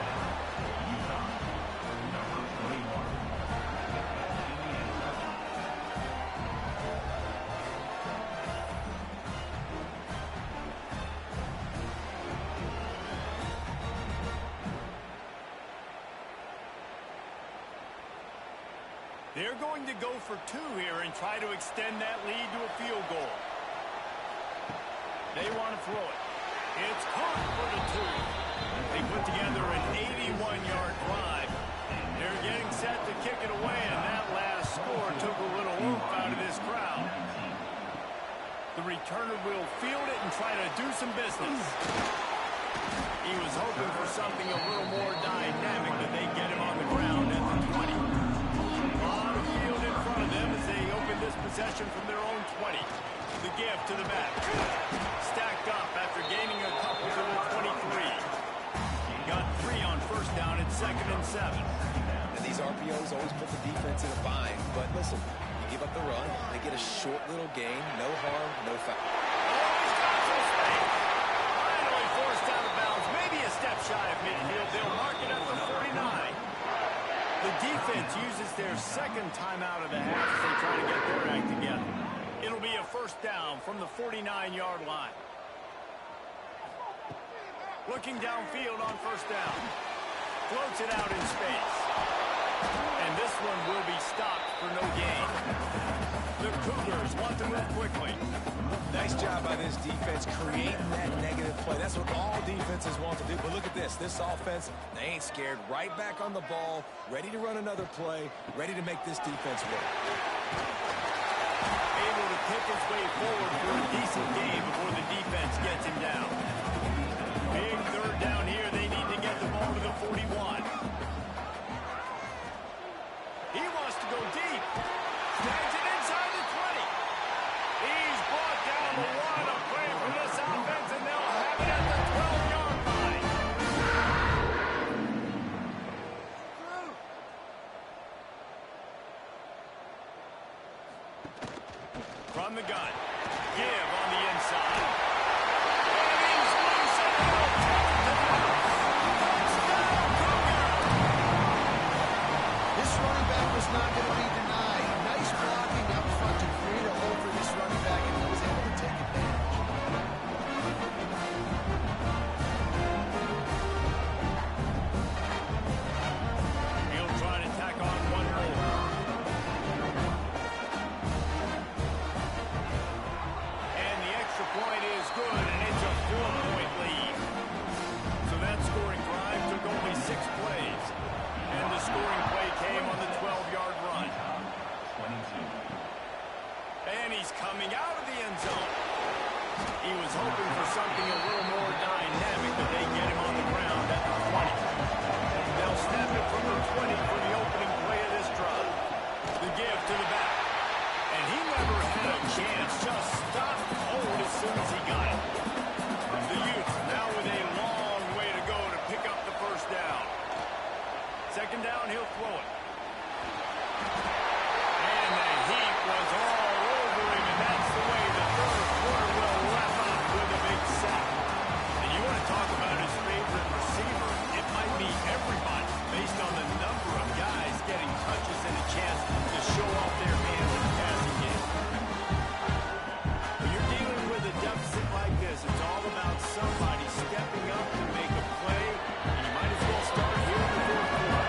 Speaker 3: They're going to go for 2 here and try to extend that lead to a field goal. They want to throw it. It's caught for the 2. They put together an 81-yard drive. They're getting set to kick it away, and that last score took a little oomph out of this crowd. The returner will field it and try to do some business. He was hoping for something a little more dynamic, but they get him on the ground at the 20. Field in front of them as they open this possession from their own 20. The give to the back. Stacked up after gaining a couple to the 23. Got 3 on first down at 2nd and 7.
Speaker 1: And these RPOs always put the defense in a bind. But listen, you give up the run, they get a short little gain, no harm, no foul.
Speaker 3: He's got some space. Finally forced out of bounds. Maybe a step shy of midfield. They'll mark it at the 49. The defense uses their 2nd timeout of the half as they try to get their act together. It'll be a first down from the 49-yard line. Looking downfield on first down. Floats it out in space. And this one will be stopped for no gain. The Cougars want to move quickly.
Speaker 1: Nice job by this defense creating that negative play. That's what all defenses want to do. But look at this. This offense, they ain't scared. Right back on the ball, ready to run another play, ready to make this defense work.
Speaker 3: Able to pick his way forward for a decent game before the defense gets him down. Big 3rd down here. They need to get the ball to the 41. He wants to go deep. Snags it inside the 20. He's brought down the 1. A play for this offense, and they'll have it at the 12-yard line. From the gun. Give hoping for something a little more dynamic, but they get him on the ground at the 20. They'll snap it from the 20 for the opening play of this drive. The give to the back. And he never had a chance. Just stopped cold as soon as he got it. The Utes now with a long way to go to pick up the first down. Second down, he'll throw it. And the heat was all over him, and that's the way the third quarter will wrap up with a big sack. And you want to talk about his favorite receiver, it might be everybody based on the number of guys getting touches and a chance to show off their hands in the passing game. When you're dealing with a deficit like this, it's all about somebody stepping up to make a play, and you might as well start here in the fourth quarter.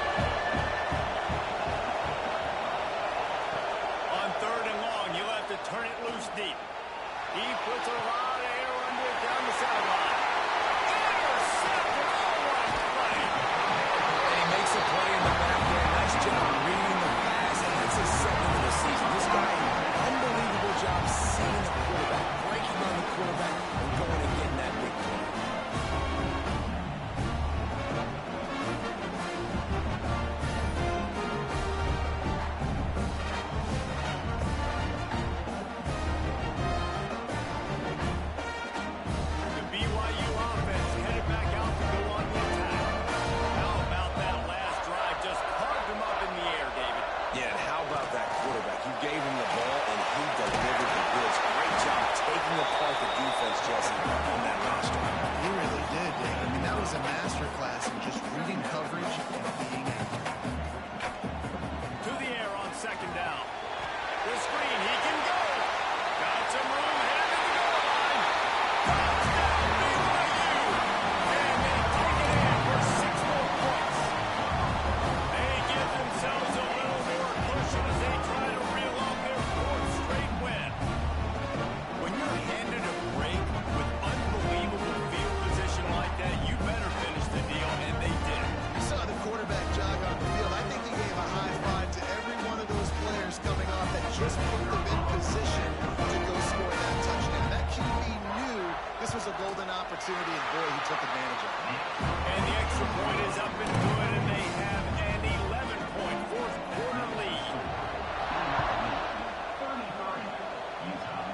Speaker 3: On third and long, you'll have to turn it loose deep. He puts a lot of air under it down the sideline. Intercepted! Oh, what a play!
Speaker 1: And he makes a play in the back there. Nice job reading the pass, and that's his second of the season. This guy, unbelievable job seeing the quarterback, breaking on the quarterback, and going and getting that big play.
Speaker 3: The BYU offense headed back out to go on the attack. How about that last drive? Just carved him up in the air, David.
Speaker 1: Yeah, and how about that quarterback? You gave him the ball, and he delivered the goods. Great job taking apart the defense, Jesse, on that last drive.
Speaker 2: He really did, Dave. I mean, that was a masterclass in just reading coverage and being accurate.
Speaker 3: To the air on second down. The screen, he can go. Got some room, headed to the goal line. Touchdown, BYU. And they take it in for 6 more points. They give themselves a little more cushion as they try to reel off their 4th straight win. When you're handed a break with unbelievable field position like that, you better finish the deal, and they did.
Speaker 2: You saw the quarterback jog on the field. I think he gave a high five to every one of those players coming off that just put them in position to go score that touchdown. That QB knew this was a golden opportunity, and boy, he took advantage of it.
Speaker 3: And the extra point is up and good, and they have an 11-point fourth quarter lead.
Speaker 4: 33, Utah,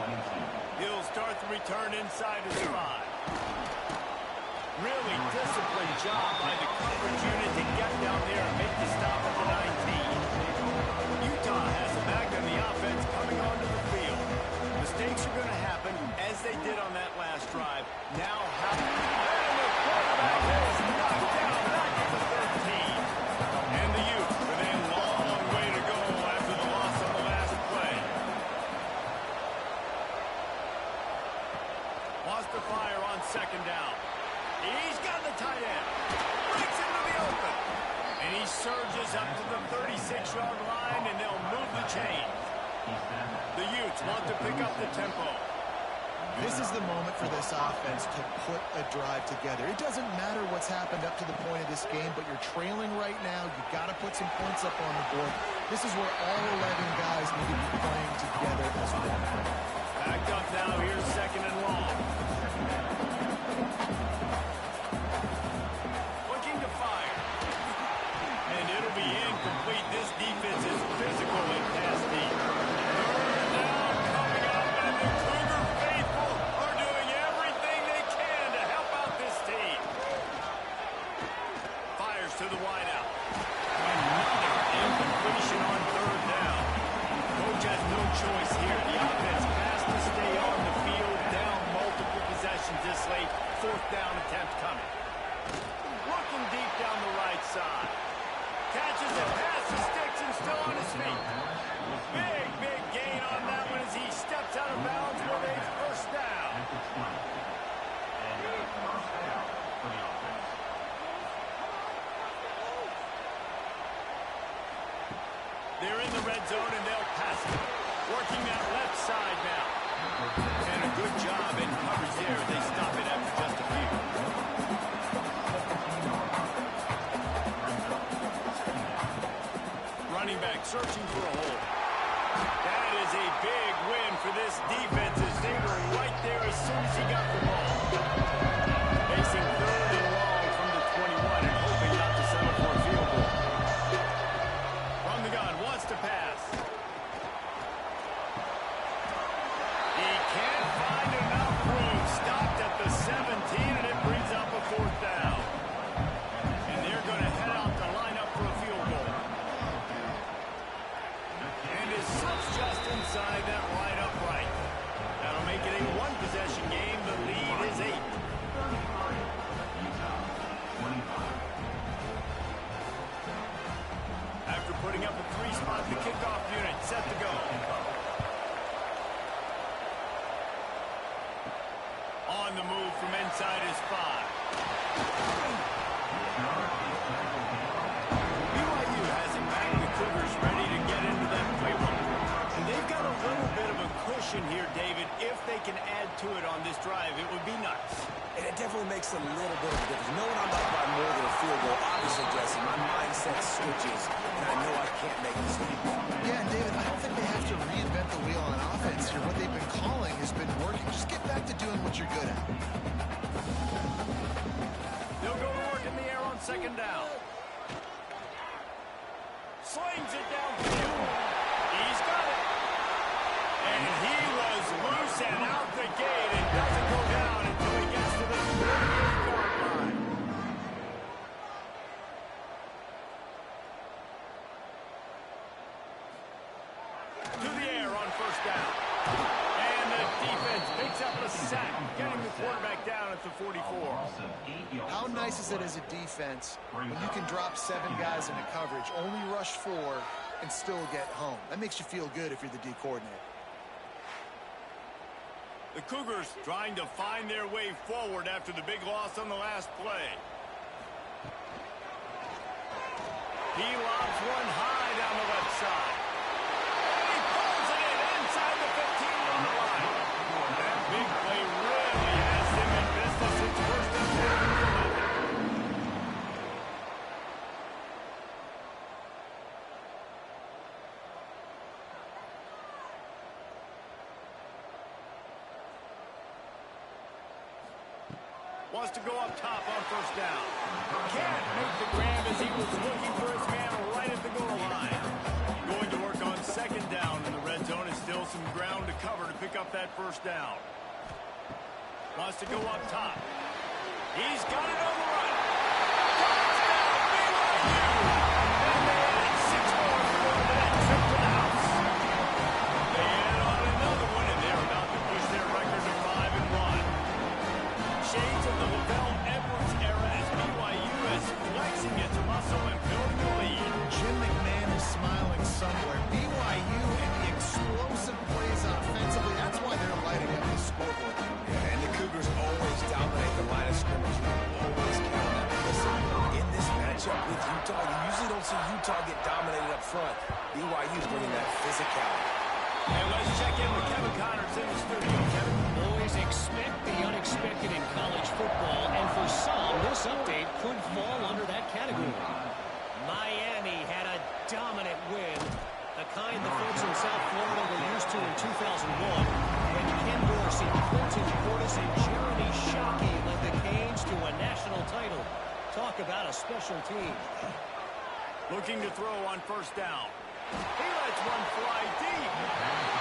Speaker 4: 22.
Speaker 3: He'll start the return inside his 5. Really disciplined job by the coverage unit to get down there and make the stop at the 19. Utah has a back on the offense coming onto the field. Mistakes are going to happen, as they did on that last drive. Now how... And the quarterback is knocked down back to the 13. And the Utes with a long way to go after the loss on the last play. Wants to fire on second down. He's got the tight end. Breaks into the open. And he surges up to the 36-yard line, and they'll move the chain. The Utes want to pick up the tempo.
Speaker 2: This is the moment for this offense to put a drive together. It doesn't matter what's happened up to the point of this game, but you're trailing right now. You've got to put some points up on the board. This is where all 11 guys need to be playing together as one.
Speaker 3: Backed up now. Here's second and long. Looking to fire. And it'll be incomplete. This defense is physical and pass deep. Third down coming up, and the Cougar faithful are doing everything they can to help out this team. Fires to the wideout. Another incompletion on third down. Coach has no choice here. The offense has to stay on the field, down multiple possessions this late. Fourth down attempt coming. Looking deep down the right side. Catches it, passes, sticks, and still on his feet. Big gain on that one as he steps out of bounds with a first down.
Speaker 4: And first down for the offense.
Speaker 3: They're in the red zone, and they'll pass it. Working that left side now. And a good job in coverage there. They stop it after just a few. Running back searching for a hole. That is a big win for this defense as they were right there as soon as on the move from inside his 5. BYU has it back. The Cougars ready to get into that playbook. And they've got a little bit of a cushion here, David. If they can add to it on this drive, it would be nice.
Speaker 1: And it definitely makes a little bit of a difference. Knowing I'm up by more than a field goal, obviously, Jesse, my mindset switches, and I know I can't make a mistake.
Speaker 2: Yeah, and David, I don't think they have to reinvent the wheel on offense here. What they've been calling has been working. Just get back to doing what you're good at.
Speaker 3: They'll go to work in the air on 2nd down. Slings it downfield. He's got it. And he was loose and out the gate and doesn't go down until he gets to the 38-yard line. To the air on 1st down. And the defense picks up a sack, getting the quarterback down at the 44.
Speaker 2: How nice is it as a defense when you can drop 7 guys into coverage, only rush 4, and still get home? That makes you feel good if you're the D coordinator.
Speaker 3: The Cougars trying to find their way forward after the big loss on the last play. He lobs one high down the left side. And he pulls it in inside the 15-yard line. That big play really has him in business. It's 1st and 10. Wants to go up top on 1st down. Can't make the grab as he was looking for his man right at the goal line. Going to work on 2nd down in the red zone. Is still some ground to cover to pick up that 1st down. Wants to go up top. He's got it on the run. Touchdown, BYU! And they add 6 more to go to that trip to the house. They add on another one, and they're about to push their record to 5-1. Shades of the Lavelle Edwards era as BYU is flexing its muscle and building a lead.
Speaker 2: Jim McMahon is smiling somewhere. BYU and the explosive plays offensively, that's why they're lighting up the scoreboard.
Speaker 1: Yeah, and the Cougars always dominate the line of scrimmage. You can always count on it. Listen, in this matchup with Utah, you usually don't see Utah get dominated up front. BYU's bringing that physicality.
Speaker 3: And let's check in with Kevin Connors in the studio. Kevin?
Speaker 5: Boys, expect the unexpected in college football, and for some, this update could fall under that category. Miami had a dominant win, the kind the folks in South Florida were used to in 2001, when Ken Dorsey, Quentin Portis, and Jeremy Shockey led the Canes to a national title. Talk about a special team.
Speaker 3: Looking to throw on 1st down. He lets one fly deep.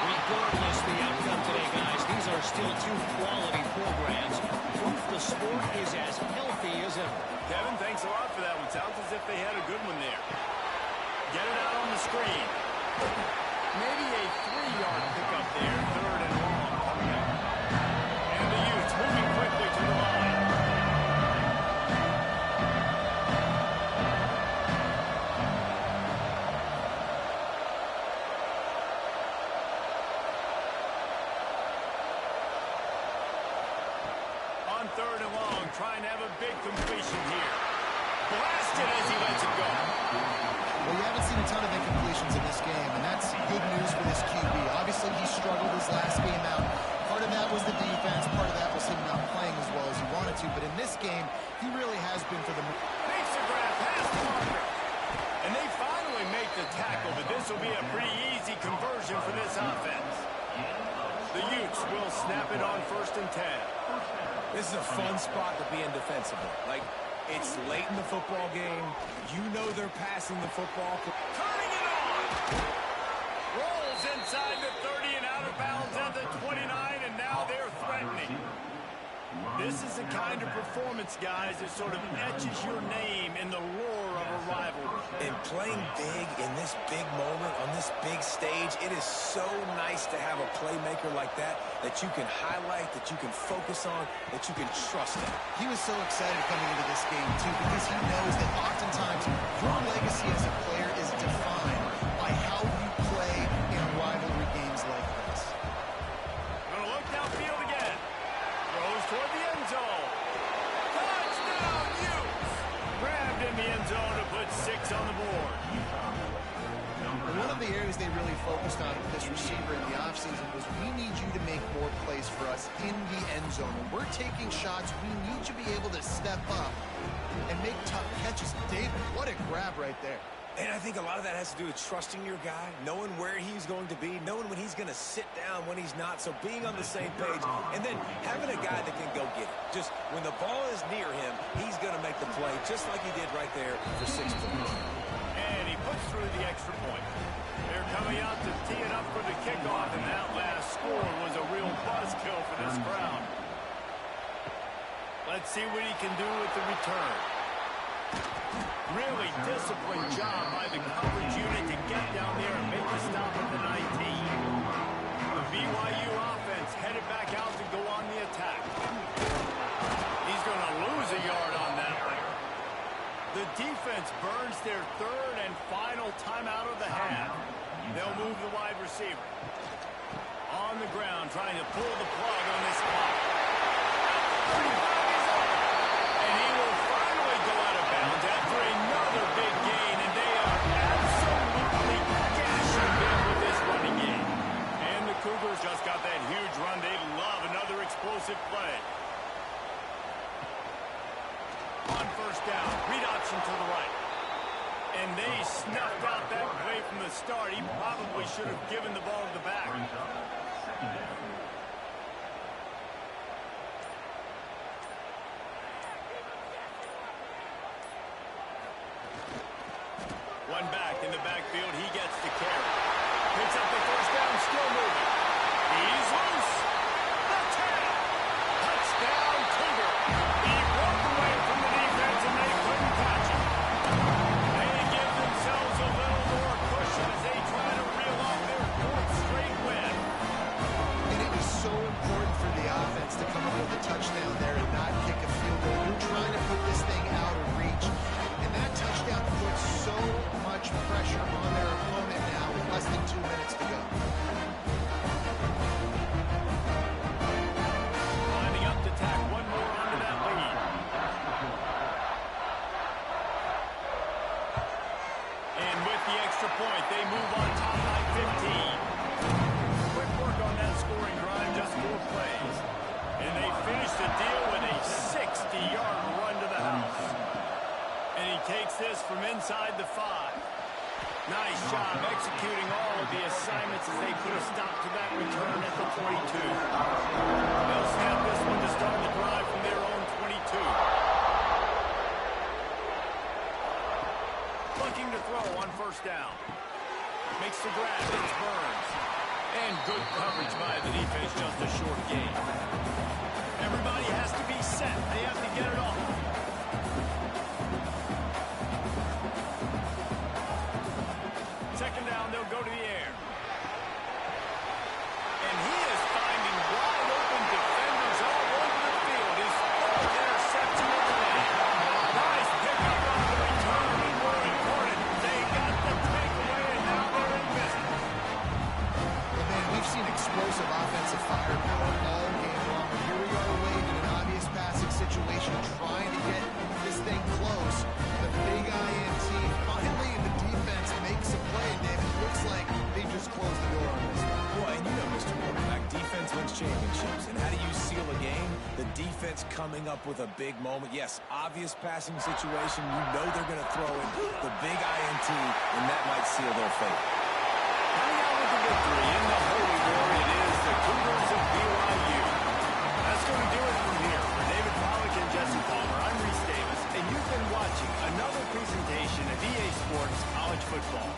Speaker 5: Regardless the outcome today, guys, these are still 2 quality programs. Proof the sport is as healthy as ever.
Speaker 3: Kevin, thanks a lot for that one. Sounds as if they had a good one there. Get it out on the screen. Maybe a 3-yard pickup there. 3rd and long coming up. And the Utes moving quickly to the line. On 3rd and long, trying to have a big completion here. Blasted as he lets it go.
Speaker 2: Well, you haven't seen a ton of incompletions in this game, and that's good news for this QB. Obviously, he struggled his last game out. Part of that was the defense. Part of that was him not playing as well as he wanted to. But in this game, he really has been for the...
Speaker 3: Makes the grab, pass to Parker. And they finally make the tackle, but this will be a pretty easy conversion for this offense. The Utes will snap it on 1st and 10.
Speaker 1: This is a fun spot to be in defensively. Like, it's late in the football game. You know they're passing the football.
Speaker 3: Turning it on. Rolls inside the 30 and out of bounds at the 29, and now they're threatening. This is the kind of performance, guys, that sort of etches your name in the roar of a rivalry.
Speaker 1: And playing big in this big moment, on this big stage, it is so nice to have a playmaker like that you can highlight, that you can focus on, that you can trust in.
Speaker 2: He was so excited coming into this game, too, because he knows that oftentimes your legacy as a player is defined by how you play in rivalry games like this.
Speaker 3: Gonna look downfield again. Throws toward the
Speaker 2: the areas they really focused on with this receiver in the offseason was, we need you to make more plays for us in the end zone. When we're taking shots, we need you to be able to step up and make tough catches. David, what a grab right there.
Speaker 1: And I think a lot of that has to do with trusting your guy, knowing where he's going to be, knowing when he's going to sit down, when he's not. So being on the same page, and then having a guy that can go get it. Just when the ball is near him, he's going to make the play, just like he did right there for 6 points.
Speaker 3: And he puts through the extra point. They're coming out to tee it up for the kickoff, and that last score was a real buzzkill for this crowd. Let's see what he can do with the return. Really disciplined job by the coverage unit to get down there and make a stop at the 19. The BYU offense headed back out to go on the attack. He's going to lose a yard on that one. The defense burns their third and final timeout of the half. They'll move the wide receiver. On the ground, trying to pull the plug on this clock. 35 is up. And he will finally go out of bounds after another big gain, and they are absolutely gashing him with this running game. And the Cougars just got that huge run. They love another explosive play. On first down, read option to the right. And they snuffed out that play from the start. He probably should have given the ball to the back. One back in the backfield. He gets the carry. Picks up the first down, still moving. He's loose. The 10. Touchdown, Cougar. He broke away from the defense, and they couldn't catch him. They give themselves a little more cushion as they try to reel off their 4th straight win.
Speaker 2: And it was so important for the offense to come up with a touchdown there and not kick a field goal. You're trying to put this thing out of reach. And that touchdown puts so much pressure on their opponent now with less than 2 minutes to go.
Speaker 3: Lining up to tack one more onto that lead. And with the extra point, they move on top by 15. Quick work on that scoring drive, just 4 plays. And they finish the deal with a 60-yard run to the house. And he takes this from inside the 5. Nice job executing all of the assignments as they put a stop to that return at the 22. They'll snap this one to start the drive from their own 22. Looking to throw on first down. Makes the grab. It's Burns. And good coverage by the defense, just a short gain. Everybody has to be set. They have to get it off. Second down, they'll go to the air. And he is finding wide open defenders all over the field. His 4th interception of the day. Nice pickup on the return, and more important, they got the takeaway, and now they're in business.
Speaker 2: Well, man, we've seen explosive offensive firepower all game long. And here we are late in an obvious passing situation, trying to get this thing close. The big INT, finally the defense makes a play, David. Looks like they just closed the door on this one.
Speaker 1: Well, and you know, Mr. Quarterback, defense wins championships. And how do you seal a game? The defense coming up with a big moment. Yes, obvious passing situation. You know they're going to throw in the big INT, and that might seal their fate.
Speaker 3: Coming out with the victory in the Holy War, it is the Cougars of BYU. That's going to do it from here. For David Pollack and Jesse Palmer, I'm Reese Davis, and you've been watching another presentation of EA Sports College Football.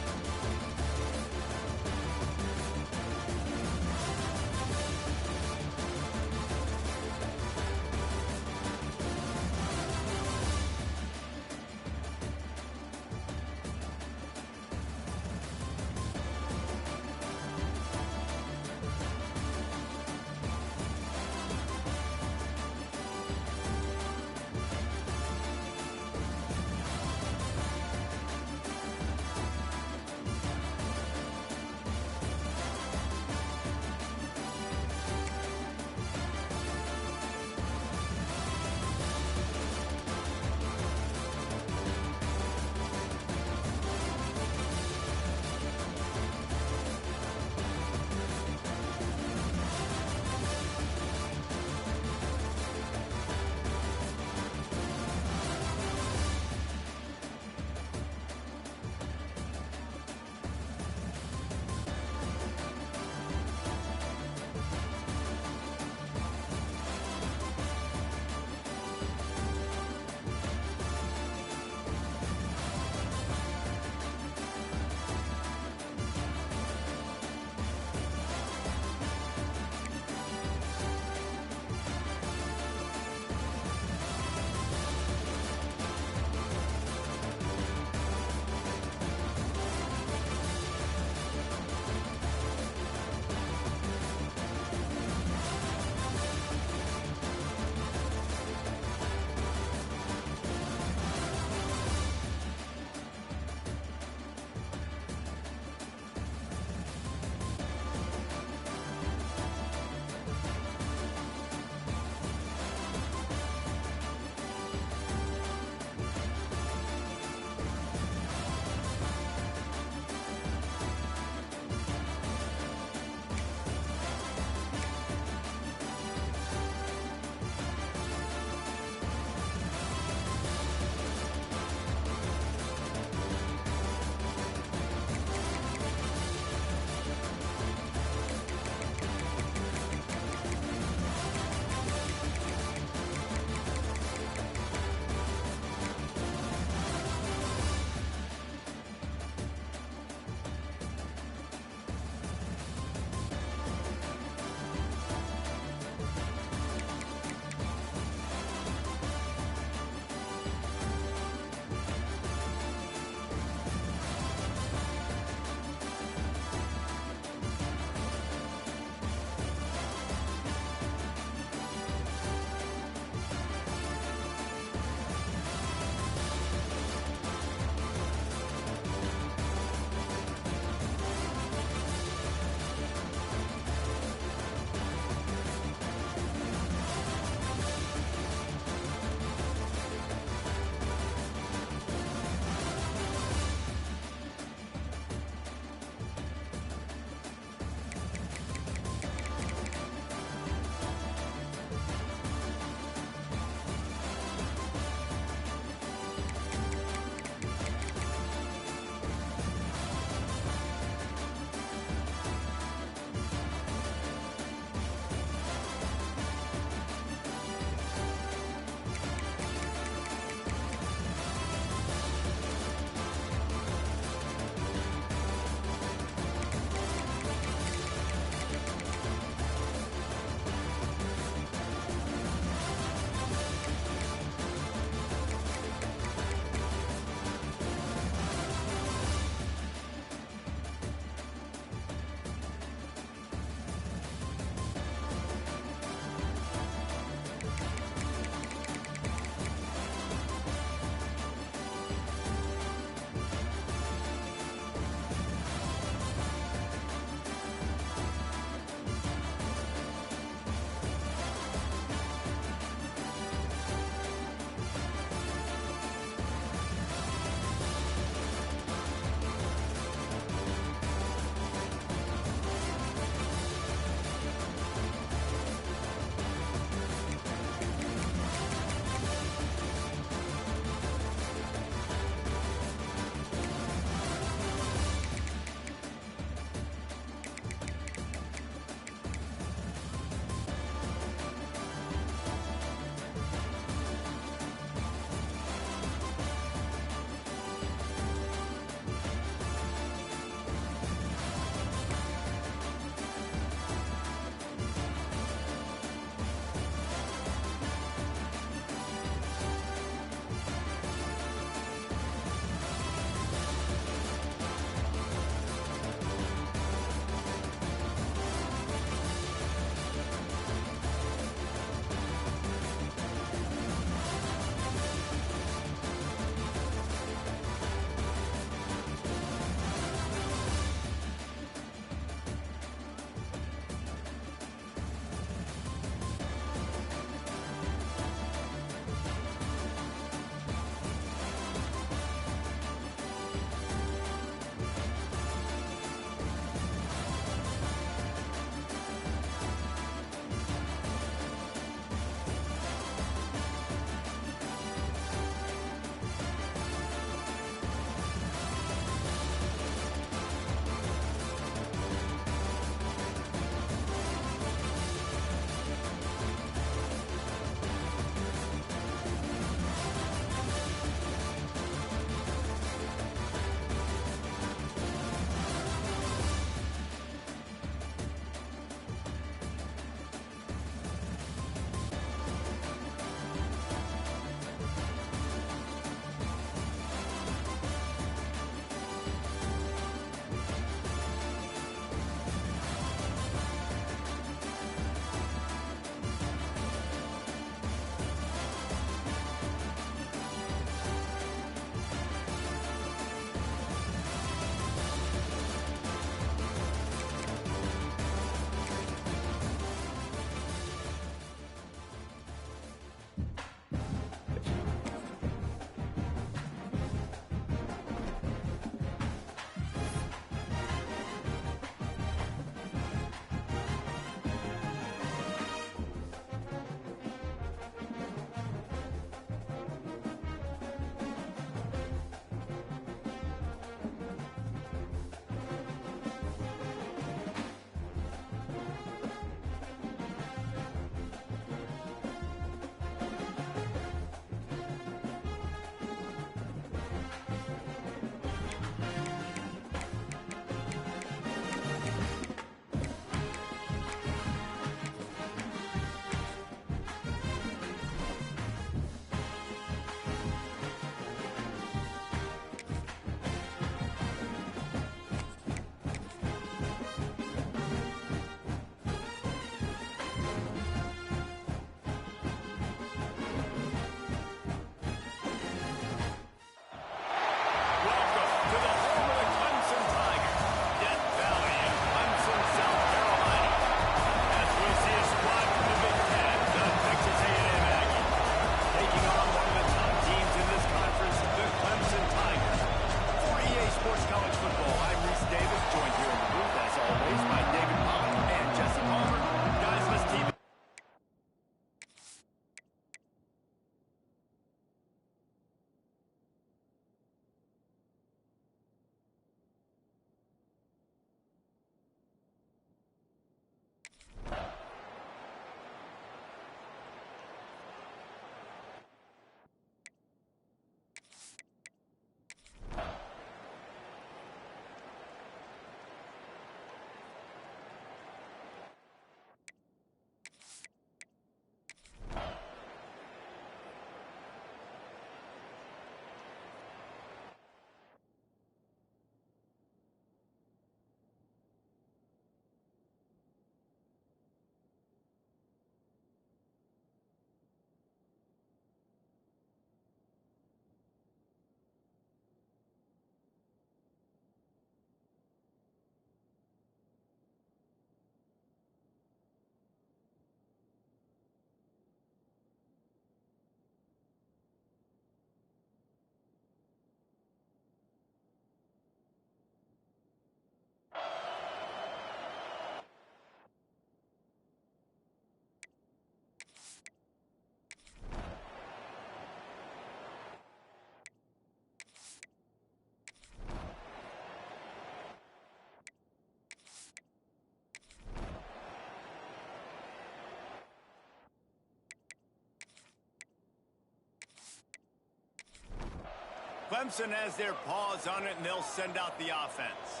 Speaker 3: Clemson has their paws on it, and they'll send out the offense.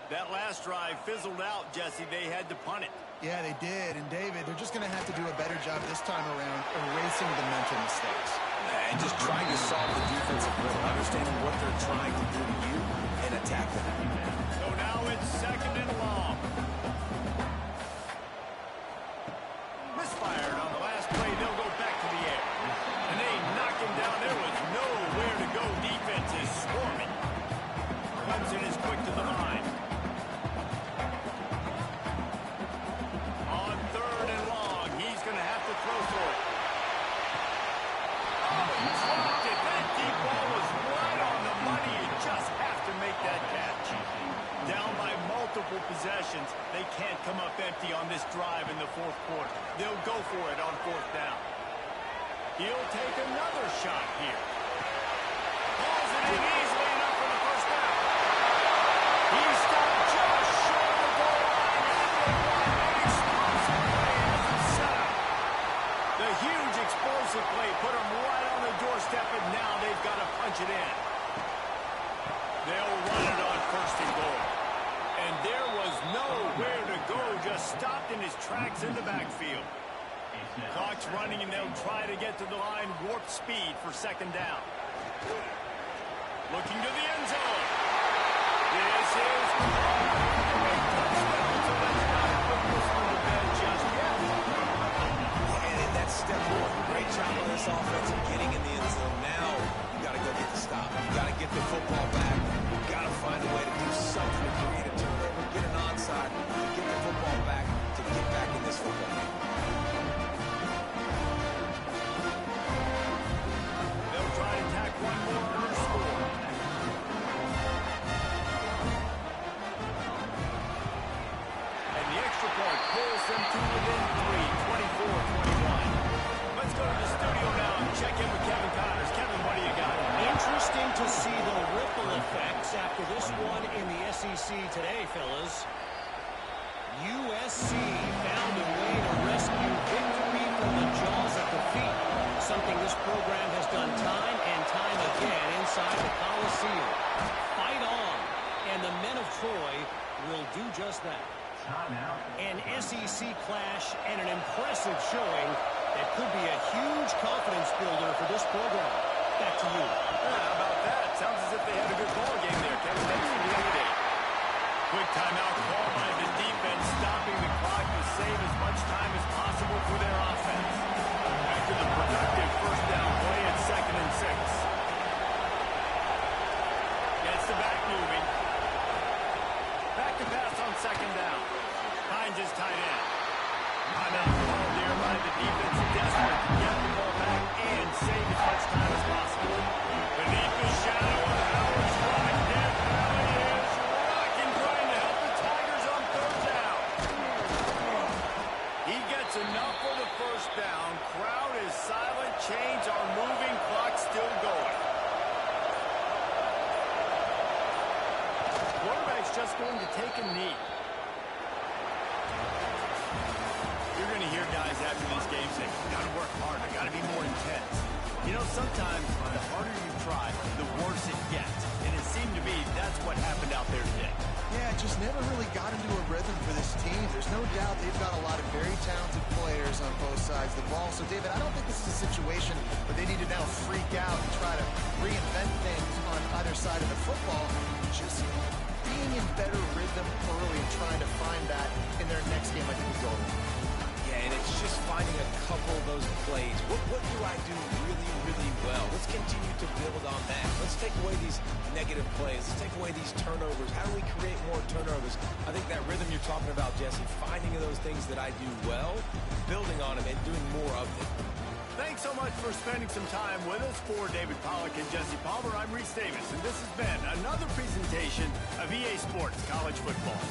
Speaker 3: That last drive fizzled out, Jesse. They had to punt it.
Speaker 2: Yeah, they did. And, David, they're just going to have to do a better job this time around erasing the mental mistakes.
Speaker 1: And just trying to solve the defensive rhythm, understanding what they're trying to do to you and attack them.
Speaker 3: So now it's 2nd and long. Misfired on the last play. They'll go back to the air. And they knock him down. There was nowhere to go. Defense is swarming. Clemson is quick to the line. On 3rd and long, he's going to have to throw for it. Oh, he dropped it. That deep ball was right on the money. You just have to make that catch. Down by multiple possessions. They can't come up empty on this drive in the 4th quarter. They'll go for it on 4th down. He'll take another shot here. Pulls it in easily enough for the 1st down. He stopped just short of the goal line. And an explosive play as a setup. The huge explosive play put him right on the doorstep, and now they've got to punch it in. They'll run it on 1st and goal. And there was nowhere to go, just stopped in his tracks in the backfield. Clock's running, and they'll try to get to the line, warp speed for 2nd down. Looking to the end zone. This is a touchdown, so let's not put this one to bed just yet.
Speaker 1: And that's step 1. Great job on this offense of getting in the end zone. Now you got to go get the stop. You got to get the football back. You got to find a way to do something to create a turnover, get an onside, to get the football back, to get back in this football game.
Speaker 3: They'll try to tack one more and score. And the extra point pulls them to within 3, 24-21. Let's go to the studio now and check in with Kevin Connors. Kevin, what do you got?
Speaker 5: Interesting to see the ripple effects after this one in the SEC today, fellas. USC found a way to rescue victory from the jaws of defeat, something this program has done time and time again inside the Coliseum. Fight on, and the men of Troy will do just that. An SEC clash and an impressive showing that could be a huge confidence builder for this program. Back to you.
Speaker 3: How about that? Sounds as if they had a good ball game there, Kevin. Thanks for the update. Quick timeout call by the defense, stopping the clock to save as much time as possible for their offense. After the productive 1st down play at 2nd and 6. Gets the back moving. Back to pass on 2nd down. Hines is tight end. Timeout called there by the defense, desperate to get the ball back and save as much time as possible. Beneath the shadow of Howard's running, Death Valley is rocking, trying to help the Tigers on 3rd down. He gets enough for the 1st down. Crowd is silent. Chains are moving. Clock still going. Quarterback's just going to take a knee. You're going to hear guys after these games say, got to work harder, got to be more intense. You know, sometimes the harder you try, the worse it gets. And it seemed to me that's what happened out there today.
Speaker 2: Yeah, it just never really got into a rhythm for this team. There's no doubt they've got a lot of very talented players on both sides of the ball. So, David, I don't think this is a situation where they need to now freak out and try to reinvent things on either side of the football. Just being in better rhythm early and trying to find that in their next game, I think is golden.
Speaker 1: And it's just finding a couple of those plays. What do I do really, really well? Let's continue to build on that. Let's take away these negative plays. Let's take away these turnovers. How do we create more turnovers? I think that rhythm you're talking about, Jesse, finding those things that I do well, building on them, and doing more of them.
Speaker 3: Thanks so much for spending some time with us. For David Pollack and Jesse Palmer, I'm Reese Davis, and this has been another presentation of EA Sports College Football.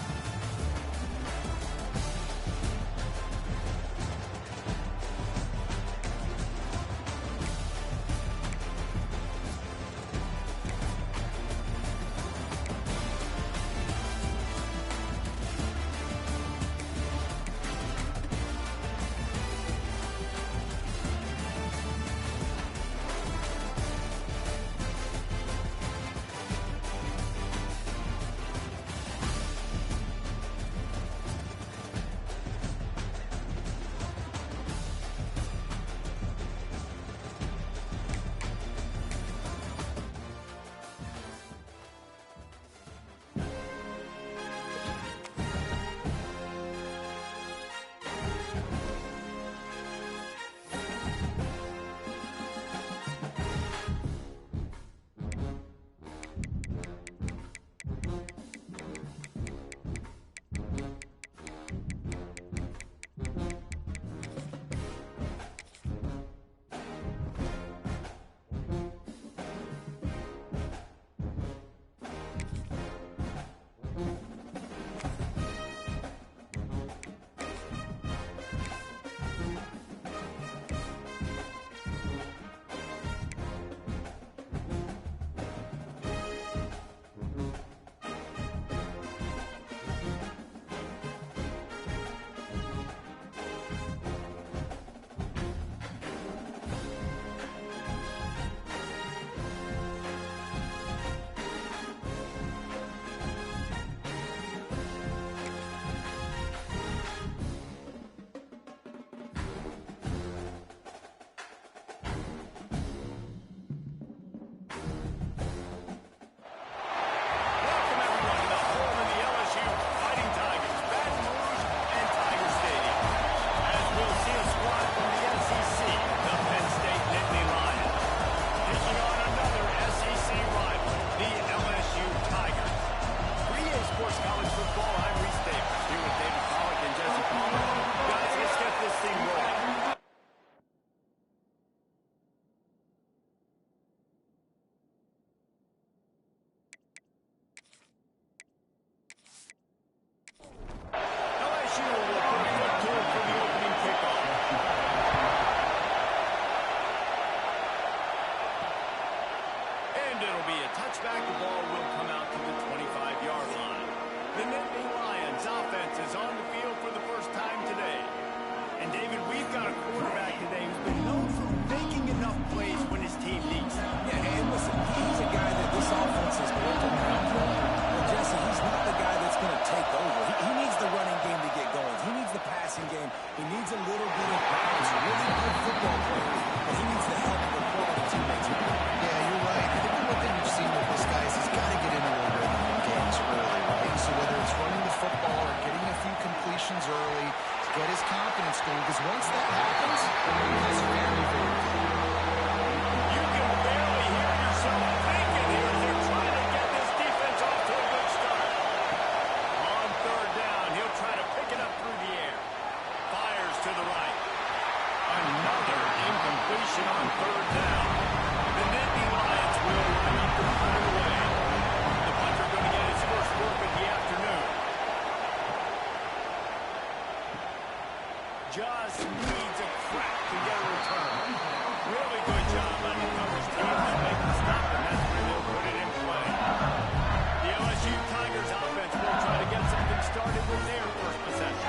Speaker 3: today who's been known for making enough plays when his team needs them.
Speaker 1: Yeah, and listen, he's a guy that this offense is built around him. But Jesse, he's not the guy that's going to take over. He needs the running game to get going. He needs the passing game. He needs a little bit of balance. Really good football players, but he needs the help of the quality teammates.
Speaker 2: Yeah, you're right. I think one thing we've seen with this guy is he's got to get into a rhythm in games early, right? So whether it's running the football or getting a few completions early to get his confidence going, because once that happens, he's very, very good.
Speaker 3: You can barely hear yourself thinking here as they're trying to get this defense off to a good start. On third down, he'll try to pick it up through the air. Fires to the right. Another incompletion on third down. The Nittany Lions will line up to punt it away. The punter going to get his first work of the afternoon. Just needs a crack to get a return. Really good job by the coverage team to make the stop, and that's where they'll put it in play. The LSU Tigers offense will try to get something started with their first possession.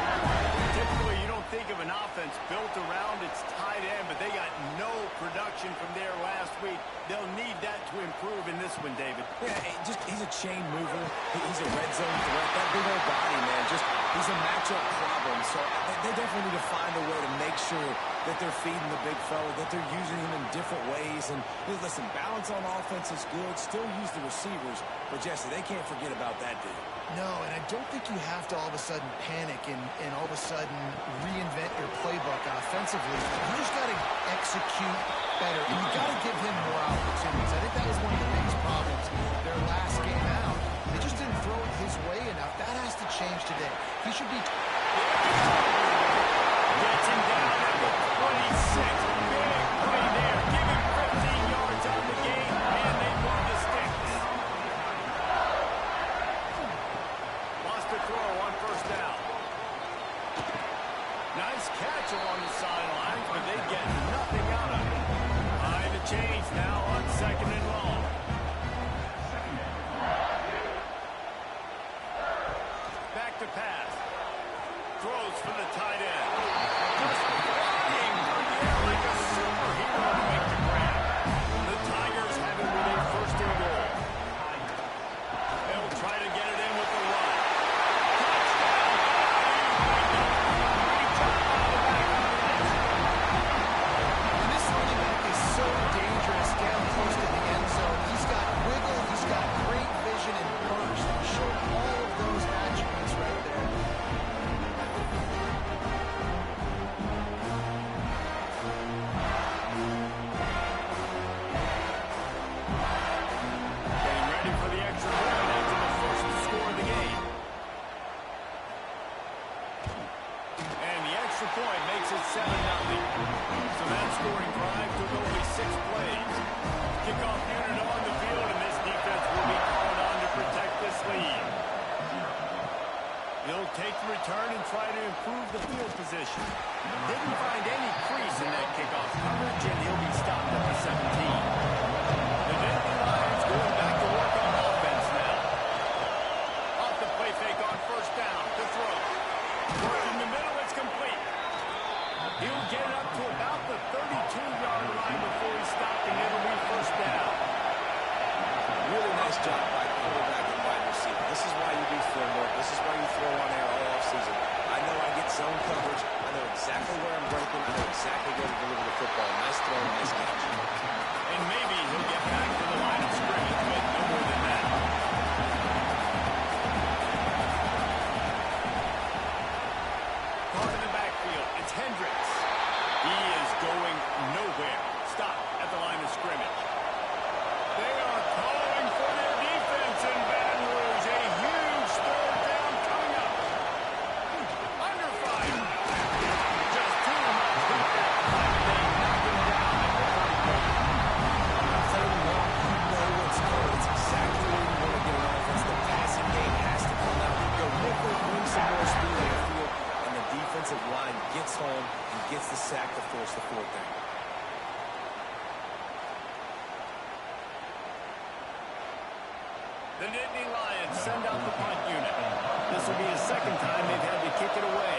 Speaker 3: Typically, you don't think of an offense built around its tight end, but they got no production from there last week. They'll need that to improve in this one, David.
Speaker 1: Yeah, he's a chain mover. He's a red zone threat. That big old body, man, he's a matchup problem. So they definitely need to find a way to make sure that they're feeding the big fella, that they're using him in different ways. And listen, balance on offense is good. Still use the receivers. But, Jesse, they can't forget about that dude.
Speaker 2: No, and I don't think you have to all of a sudden panic and all of a sudden reinvent your playbook offensively. You just got to execute better, and you got to give him more opportunities. I think that was one of the biggest problems their last game out. They just didn't throw it his way enough. That has to change today. He should be...
Speaker 3: Gets him down at the 26. Big play there. Give him 15 yards on the game, and they move the sticks. Lost a throw on first down. Nice catch along the sidelines, but they get nothing out of it. Behind the chains now on second and long. Back to pass. Throws for the tight end. Just flying through the air like a superhero to make the grab. The Tigers have it with a first and goal. They'll try to get it in with the run.
Speaker 2: And this running back is so dangerous down close to the end zone. He's got wiggle, he's got great vision and burst. He showed all of those attributes right there.
Speaker 3: Getting ready for the extra point after the first score of the game. And the extra point makes it 7-0. So that scoring drive took only 6 plays. Kickoff unit on the field, and this defense will be called on to protect this lead. He'll take the return and try to improve the field position. Didn't find any crease in that kickoff coverage, and he'll be stopped at the 17. The Nittany Lions going back to work on offense now. Off the play fake on first down to throw. Working the middle, it's complete. He'll get it up to about the 32-yard line before he's stopped, and it'll be first down.
Speaker 1: Really nice job by the quarterback and wide receiver. This is why you do film work. This is why you throw on air all offseason. I know I get zone coverage. I know exactly where I'm breaking. I know exactly where to deliver the football. Nice throw, nice catch.
Speaker 3: And maybe he'll get back to the line of scrimmage, but no more than that. Caught in the backfield. It's Hendricks. He is going nowhere. Stop at the line of scrimmage. They are calling for their defense in Baton Rouge. A huge third down coming up. Under fire. Just too much defense. They knock him down at the 30.
Speaker 1: Third and long, you know what's coming. It's exactly where you want to get an offense. The passing game has to come out. Go quickly, bring some more speed on the field, and the defensive line gets home and gets the sack to force the fourth down.
Speaker 3: The Nittany Lions send out the punt unit. This will be the second time they've had to kick it away.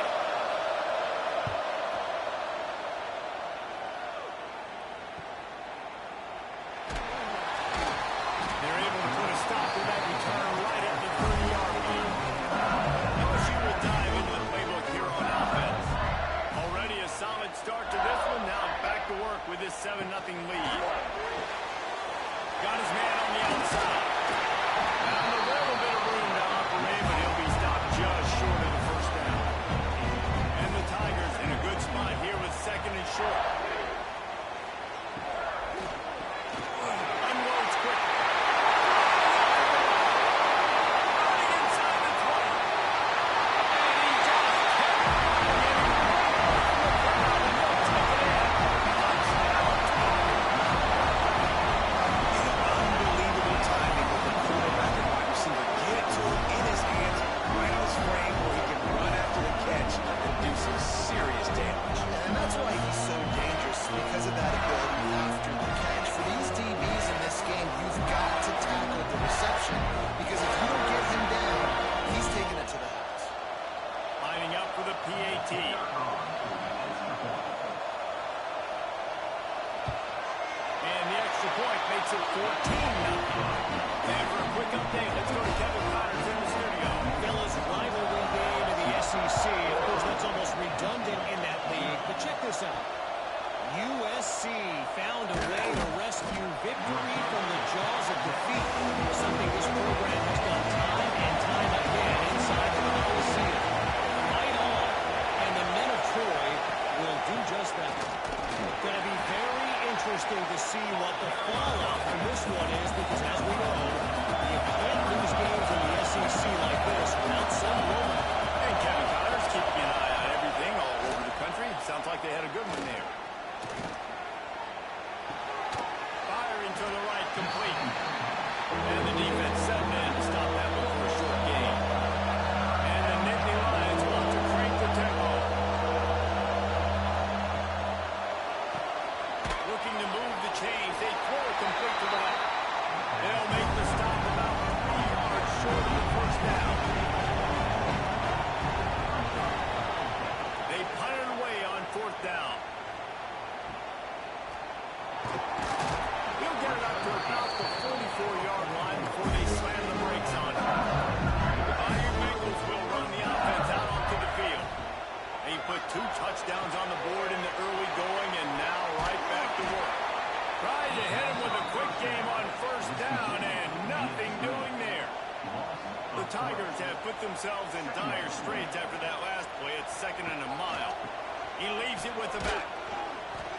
Speaker 5: see what the fallout from this one is, because as we know, you can't lose games in the SEC like this without some rolling.
Speaker 3: And Kevin Connors keeping an eye on everything all over the country. Sounds like they had a good one there. Firing to the right, complete. And the defense setting in to stop that one for a short gain. And the Nittany Lions want to crank the tempo. Looking to move the chains. They throw it complete to the left. They'll make the stop about 3 yards short of the first down. They punt it away on 4th down. He'll get it up to about the 44-yard line before they slam the brakes on him. The Bayou Bengals will run the offense out onto the field. They put 2 touchdowns on the board in the early going, and now right back to work. Tried to hit him with a quick game on 1st down, and nothing doing there. The Tigers have put themselves in dire straits after that last play. It's 2nd and a mile. He leaves it with the back.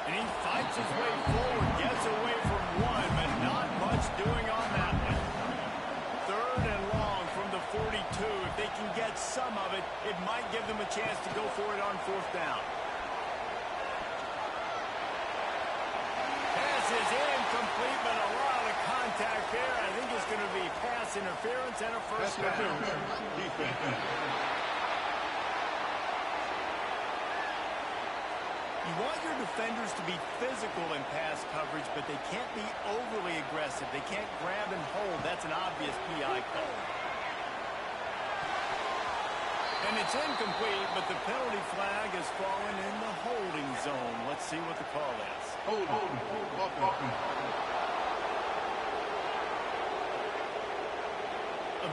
Speaker 3: And he fights his way forward, gets away from one, but not much doing on that one. 3rd and long from the 42. If they can get some of it, it might give them a chance to go for it on 4th down. Pass is incomplete, but a lot of contact there. I think it's going to be pass interference and a first down. You want your defenders to be physical in pass coverage, but they can't be overly aggressive. They can't grab and hold. That's an obvious PI call. And it's incomplete, but the penalty flag has fallen in the holding zone. Let's see what the call is.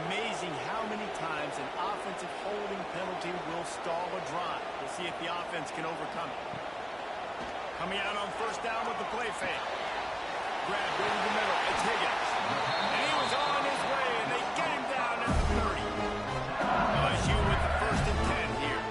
Speaker 3: Amazing how many times an offensive holding penalty will stall a drive. We'll see if the offense can overcome it. Coming out on 1st down with the play fake. Grabbed over the middle. It's Higgins. And he was on his way, and they get him down at the 30. LSU with the 1st and 10 here.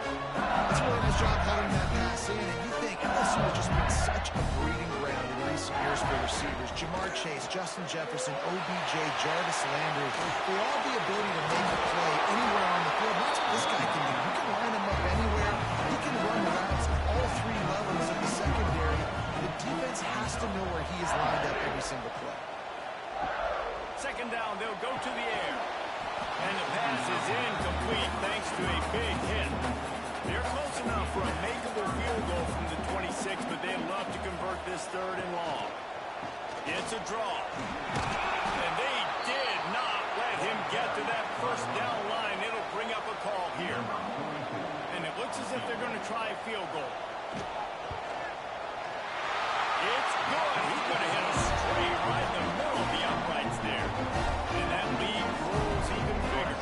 Speaker 2: It's a really nice job holding that pass in, and you think LSU has just been such a breeding ground in recent years for receivers. Jamar Chase, Justin Jefferson, OBJ, Jarvis Landry, they all have the ability to make a play anywhere on the field. That's what this guy can do. You can line him up anywhere. He can run routes at all 3 levels of the secondary. The defense has to know where he is lined up every single play.
Speaker 3: 2nd down, they'll go to the air. And the pass is incomplete thanks to a big hit. They're close enough for a makeable field goal from the 26, but they'd love to convert this 3rd and long. It's a draw. And they did not let him get to that 1st down line. It'll bring up a call here. And it looks as if they're going to try a field goal. It's good. He could have hit a straight right in the middle of the uprights there. And that lead grows even bigger.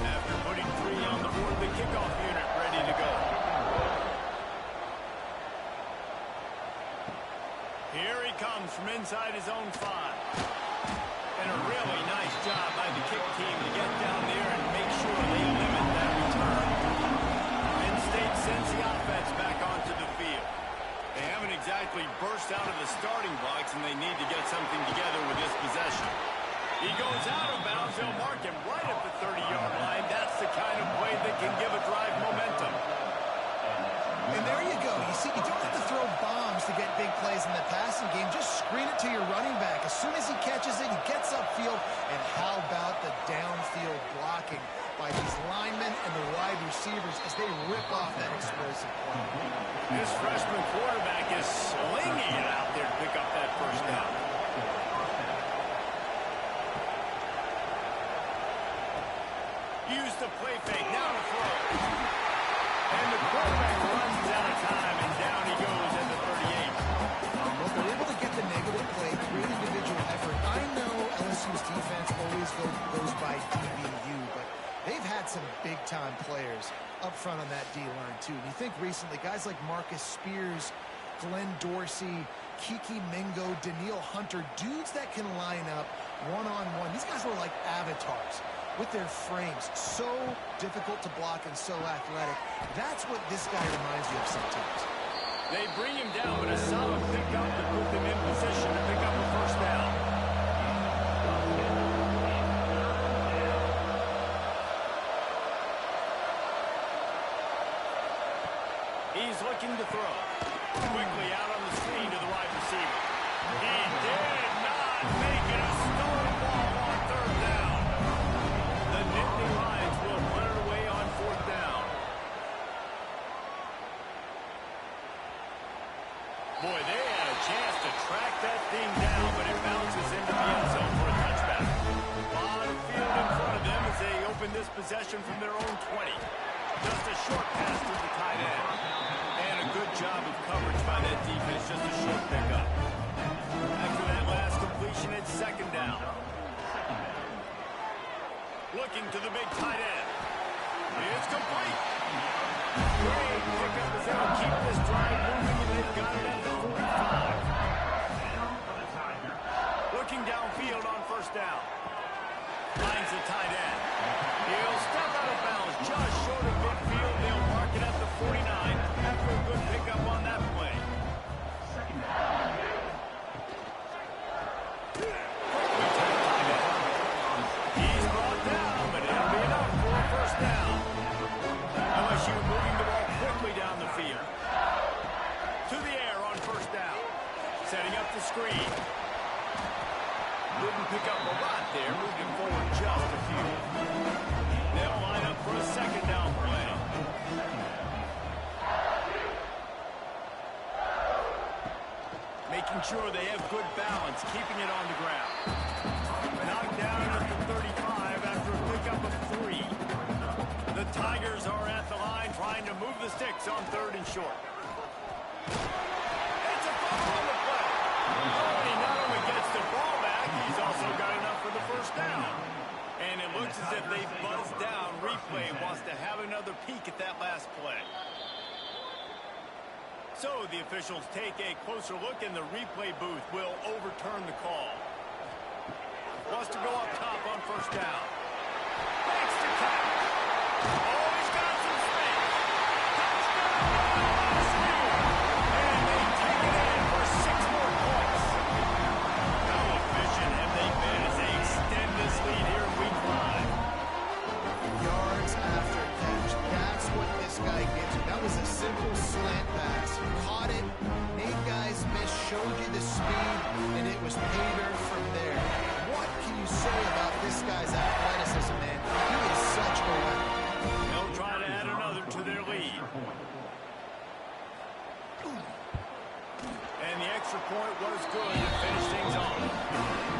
Speaker 3: After putting 3 on the board, the kickoff unit ready to go. Here he comes from inside his own 5. And a really nice job by the kick team to get down there and make sure they limit that return. Penn State sends the offense back onto the field. They haven't exactly burst out of the starting blocks, and they need to get something together with this possession. He goes out of bounds. They'll mark him right at the 30-yard line. That's the kind of play that can give a drive momentum.
Speaker 2: And there you go. You see, you don't have to throw bombs to get big plays in the passing game. Just screen it to your running back. As soon as he catches it, he gets upfield. And how about the downfield blocking by these linemen and the wide receivers as they rip off that explosive play.
Speaker 3: This freshman quarterback is slinging it out there to pick up that 1st down. Use the play fake. Now to throw. And the quarterback runs out of time, and down he goes at the 38.
Speaker 2: Well, they're able to get the negative play, great individual effort. I know LSU's defense always goes by DBU, but they've had some big-time players up front on that D-line, too. And you think recently, guys like Marcus Spears, Glenn Dorsey, Kiki Mingo, Daniil Hunter, dudes that can line up one-on-one. These guys were like avatars with their frames. So difficult to block and so athletic. That's what this guy reminds you of sometimes.
Speaker 3: They bring him down, but a solid pickup to put them in position to pick up a first down. He's looking to throw. Quickly out on the screen to the wide receiver. He did not make it a stonewall on third down. The Nittany Lions will punt it away on fourth down. Boy, they had a chance to track that thing down, but it bounces into the end zone for a touchback. On field in front of them as they open this possession from their own 20. Just a short pass to the tight end. And a good job of coverage by that defense, just a short pickup. After that last completion, it's second down. Looking to the big tight end. It's complete. Great pickup as they'll keep this drive moving, and they've got it at the 45. Looking downfield on first down. Finds the tight end. He'll step out of bounds just short of midfield. They'll mark it at the 49 after a good pickup on that play. He's brought down, but it'll be enough for a first down. LSU moving the ball quickly down the field. To the air on first down. Setting up the screen. Didn't pick up a lot there, moved him forward just a few. They'll line up for a second down play. Making sure they have good balance, keeping it on the ground. Knocked down at the 35 after a pickup of 3. The Tigers are at the line trying to move the sticks on third and short. It's a fumble on the play. Oh, he not only gets the ball back, he's also got enough for the first down. And it looks as if they've buzzed down. Replay wants to have another peek at that last play. So the officials take a closer look, and the replay booth will overturn the call. Wants to go up top on first down. Makes the catch. Oh, he's got some space. Touchdown! And they take it in for 6 more points. How efficient have they been as they extend this lead here in week 5?
Speaker 2: Yards after catch. That's what this guy gives you. That was a simple slant pass. Caught it, made guys miss, showed you the speed, and it was pay dirt from there. What can you say about this guy's athleticism, man? He is such a weapon.
Speaker 3: They'll try to add another to their lead. And the extra point was good to finish things off.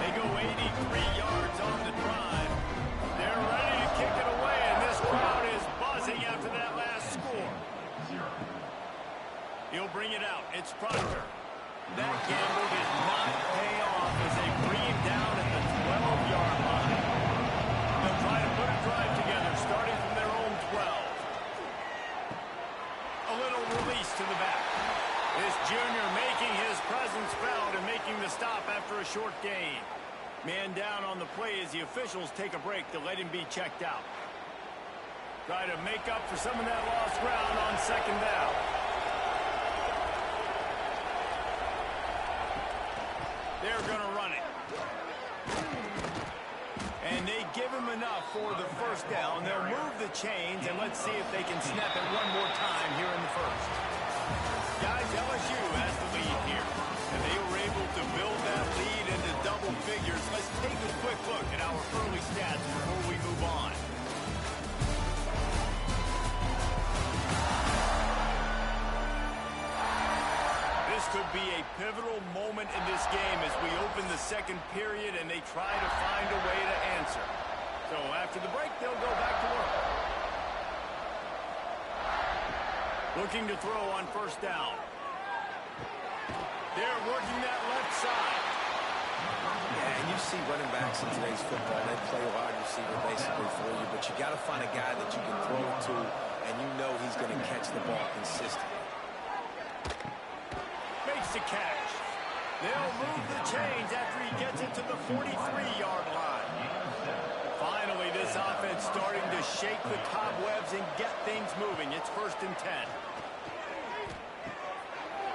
Speaker 3: They go 83 yards on the drive. They're ready to kick it away, and this crowd is buzzing after that last score. He'll bring it out. It's Proctor. That gamble did not pay off as they bring him down at the 12-yard line. They'll try to put a drive together, starting from their own 12. A little release to the back. This junior making his presence felt and making the stop after a short gain. Man down on the play as the officials take a break to let him be checked out. Try to make up for some of that lost ground on second down. They're going to run it. And they give him enough for the first down. They'll move the chains, and let's see if they can snap it one more time here in the first. Guys, LSU has the lead here. And they were able to build that lead into double figures. Let's take a quick look at our early stats before we move on. This could be a pivotal moment in this game as we open the second period and they try to find a way to answer. So after the break, they'll go back to work. Looking to throw on first down. They're working that left side.
Speaker 1: Yeah, and you see running backs in today's football, they play wide receiver basically for you, but you got to find a guy that you can throw it to, and you know he's going to catch the ball consistently.
Speaker 3: Makes the catch. They'll move the chains after he gets it to the 43-yard line. Finally, this offense starting to shake the cobwebs and get things moving. It's 1st and 10.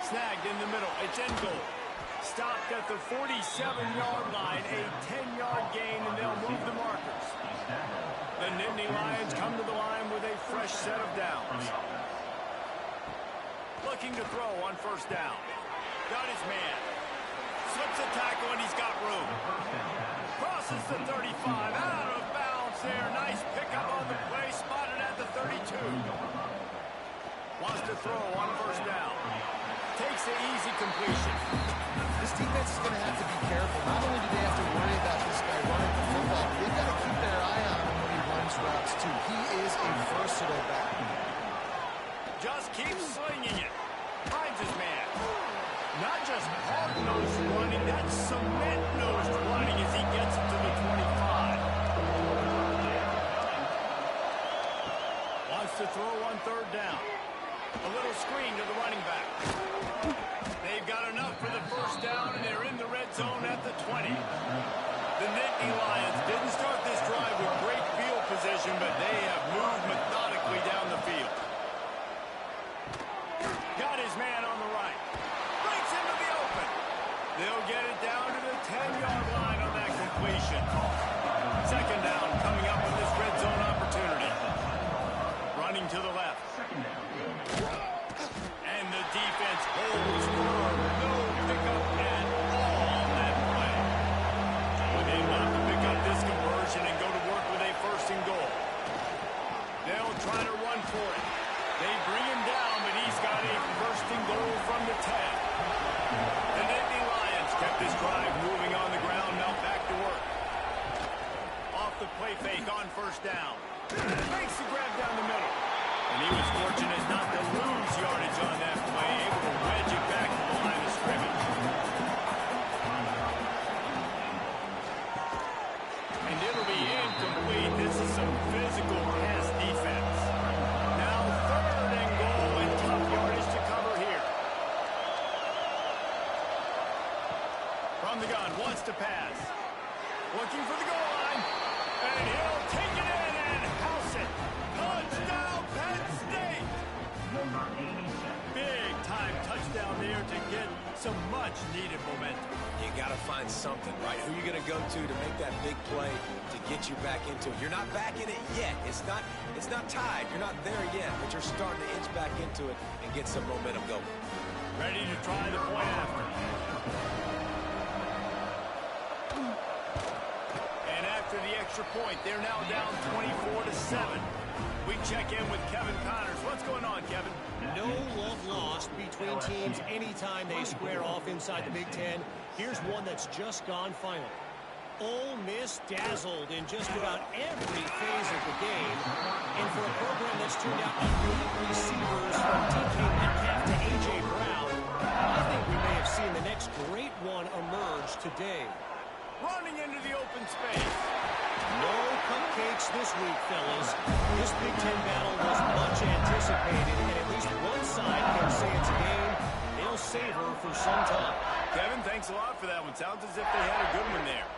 Speaker 3: Snagged in the middle. It's in goal. Stopped at the 47-yard line. A 10-yard gain, and they'll move the markers. The Nittany Lions come to the line with a fresh set of downs. Looking to throw on 1st down. Got his man. Slips a tackle, and he's got room. Crosses the 35. Out of bounds there. Nice pickup on the play. Spotted at the 32. Wants to throw on 1st down. Takes the easy completion.
Speaker 2: This defense is going to have to be careful. Not only do they have to worry about this guy running the football, but they've got to keep their eye on him when he runs routes, too. He is a versatile back.
Speaker 3: Just keeps slinging it. Finds his man. Not just hard-nosed running, that's cement-nosed running as he gets it to the 25. Wants to throw on 3rd down. A little screen to the running back. They've got enough for the 1st down, and they're in the red zone at the 20. The Nittany Lions didn't start this drive with great field position, but they have moved methodically down the field. Got his man on the right. Breaks into the open. They'll get it down to the 10-yard line on that completion. 2nd down coming up with this red zone opportunity. Running to the left. And the defense holds firm. No pickup at all on that play. They want to pick up this conversion and go to work with a 1st and goal. They'll try to run for it. They bring him down, but he's got a 1st and goal from the 10. The Nittany Lions kept this drive moving on the ground. Now back to work. Off the play fake on 1st down. Makes the grab down the middle. And he was fortunate not to lose yardage on that play, able to wedge it back to the line of scrimmage. And it'll be incomplete. This is some physical pass defense. Now 3rd and goal, and tough yardage to cover here. From the gun, wants to pass. Looking for the goal line. And he'll take it in and house it. Touchdown, Penn State! Big-time touchdown there to get some much-needed momentum.
Speaker 1: You got to find something, right? Who are you going to go to make that big play to get you back into it? You're not back in it yet. It's not tied. You're not there yet, but you're starting to inch back into it and get some momentum going.
Speaker 3: Ready to try the point after. And after the extra point, they're now down 24-7. We check in with Kevin Connors. What's going on, Kevin?
Speaker 5: No love lost between teams anytime they square off inside the Big Ten. Here's one that's just gone final. Ole Miss dazzled in just about every phase of the game. And for a program that's turned out elite receivers from DK Metcalf to A.J. Brown, I think we may have seen the next great one emerge today.
Speaker 3: Running into the open space.
Speaker 5: No cupcakes this week, fellas. This Big Ten battle was much anticipated, and at least one side can say it's a game they'll savor for some time.
Speaker 3: Kevin, thanks a lot for that one. Sounds as if they had a good one there.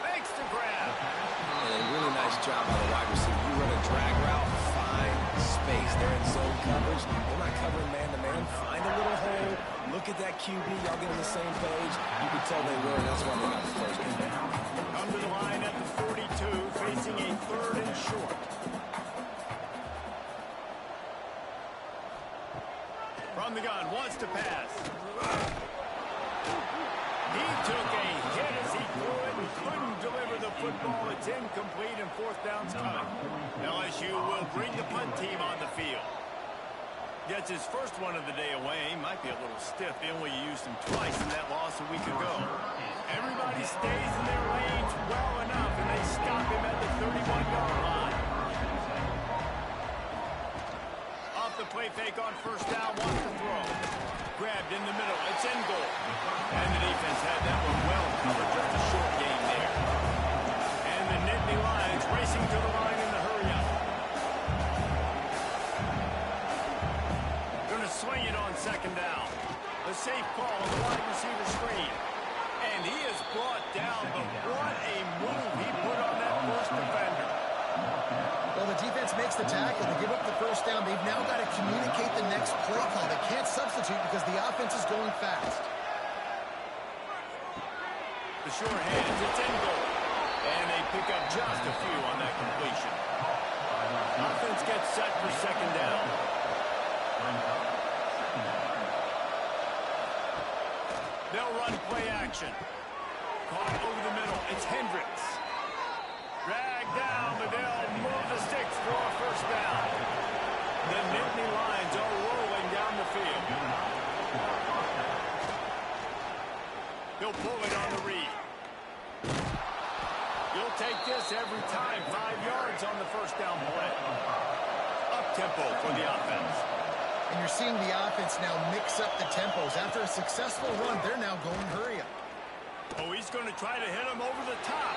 Speaker 3: Makes the grab.
Speaker 1: And a really nice job by the wide receiver. You run a drag route, find space. They're in zone coverage. They're not covering man-to-man. Find a little hole. Look at that QB. Y'all get on the same page. You can tell they were, and that's why they got the first game.
Speaker 3: Come to the line at the 42, facing a 3rd and short. From the gun, wants to pass. He took a hit as he threw it and couldn't deliver the football. It's incomplete, and 4th down's coming. LSU will bring the punt team on the field. Gets his first one of the day away. He might be a little stiff. They only used him twice in that loss a week ago. Everybody stays in their lanes well enough, and they stop him at the 31-yard line. Off the play fake on 1st down, wants to throw. Grabbed in the middle. It's in goal. And the defense had that one well covered. Just a short game there. And the Nittany Lions racing to the line in the hurry-up. sling it on second down. A safe call on the wide receiver screen. And he is brought down, but what a move he put on that first defender.
Speaker 2: Well, the defense makes the tackle to give up the first down. They've now got to communicate the next play call. They can't substitute because the offense is going fast.
Speaker 3: The sure hands, it's in goal. And they pick up just a few on that completion. Offense gets set for second down. They'll run play action. Caught over the middle. It's Hendricks. Dragged down, but they'll move the sticks for a first down. The Nittany Lions are rolling down the field. He'll pull it on the read. You'll take this every time. 5 yards on the first down play. Up-tempo for the offense.
Speaker 2: And you're seeing the offense now mix up the tempos. After a successful run, they're now going hurry up.
Speaker 3: Oh, he's going to try to hit him over the top.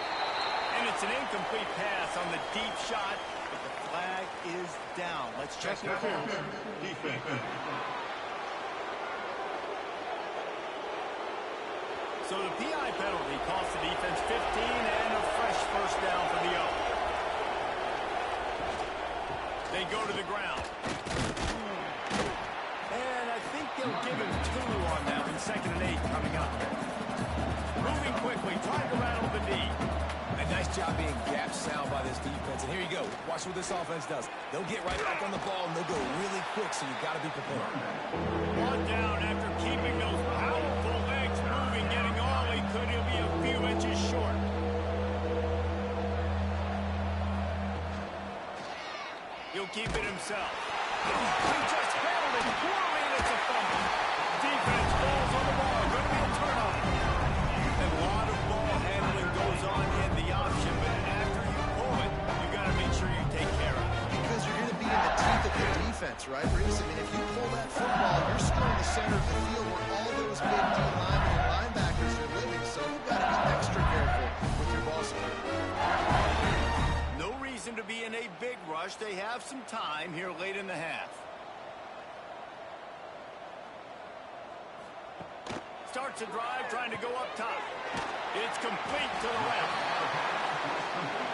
Speaker 3: And it's an incomplete pass on the deep shot, but the flag is down. Let's check the calls.
Speaker 4: Defense.
Speaker 3: So the PI penalty costs the defense 15 and a fresh first down for the Oaks. They go to the ground. And I think they'll give him 2 on that one. 2nd and 8 coming up. Moving quickly, trying to rattle the D.
Speaker 1: A nice job being gap sound by this defense. And here you go. Watch what this offense does. They'll get right back on the ball, and they'll go really quick, so you've got to be prepared.
Speaker 3: 1 down after keeping those powerful legs moving, getting all he could. He'll be a few inches short. He'll keep it himself. He just handled it poorly, and it's a fumble. Defense falls on the ball. Going to be a turnover. A lot of ball handling goes on in the option, but after you pull it, you got to make sure you take care of it.
Speaker 2: Because you're going to be in the teeth of the defense, right, Reese? I mean, if you pull that football, you're still in the center of the field where all those big D linemen and linebackers are living, so you've got to be extra careful with your ball security.
Speaker 3: No reason to be in a big rush. They have some time here late in the half. Starts a drive, trying to go up top. It's complete to the left.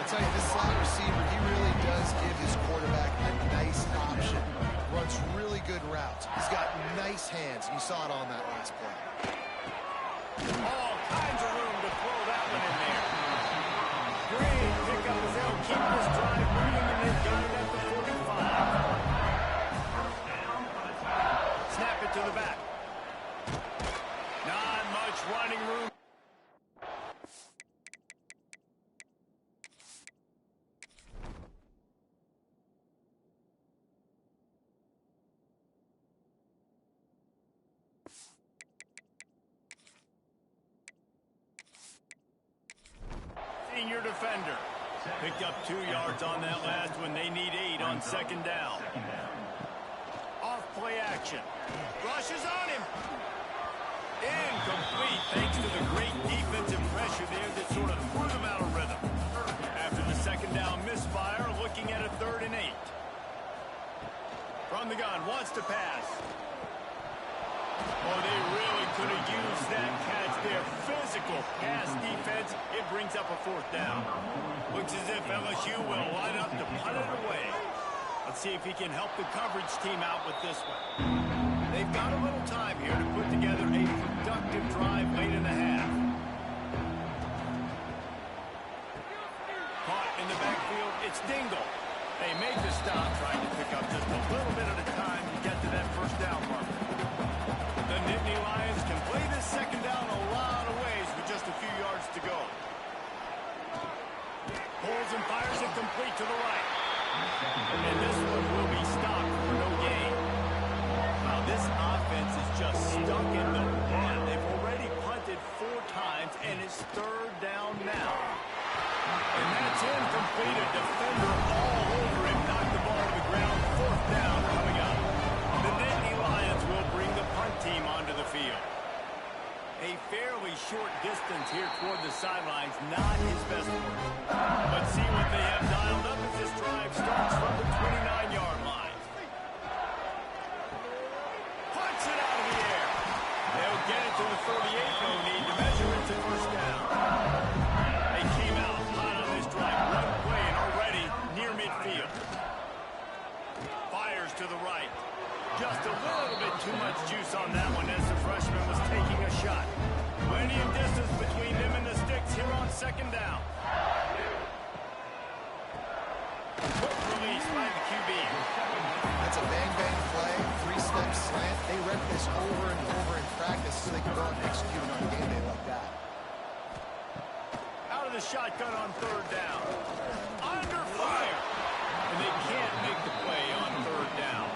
Speaker 2: I tell you, this slot receiver, he really does give his quarterback a nice option. Runs really good routes. He's got nice hands. You saw it on that last play.
Speaker 3: All kinds of room to throw that one in there. Great pickup as they'll keep this drive moving, and they've got it at the 45. Snap it to the back. Not much running room. Senior defender. Picked up 2 yards on that last one. They need 8 on second down. Off play action. Rushes on him. Incomplete, thanks to the great defensive pressure there that sort of threw them out of rhythm. After the second down misfire, looking at a 3rd and 8. From the gun, wants to pass. Oh, they really could have used that catch there. Physical pass defense. It brings up a 4th down. Looks as if LSU will line up to punt it away. Let's see if he can help the coverage team out with this one. They've got a little time here to put together a productive drive late in the half. Caught in the backfield, it's Dingle. They make the stop, trying to pick up just a little bit at a time to get to that first down marker. The Nittany Lions can play this second down a lot of ways with just a few yards to go. Pulls and fires it complete to the right. And this one will be stopped for no gain. Wow, this offense is just stuck in the run. They've already punted 4 times, and it's 3rd down now. And that's incomplete. A defender all over him. Knocked the ball to the ground. 4th down coming up. The Nittany Lions will bring the punt team onto the field. A fairly short distance here toward the sidelines. Not his best work. But see what they have dialed up as this drive starts from the 29-yard line. get it to the 38, no need to measure it to first down. They came out hot on this drive. One play and already near midfield. Fires to the right. Just a little bit too much juice on that one as the freshman was taking a shot. Plenty of distance between them and the sticks here on second down. Quick release by the QB.
Speaker 2: That's a bang-bang play, three-step slant. They read this over and over in practice so they could go out and execute it on a game day like that.
Speaker 3: Out of the shotgun on third down. Under fire. And they can't make the play on third down.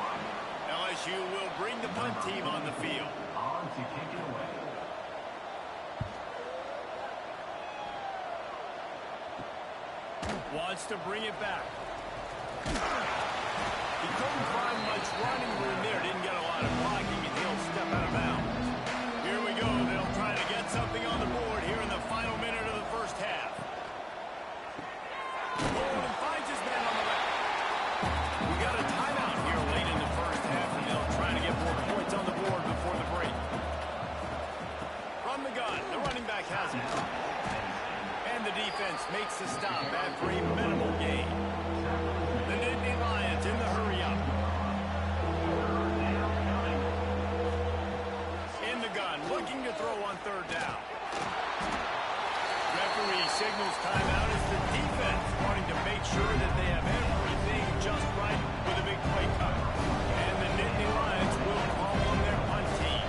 Speaker 3: LSU will bring the punt team on the field.
Speaker 4: On to kick it away.
Speaker 3: Wants to bring it back. He couldn't find much running room there. Didn't get a lot of blocking, and he'll step out of bounds. Here we go. They'll try to get something on the board here in the final minute of the first half. And finds his man on the left. We got a timeout here late in the first half, and they'll try to get more points on the board before the break. From the gun, the running back has it. And the defense makes the stop after a minimal gain. The Nittany Lions in the hurry-up. In the gun, looking to throw on third down. Referee signals timeout as the defense wanting to make sure that they have everything just right with a big play coming. And the Nittany Lions will call on their punt team.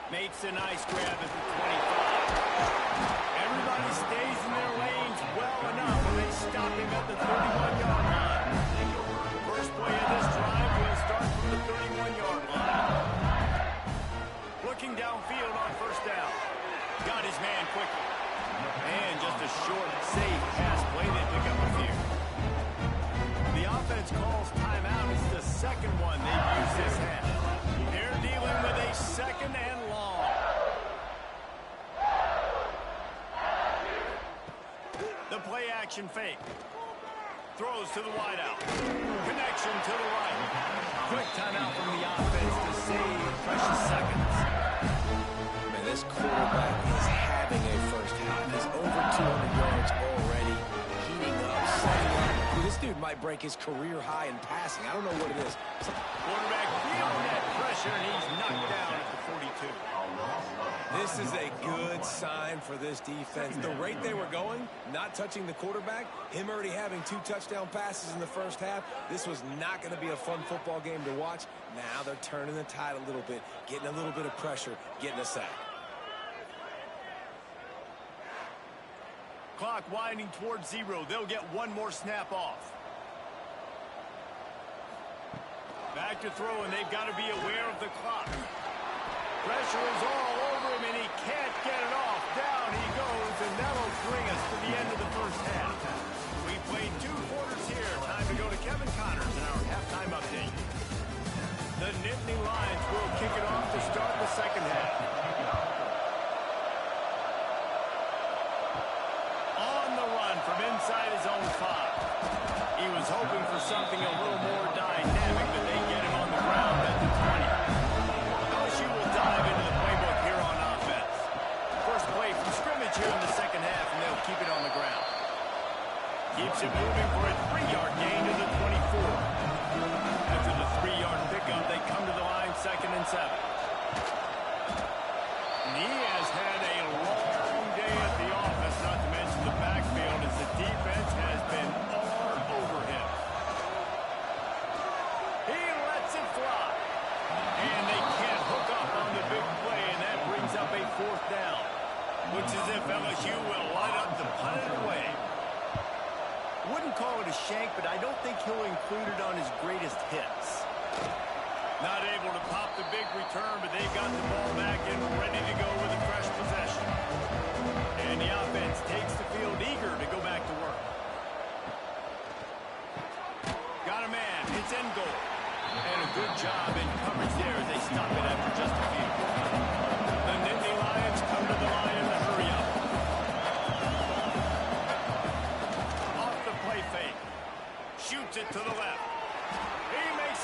Speaker 3: Makes a nice grab at the 25. Everybody stays in their lanes well enough when they stop him at the 31-yard line. First play of this drive will start from the 31-yard line. Looking downfield on first down. Got his man quickly. And just a short, safe pass play. They pick up a few. The offense calls timeout. It's the second one they've used this half. They're dealing with a second and long. The play action fake. Throws to the wideout. Connection to the right. Quick timeout from the offense to save precious seconds.
Speaker 1: Man, this quarterback is having a first half. He's over 200 yards already. Heating up, setting up. Dude, this dude might break his career high in passing. I don't know what it is.
Speaker 3: Quarterback feeling that pressure, and he's knocked down at the 42.
Speaker 1: This is a good sign for this defense. The rate they were going, not touching the quarterback, him already having 2 touchdown passes in the first half, this was not going to be a fun football game to watch. Now they're turning the tide a little bit, getting a little bit of pressure, getting a sack.
Speaker 3: Clock winding towards 0. They'll get one more snap off. Back to throw, and they've got to be aware of the clock. Pressure is all over him, and he can't get it off. Down he goes, and that'll bring us to the end of the first half. We played 2 quarters here. Time to go to Kevin Connors in our halftime update. The Nittany Lions will kick it off to start the second half. On the run from inside his own 5. He was hoping for something a little more dynamic, but they get him on the ground at the 20. LSU will dive into the playbook here on offense. First play from scrimmage here in the second half, and they'll keep it on the ground. Keeps it moving for a 3-yard gain to the 24. After the 3-yard pickup, they come to the line, 2nd and 7. And he has had a long day at the office, not to mention the backfield, as the defense has been all over him. He lets it fly. And they can't hook up on the big play, and that brings up a 4th down. Looks as if LSU will line up to punt it away. Wouldn't call it a shank, but I don't think he'll include it on his greatest hits. Not able to pop the big return, but they got the ball back and ready to go with a fresh possession. And the offense takes the field eager to go back to work. Got a man. It's in goal. And a good job in coverage there as they stop it after just a few. The Nittany Lions come to the line in the hurry-up. Off the play fake. Shoots it to the left. He makes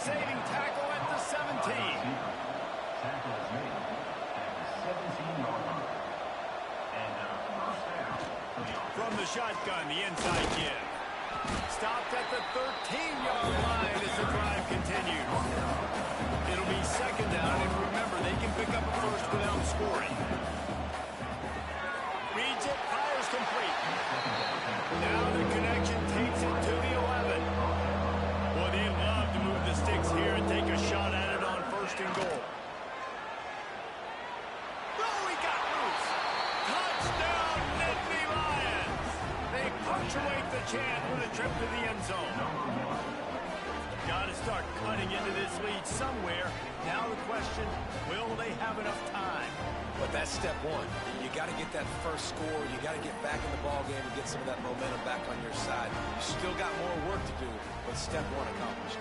Speaker 3: game-saving tackle at the 17.
Speaker 4: Tackle is made at the 17-yard line. And first down for the offense.
Speaker 3: From the shotgun, the inside give. Stopped at the 13-yard line as the drive continues. It'll be second down, and remember, they can pick up a first without scoring. Reads it, fires complete. Now the connection takes it to the 11. Well, they love to move the sticks here and take a shot at it on first and goal. Oh, he got loose. Touchdown, Nittany Lions. They punctuate the chant with a trip to the end zone. Got to start cutting into this lead somewhere. Now the question, will they have enough time?
Speaker 1: But that's step one. You got to get that first score. You got to get back in the ball game and get some of that momentum back on your side. You still got more work to do, but step one accomplished.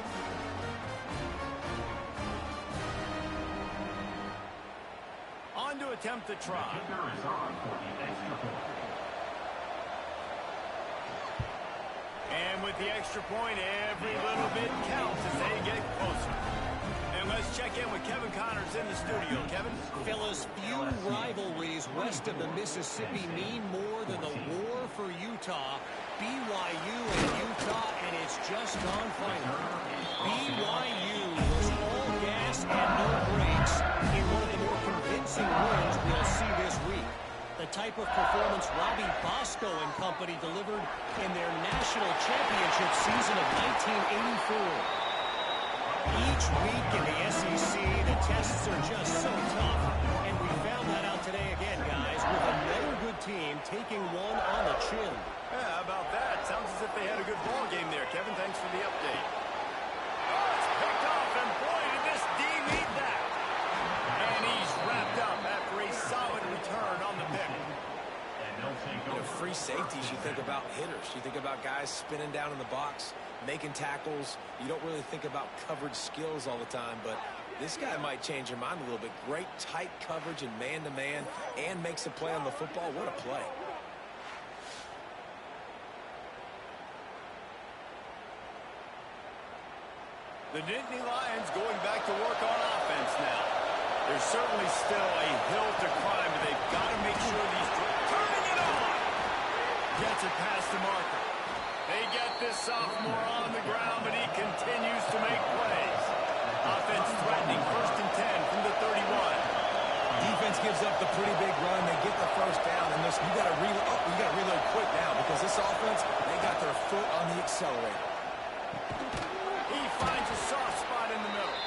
Speaker 3: On to attempt the try.
Speaker 4: Kicker is on for the extra point.
Speaker 3: And with the extra point, every little bit counts as they get closer. And let's check in with Kevin Connors in the studio. Kevin?
Speaker 5: Fellas, few rivalries west of the Mississippi mean more than the war for Utah. BYU and Utah, and it's just gone final. BYU was all gas and no brakes in one of the more convincing wins we'll see this week. The type of performance Robbie Bosco and company delivered in their national championship season of 1984. Each week in the SEC, the tests are just so tough, and we found that out today again, guys, with another good team taking one on the chin.
Speaker 3: Yeah, how about that? Sounds as if they had a good ball game there, Kevin. Thanks for the update. Oh, it's picked off, and boy, did this D need that. And he's wrapped up after a solid return on the pick.
Speaker 1: You know, free safeties, you think about hitters. You think about guys spinning down in the box, making tackles. You don't really think about coverage skills all the time, but this guy might change your mind a little bit. Great tight coverage and man-to-man, and makes a play on the football. What a play.
Speaker 3: The Nittany Lions going back to work on offense now. There's certainly still a hill to climb, but they've got to make sure these turning it on. Gets it past the marker. They get this sophomore on the ground, but he continues to make plays. Offense threatening, 1st and 10 from the 31.
Speaker 1: Defense gives up the pretty big run. They get the first down, and listen, you got to reload quick now because this offense, they got their foot on the accelerator.
Speaker 3: He finds a soft spot in the middle.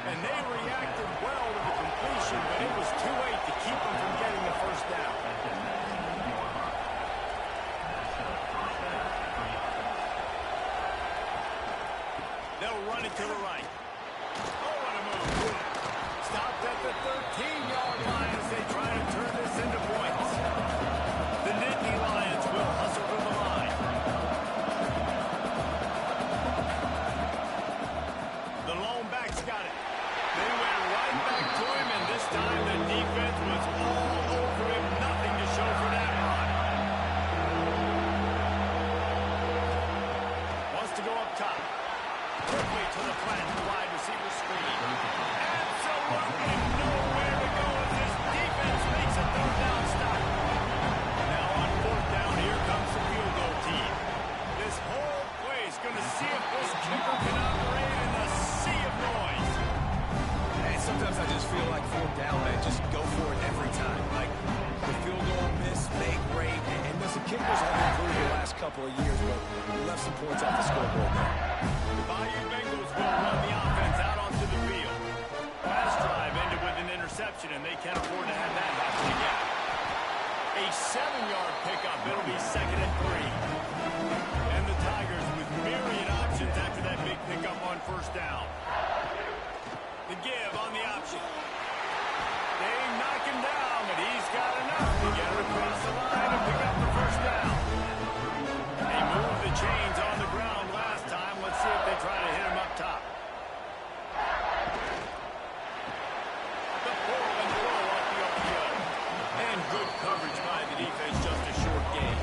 Speaker 3: And they reacted well to the completion, but it was too late to keep them from getting the first down. They'll run it to the right. Oh, what a move. Stopped at the 13-yard line as they try to turn this into points. The Nittany Lions will hustle to the line. The lone back's got it. They went right back to him, and this time the defense was all over him. Nothing to show for that run. Wants to go up top. Quickly to the flat wide receiver screen. Absolutely nowhere to go as this defense makes a third down stop. Now on 4th down, here comes the field goal team. This whole play is going to see if this kicker can operate in the sea of noise.
Speaker 1: And sometimes I just feel like 4th down, man, just go for it every time. Like the field goal miss, make great. And listen, kickers have improved the last couple of years, but we left some points off the scoreboard there.
Speaker 3: The Bayou Bengals will run the offense out onto the field. Last drive ended with an interception, and they can't afford to have that happen again. A 7-yard pickup. It'll be 2nd and 3. And the Tigers with myriad options after that big pickup on 1st down. The give on the option. They knock him down, but he's got enough to get it across the line and pick up the 1st down. They moved the chains on the ground last time. Let's see if they try to hit him up top. The pull and throw off the RPO. And good coverage by the defense, just a short game.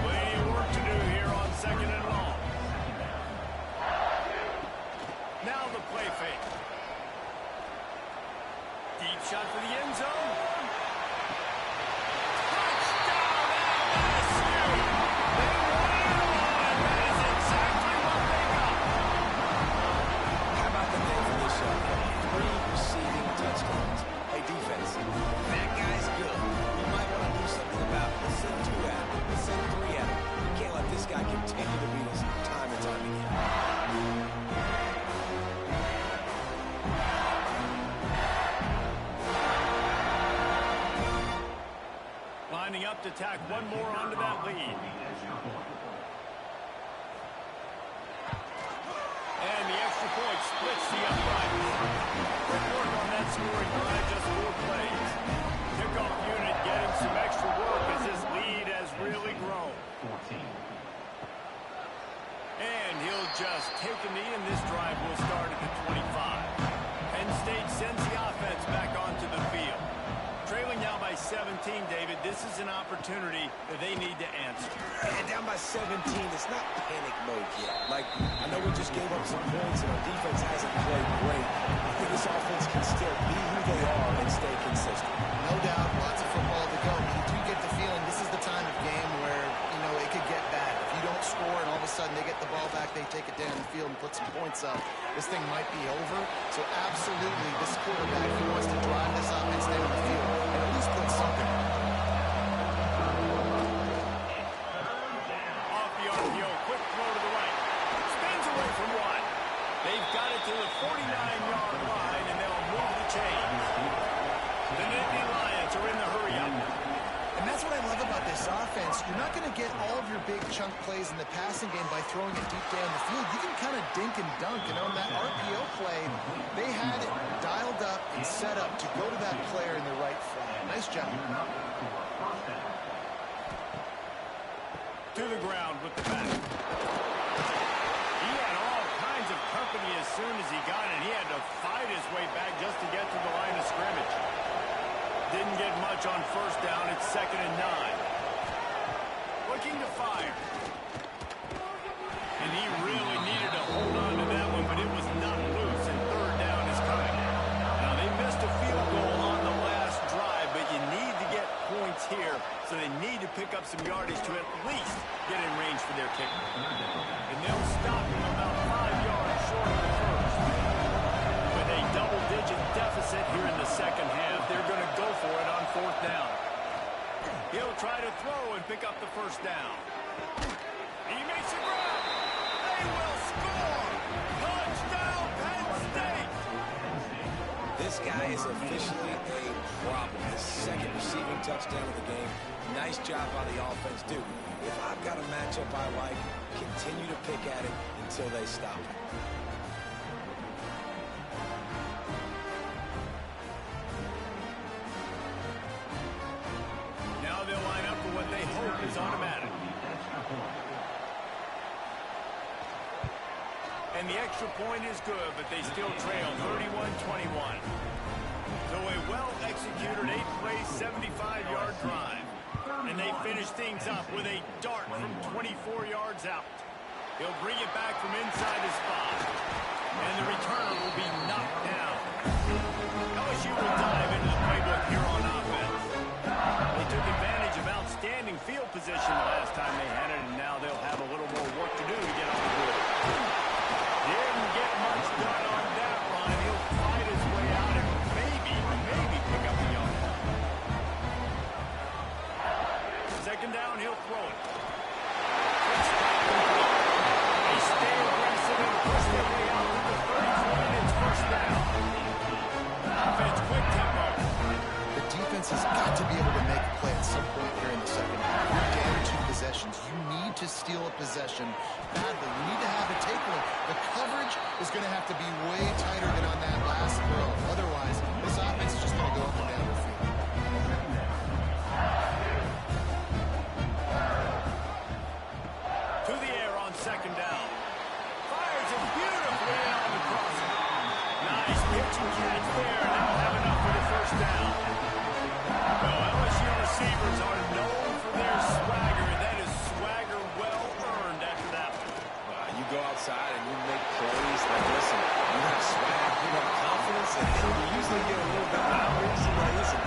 Speaker 3: Plenty of work to do here. to tack one more onto that lead. And the extra point splits the upright. Quick work on that scoring drive, just 4 plays. Kickoff unit getting some extra work as this lead has really grown.
Speaker 4: 14.
Speaker 3: And he'll just take a knee, and this drive will start at the 25. Penn State sends the offense back onto the field. Trailing now by 17, David. This is an opportunity that they need to answer.
Speaker 1: And down by 17, it's not panic mode yet. Like, I know we just gave up some points and our defense hasn't played great. I think this offense can still be who they are and stay consistent.
Speaker 2: No doubt, lots of football to go. But you do get the feeling this is the time of game where, you know, it could get bad. If you don't score and all of a sudden they get the ball back, they take it down the field and put some points up, this thing might be over. So absolutely, this quarterback, he wants to drive this offense down the field and at least put something on.
Speaker 3: Off the RPO, quick throw to the right. Spins away from one. They've got it to the 49-yard line, and they'll move the chains. The Nittany Lions are in the hurry-up.
Speaker 2: And that's what I love about this offense. You're not going to get all of your big chunk plays in the passing game by throwing it deep down the field. You can kind of dink and dunk. And on that RPO play, they had it dialed up and set up to go to that player in the right flat. Nice job.
Speaker 3: To the ground with the back. He had all kinds of company as soon as he got it. He had to fight his way back just to get to the line of scrimmage. Didn't get much on first down. It's 2nd and 9. Looking to fire. And he really needed to hold on to that one, but it was not loose, and 3rd down is coming. Now, they missed a field goal on the last drive, but you need to get points here, so they need to pick up some yardage to at least get in range for their kicker. And they'll stop him about 5 yards short of the first. With a double-digit deficit here in the second half, they're going to go for it on 4th down. He'll try to throw and pick up the 1st down. He makes a grab. They will score. Touchdown, Penn State.
Speaker 1: This guy is officially a problem. His 2nd receiving touchdown of the game. Nice job by the offense, dude. If I've got a matchup I like, continue to pick at it until they stop it.
Speaker 3: Now they'll line up for what they hope is automatic. And the extra point is good, but they still trail 31-21. So a well-executed 8-play, 75-yard drive. And they finish things up with a dart from 24 yards out. He'll bring it back from inside his spot. And the returner will be knocked down. LSU will dive into the playbook here on offense. They took advantage of outstanding field position the last time they had it, and now they'll have a little more work to do to get on the board. Didn't get much done on that run. He'll fight his way out and maybe pick up the yard. 2nd down, he'll throw it. They stay aggressive and push their way out to the 34, and it's 1st down. Offense quick tempo.
Speaker 2: The defense has got to be able to make a play at some point here in the second half. You're down 2 possessions. You need to steal a possession badly. You need to have a takeaway. The coverage is going to have to be way tighter than on that last throw. Otherwise, this offense is just going to go up and down the field.
Speaker 3: To the air on 2nd down. Fires it beautifully in on the crossing. Nice pitch and catch there. Now have enough for the 1st down. Well, LSU receivers are known for their swagger. That is swagger well earned after that one.
Speaker 1: You go outside and you make plays. Like, listen, you have swag, you have confidence, and you usually get a little bit of reason. Like, listen,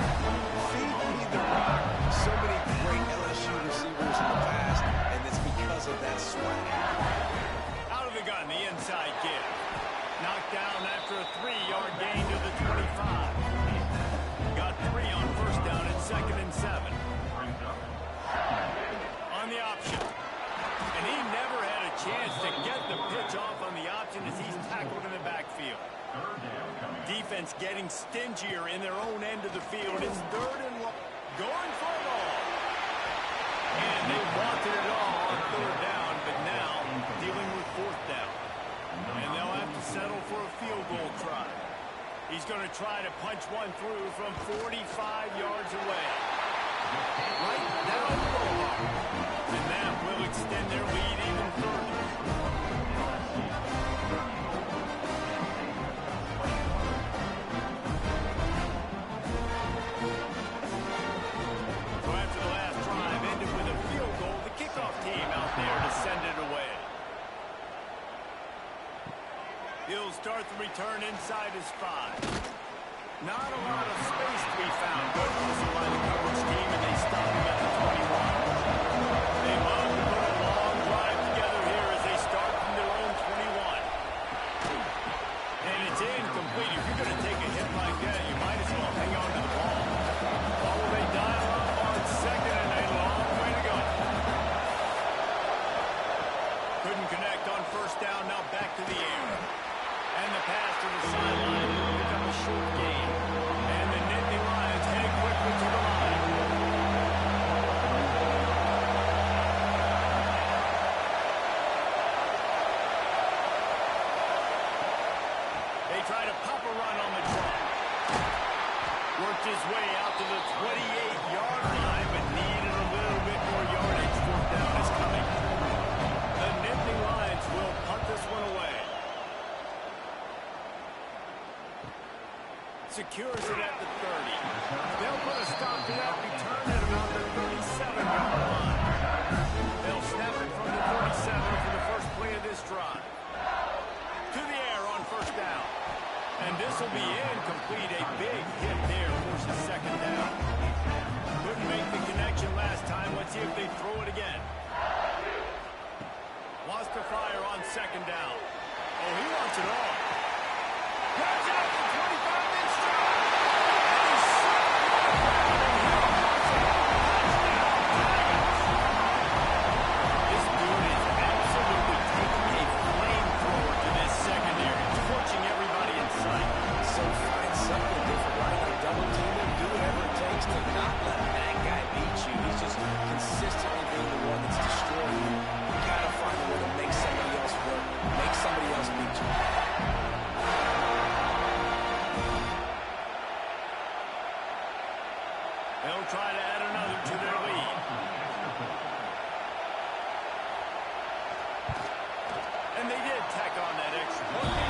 Speaker 1: feed me the rock. So many great LSU receivers in the past, and it's because of that swag.
Speaker 3: Out of the gun, the inside give. Knocked down after a 3-yard gain to the 25. Got 3 on 1st down at 2nd and 7. On the option. And he never had a chance to get the pitch off on the option as he's tackled in the backfield. Defense getting stingier in their own end of the field. It's 3rd and 1. Going for it all. And they wanted it all on third down, but now dealing with fourth down. And they'll have to settle for a field goal try. He's going to try to punch one through from 45 yards away. Right down the goal. And that will extend their lead even further. So after the last drive ended with a field goal, the kickoff team out there to send it away. He'll start the return inside his 5. Not a lot of space to be found. Good hustle by the coverage team, and they stop him at the 21. They love to put a long drive together here as they start from their own 21. And it's incomplete. If you're going to take a hit like that, you might as well hang on to the ball. Ball will they dial up on second, and a long way to go. Couldn't connect on first down. Now back to the air. And the pass to the sideline will pick up a short gain. And the Nittany Lions head quickly to the line. They try to pop a run on the draw. Worked his way out to the 28-yard line, but needed a little bit more yardage. Fourth down is coming. The Nittany Lions will punt this one away. Secures it at the 30. They'll put a stop to that return at about the 37-yard line. They'll snap it from the 37 for the first play of this drive. To the air on first down. And this will be incomplete. A big hit there forces second down. Couldn't make the connection last time. Let's see if they throw it again. Wants to fire on second down. Oh, he wants it all. Grabs out the 25 inch strike. And he's This dude is absolutely taking a flamethrower to this secondary, torching everybody in sight.
Speaker 1: So find something different, right? Like double team him, do whatever it takes to not let that guy beat you. He's just consistently being the one that's destroying you. You gotta find a way to make somebody else work, make somebody else beat you.
Speaker 3: They'll try to add another to their lead. And they did tack on that extra point.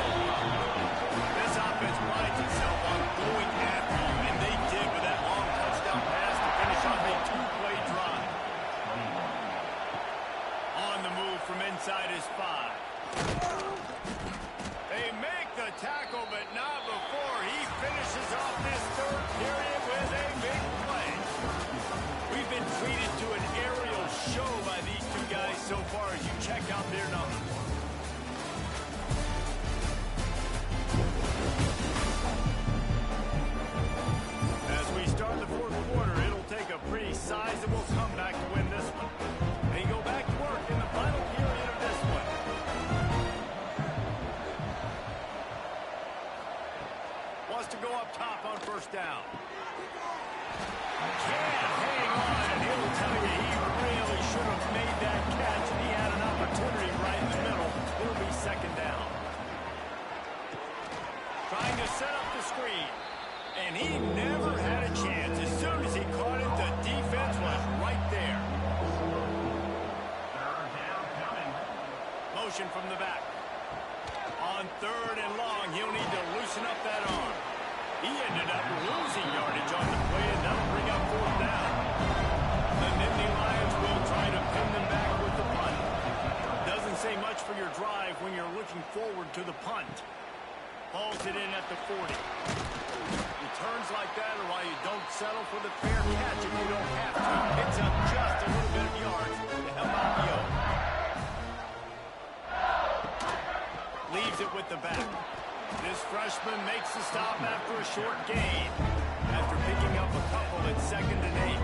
Speaker 3: This offense prides itself on going after you, and they did with that long touchdown pass to finish off a two-play drive. On the move from inside his 5. They make the tackle, but not before he finishes off this third period with a big play. We've been treated to an aerial show by these two guys so far as you check out their numbers. As we start the fourth quarter, it'll take a pretty sizable comeback to win this one. They go back to work in the final period of this one. Wants to go up top on first down. Can't hang on, and he'll tell you he really should have made that catch, and he had an opportunity right in the middle. It'll be second down. Trying to set up the screen, and he never had a chance. As soon as he caught it, the defense was right there.
Speaker 4: Third down coming.
Speaker 3: Motion from the back. On third and long, he'll need to loosen up that arm. He ended up losing yardage on the play, and that'll bring up fourth down. The Nittany Lions will try to pin them back with the punt. Doesn't say much for your drive when you're looking forward to the punt. Hauls it in at the 40. Returns like that are why you don't settle for the fair catch if you don't have to. Picks up just a little bit of yards to help out the yoke. Leaves it with the back. This freshman makes the stop after a short gain. After picking up a couple at 2nd and 8.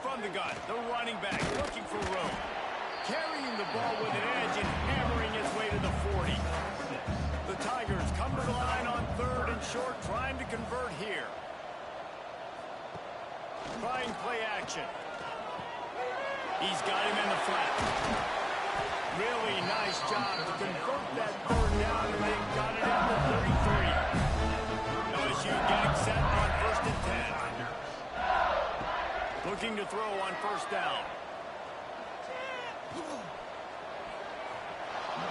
Speaker 3: From the gun, the running back looking for room. Carrying the ball with an edge and hammering his way to the 40. The Tigers come to the line on third and short, trying to convert here. Trying play action. He's got him in the flat. Really nice job to convert that third down, and they got it at the 33. LSU getting set on 1st and 10. Looking to throw on 1st down.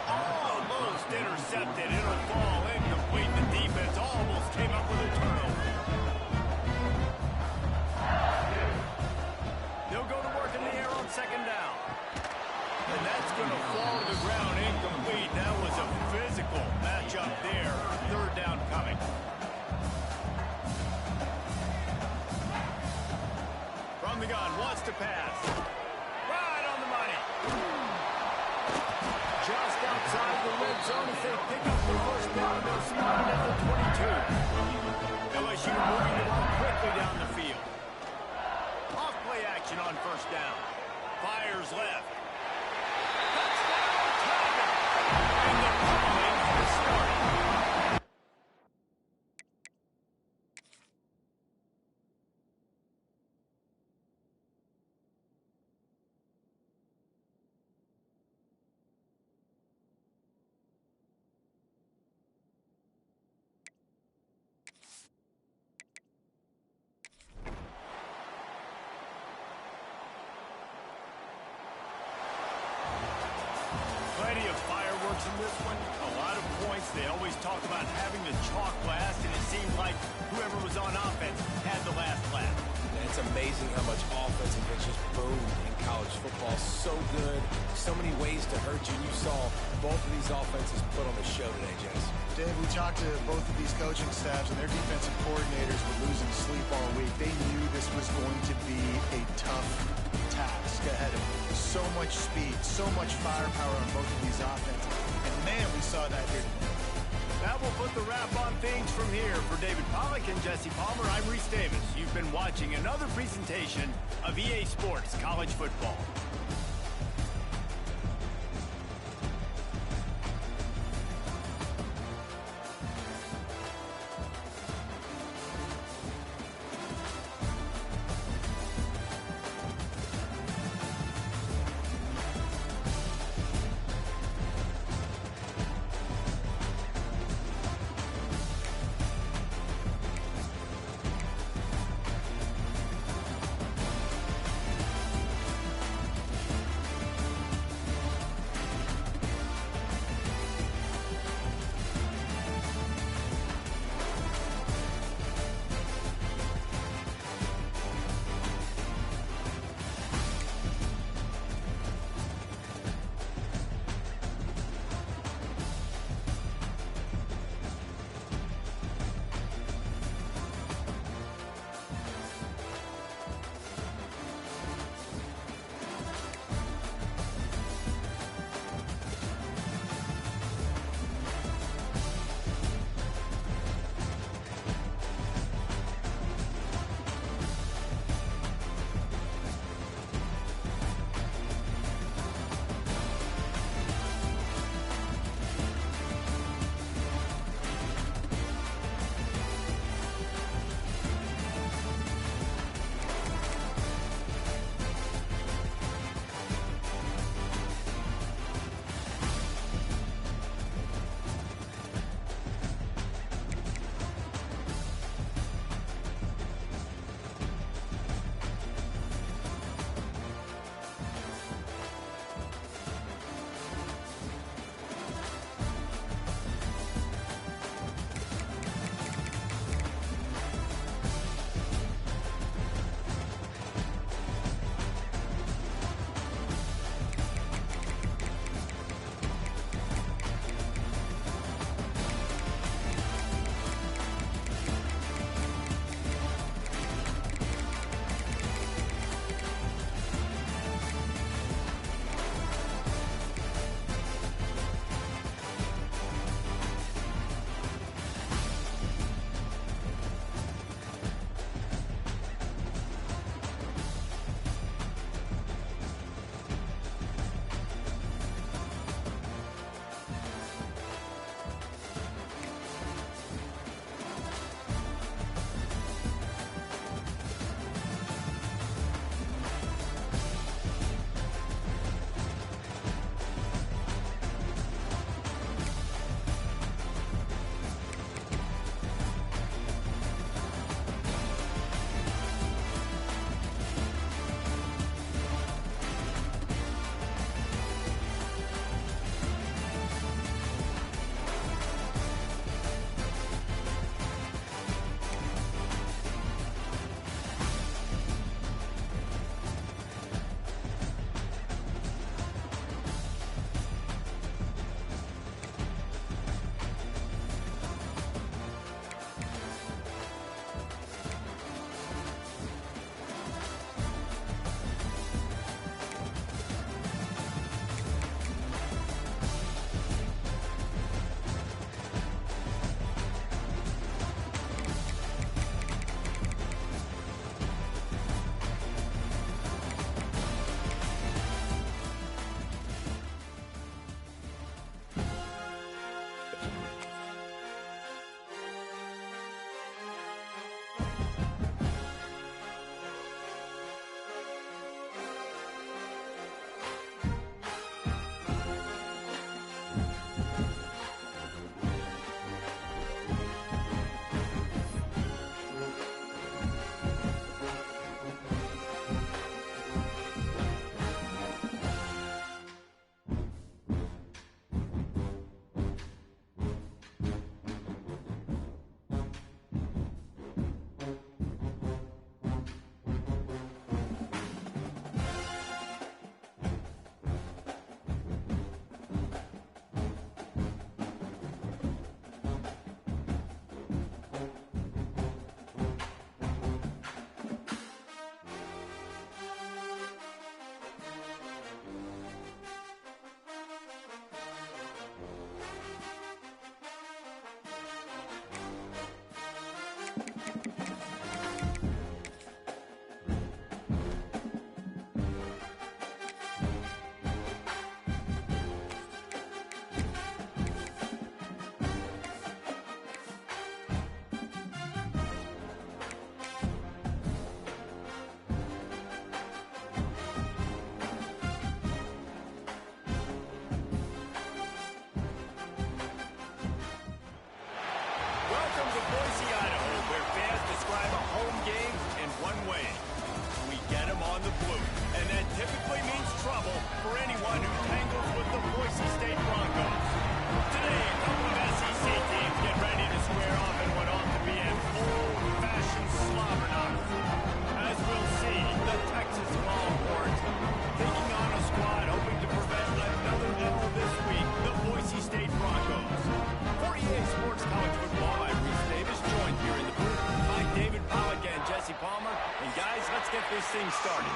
Speaker 3: Almost intercepted. It'll fall incomplete. The defense almost came up with a turnover. They'll go to work in the air on 2nd down. And that's going to fall to the ground incomplete. That was a physical matchup there. 3rd down coming. From the gun, wants to pass. Right on the money. Just outside the red zone as they pick up the 1st down. They'll spot it at the 22. LSU moving the ball quickly down the field. Off play action on 1st down. Fires left. Touchdown, Tiger! And the calling has started. Plenty of fireworks in this one. A lot of points. They always talk about having the chalk blast, and it seemed like whoever was on offense had the last laugh.
Speaker 1: And it's amazing how much offense can just boom in college football. So good. So many ways to hurt you. And you saw both of these offenses put on the show today, Jess.
Speaker 2: Dave, we talked to both of these coaching staffs, and their defensive coordinators were losing sleep all week. They knew this was going to be a tough task ahead of them. So much speed, so much firepower on both of these offenses. And man, we saw that here.
Speaker 3: That will put the wrap on things from here. For David Pollack and Jesse Palmer, I'm Reese Davis. You've been watching another presentation of EA Sports College Football. on the blue. And that typically means trouble for anyone who tangles with the Boise State Broncos. Today, a couple of SEC teams get ready to square off in what ought to be an old-fashioned slobber knocker. As we'll see, the Texas Longhorns taking on a squad hoping to prevent another L this week, the Boise State Broncos. For EA Sports College Football, I'm Reese Davis, joined here in the booth by David Pollack and Jesse Palmer. And guys, let's get this thing started.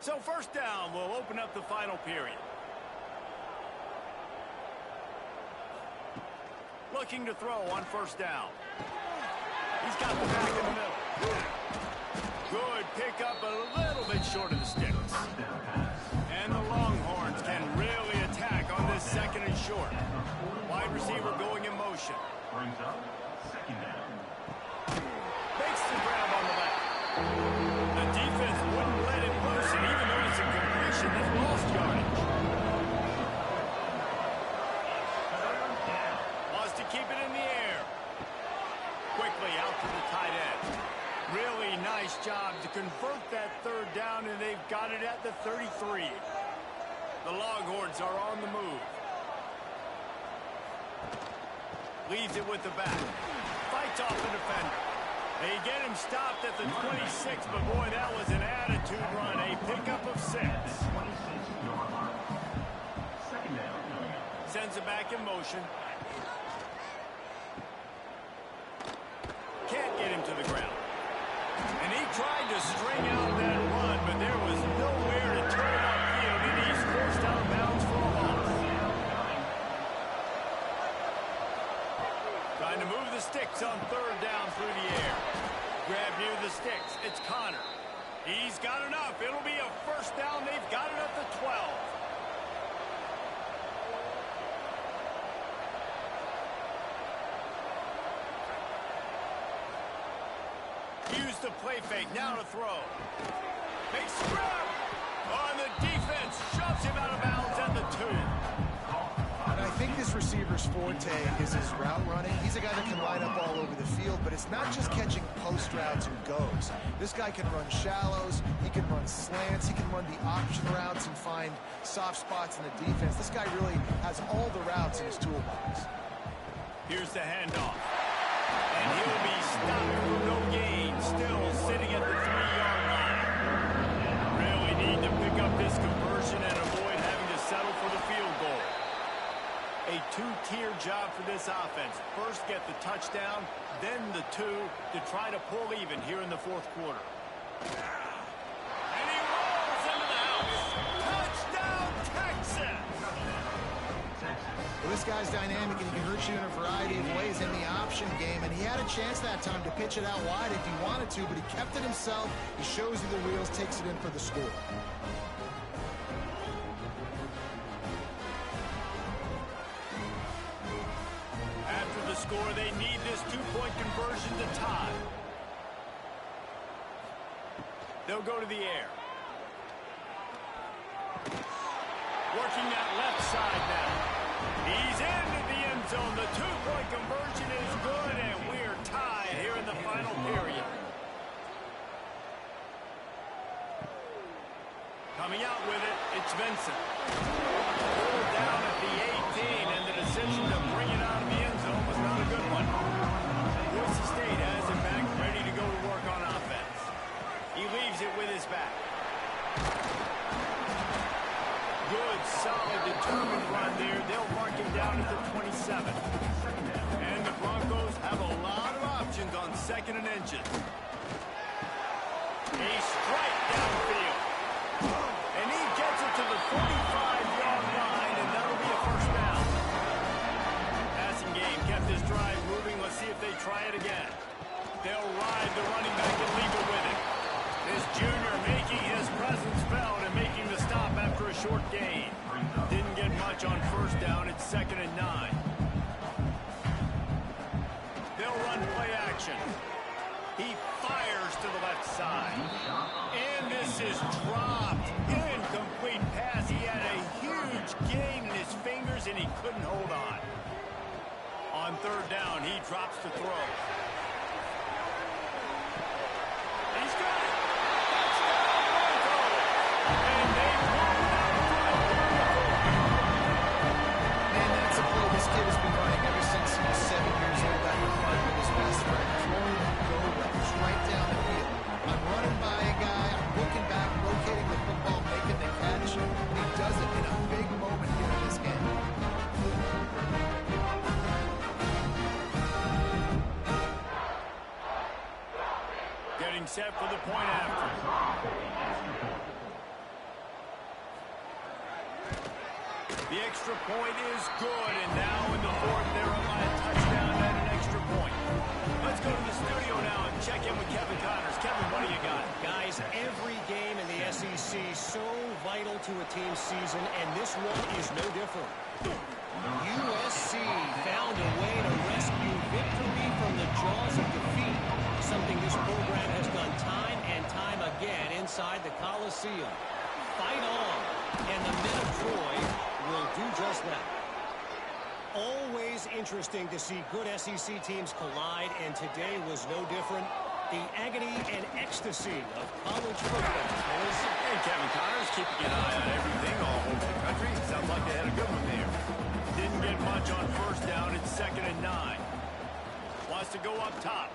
Speaker 3: So first down, we'll open up the final period. Looking to throw on first down. He's got the back in the middle. Good pickup, a little bit short of the sticks. And the Longhorns can really attack on this second and short. Wide receiver going in motion.
Speaker 4: Brings up second down.
Speaker 3: Makes the grab on the back. The defense wouldn't let it loose, and even though it's a completion, that lost yardage. Wants to keep it in the air. Quickly out to the tight end. Really nice job to convert that third down, and they've got it at the 33. The Longhorns are on the move. Leaves it with the back. Fights off the defender. They get him stopped at the 26, but boy, that was an attitude run. A pickup of 6.
Speaker 4: 26-yard line. Second down.
Speaker 3: Sends it back in motion. Can't get him to the ground. And he tried to string out that run, but there was nowhere to turn it upfield, and he's forced out of bounds for a loss. Trying to move the sticks on third down through the air. Grab near the sticks. It's Connor. He's got enough. It'll be a first down. They've got it at the 12. Use the play fake. Now to throw. Makes the grab. On the defense. Shoves him out of bounds at the 2.
Speaker 2: And I think this receiver's forte is his route running. He's a guy that can line up all over the field, but it's not just catching post routes and goes. This guy can run shallows, he can run slants, he can run the option routes and find soft spots in the defense. This guy really has all the routes in his toolbox.
Speaker 3: Here's the handoff. And he'll be stopped for no gain, still sitting at the 3-yard line. Really need to pick up this conversion and avoid having to settle for the field goal. A two-tier job for this offense. First, get the touchdown, then the 2 to try to pull even here in the fourth quarter. And he rolls into the house. Touchdown, Texas!
Speaker 2: Well, this guy's dynamic, and he can hurt you in a variety of ways in the option game, and he had a chance that time to pitch it out wide if he wanted to, but he kept it himself. He shows you the wheels, takes it in for the score.
Speaker 3: score. They need this two-point conversion to tie. They'll go to the air. Working that left side now. He's into the end zone. The two-point conversion is good, and we're tied here in the final period. Coming out with it, it's Vincent. Pulled down at the 18, and the decision to bring it out of the end zone was not a good one. Boise State has him back, ready to go to work on offense. He leaves it with his back. Good, solid, determined run there. They'll mark him down at the 27. And the Broncos have a lot of options on second and inches. A strike downfield. And he gets it to the 45-yard line, and that'll be a first down. Passing game kept this drive moving. Let's see if they try it again. They'll ride the running back and leave it with him. This junior making his presence felt and making the stop after a short gain. Didn't get much on first down. It's 2nd and 9. They'll run play action. He fires to the left side. And this is dropped. Incomplete pass. He had a huge gain in his fingers, and he couldn't hold on. On third down, he drops to throw. He's got it. Touchdown, Broncos. And they pull it out front.
Speaker 2: Man, that's a play this kid has been running ever since he was 7 years old out in the park with his best friend. Go routes right down the field. I'm running by a guy, I'm looking back, rotating the football, making the catch. He does it in a big moment here in this game.
Speaker 3: Getting set for the point after. The extra point is good, and now in the fourth, they're up by a touchdown and an extra point. Let's go to the studio now and check in with Kevin Connors. Kevin, what do you got?
Speaker 5: Guys, every game in the SEC so vital to a team's season, and this one is no different. USC found a way to rescue victory from the jaws of defeat, something this program has done time and time again inside the Coliseum. Fight on, and the men of Troy will do just that. Always interesting to see good SEC teams collide, and today was no different. The agony and ecstasy of college football.
Speaker 3: Hey, Kevin Connors, keeping an eye on everything all over the country. Sounds like they had a good one there. Didn't get much on first down. It's 2nd and 9. Wants to go up top.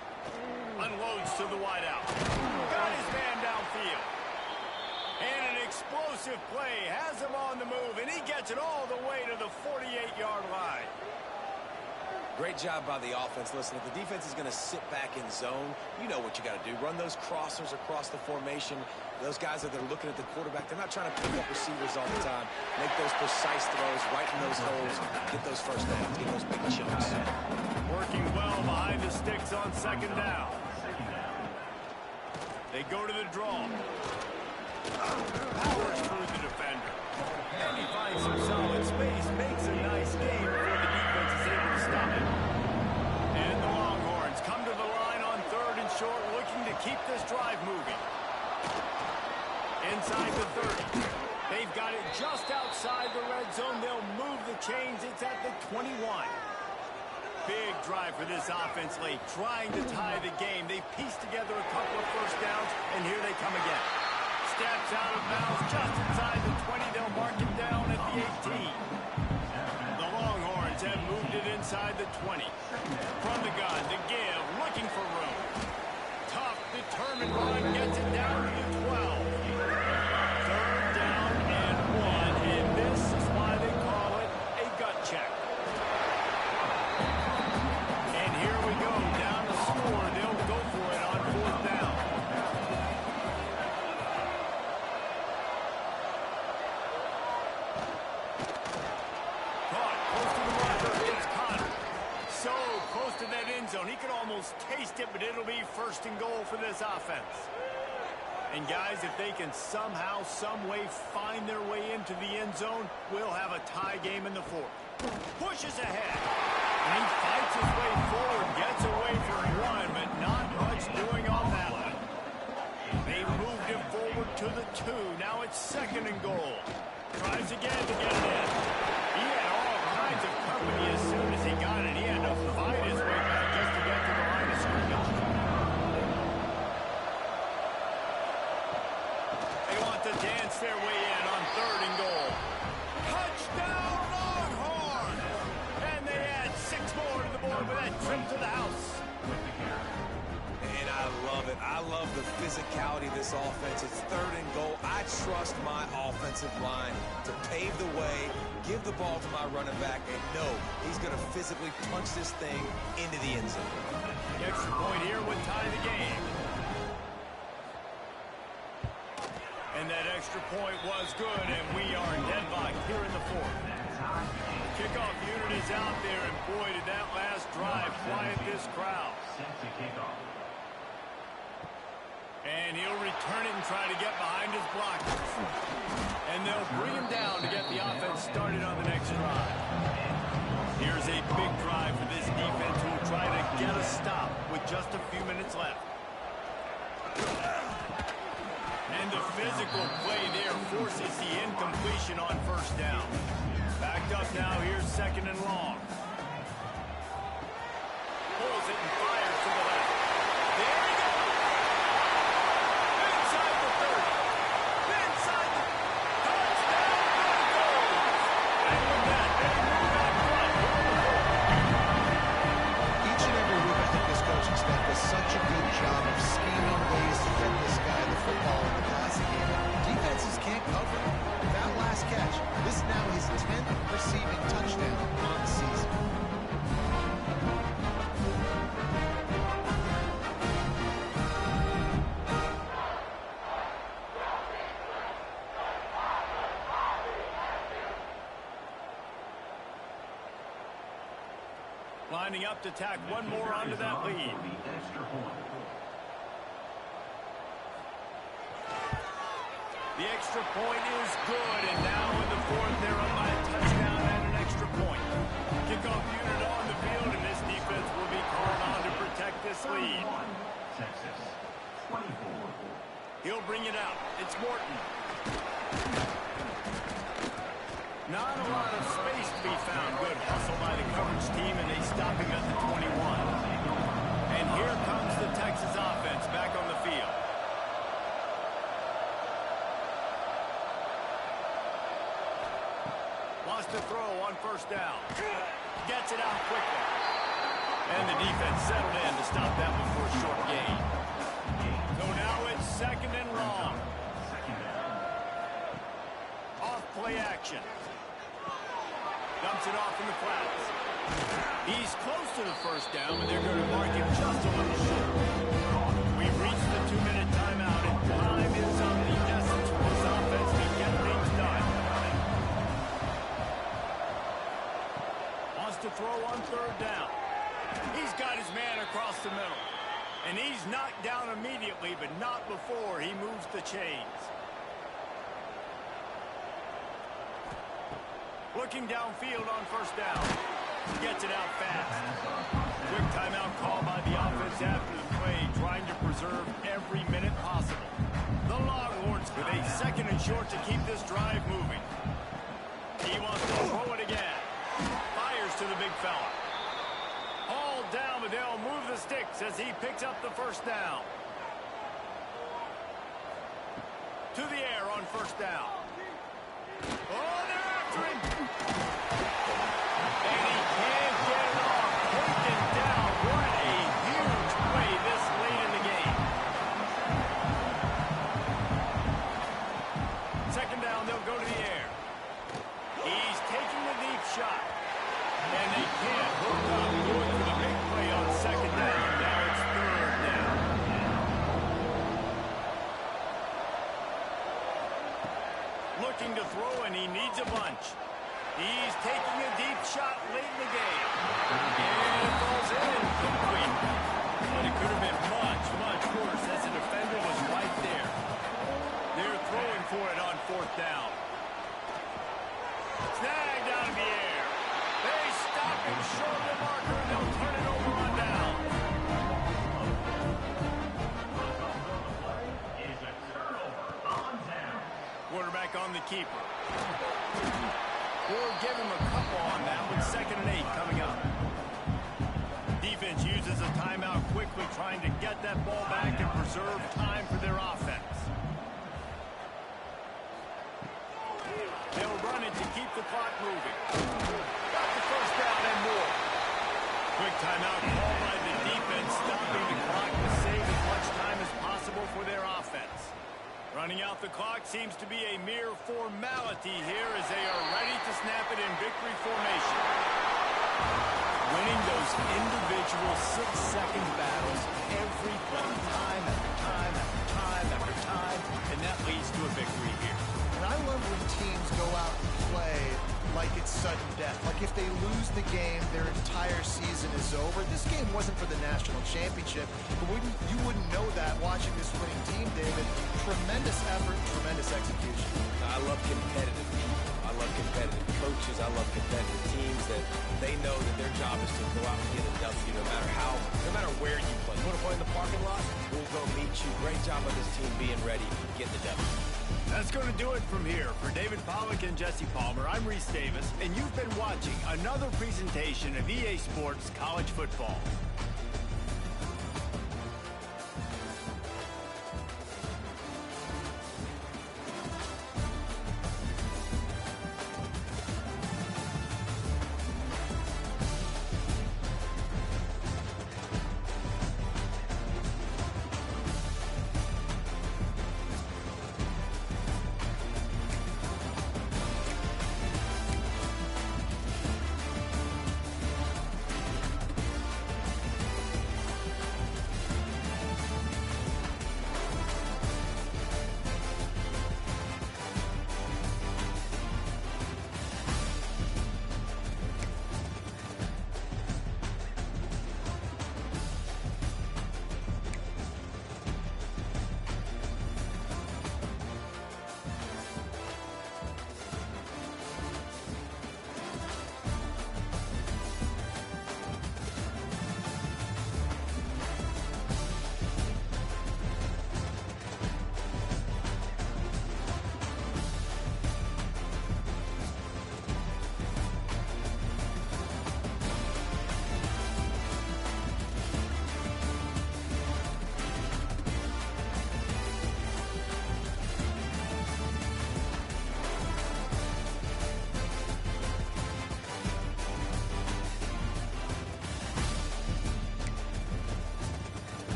Speaker 3: Unloads to the wideout. Got his man downfield. And an explosive play. Has him on the move, and he gets it all the way to the 48-yard line.
Speaker 1: Great job by the offense. Listen, if the defense is going to sit back in zone, you know what you got to do. Run those crossers across the formation. Those guys that are looking at the quarterback, they're not trying to pick up receivers all the time. Make those precise throws right in those holes. Get those first downs. Get those big chunks.
Speaker 3: Working well behind the sticks on 2nd down. They go to the draw. Powers through the defender. And he finds some solid space. Makes a nice game before the defense is able to stop it. And the Longhorns come to the line on 3rd and short, looking to keep this drive moving. Inside the 30. They've got it just outside the red zone. They'll move the chains. It's at the 21. Big drive for this offense late, trying to tie the game. They pieced together a couple of first downs, and here they come again. Steps out of bounds just inside the 20. They'll mark him down at the 18. The Longhorns have moved it inside the 20. From the gun, the give, looking for room. Tough, determined run, gets it down to the 12. 3rd down and 1, and this is why they call it a gut check. And here we go, down the score. They'll go for it on 4th down. Caught, close to the marker, it's Connor. So close to that end zone. He could almost taste it, but it'll be 1st and goal for this offense. And guys, if they can somehow, some way find their way into the end zone, we'll have a tie game in the 4th. Pushes ahead. And he fights his way forward, gets away from one, but not much doing on that one. They moved him forward to the 2. Now it's 2nd and goal. Tries again to get it in. He had all kinds of company as soon as he got it. He had to fight his way back just to get to the line of scrimmage. They want to dance their way in on 3rd and goal. Touchdown, Longhorn! And they add 6 more to the board with that trip to the house.
Speaker 1: And I love it. I love the physicality of this offense. It's 3rd and goal. I trust my offensive line to pave the way, give the ball to my running back, and know he's going to physically punch this thing into the end zone.
Speaker 3: The extra point here would tie the game. And that extra point was good, and we are deadlocked here in the 4th. Kickoff unit is out there, and boy, did that last drive quiet this crowd. And he'll return it and try to get behind his blockers. And they'll bring him down to get the offense started on the next drive. Here's a big drive for this defense who will try to get a stop with just a few minutes left. And the physical play there forces the incompletion on 1st down. Backed up now, here's 2nd and long. Pulls it and fires to the left. There he goes! Inside the 30. Inside the touchdown! There it goes! And with that, they move out front.
Speaker 2: Each and every week, I think this coaching staff does such a good job of scheming ways to get this guy the football in the passing game. Defenses can't cover it. That last catch, this is now his 10th receiving touchdown on the season.
Speaker 3: Lining up to tack one more onto that lead. The extra point is good, and now in the 4th, they're up by a touchdown and an extra point. Kickoff unit on the field, and this defense will be called on to protect this lead. He'll bring it out. It's Morton. Not a lot of space to be found. Good hustle by the coverage team, and they stop him at the 21. And here comes the Texas offense back on the field. Wants to throw on 1st down. Gets it out quickly. And the defense settled in to stop that one for a short gain. So now it's 2nd and long. Off play action. Dumps it off in the flats. He's close to the 1st down, but they're going to mark him just a little short. We've reached the 2-minute timeout, and time is of the essence for this offense to get things done. Wants to throw on 3rd down. He's got his man across the middle. And he's knocked down immediately, but not before he moves the chains. Looking downfield on 1st down. Gets it out fast. Quick timeout call by the offense after the play, trying to preserve every minute possible. The Longhorns with a 2nd and short to keep this drive moving. He wants to throw it again. Fires to the big fella. Hauled down, but they'll move the sticks as he picks up the 1st down. To the air on 1st down. Oh, they're after him. And he can't get it off. Taken down. What a huge play this late in the game. 2nd down, they'll go to the air. He's taking the deep shot. And they can't hook up. Going for the big play on 2nd down. Now it's 3rd down. Looking to throw, and he needs a bunch. He's taking a deep shot late in the game. And it falls in complete. But it could have been much, much worse as the defender was right there. They're throwing for it on 4th down. Snagged out of the air. They stop him short of the mark keeper. We'll give him a couple on that with 2nd and 8 coming up. Defense uses a timeout quickly, trying to get that ball back and preserve time for their offense. They'll run it to keep the clock moving. Got the first down and more. Quick timeout called by the defense, stopping the clock to save as much time as possible for their offense. Running out the clock seems to be a mere formality here as they are ready to snap it in victory formation. Winning those individual 6-second battles every play, time after time after time after time, and that leads to a victory here.
Speaker 2: And I love when teams go out and play like it's sudden death. Like if they lose the game, their entire season is over. This game wasn't for the national championship, but you wouldn't know that watching this winning team, David. Tremendous effort, tremendous execution.
Speaker 1: I love competitive people. I love competitive coaches. I love competitive teams that they know that their job is to go out and get a W no matter where you play. You want to play in the parking lot? We'll go meet you. Great job of this team being ready, getting the W.
Speaker 3: That's going to do it from here. For David Pollack and Jesse Palmer, I'm Reese Davis, and you've been watching another presentation of EA Sports College Football.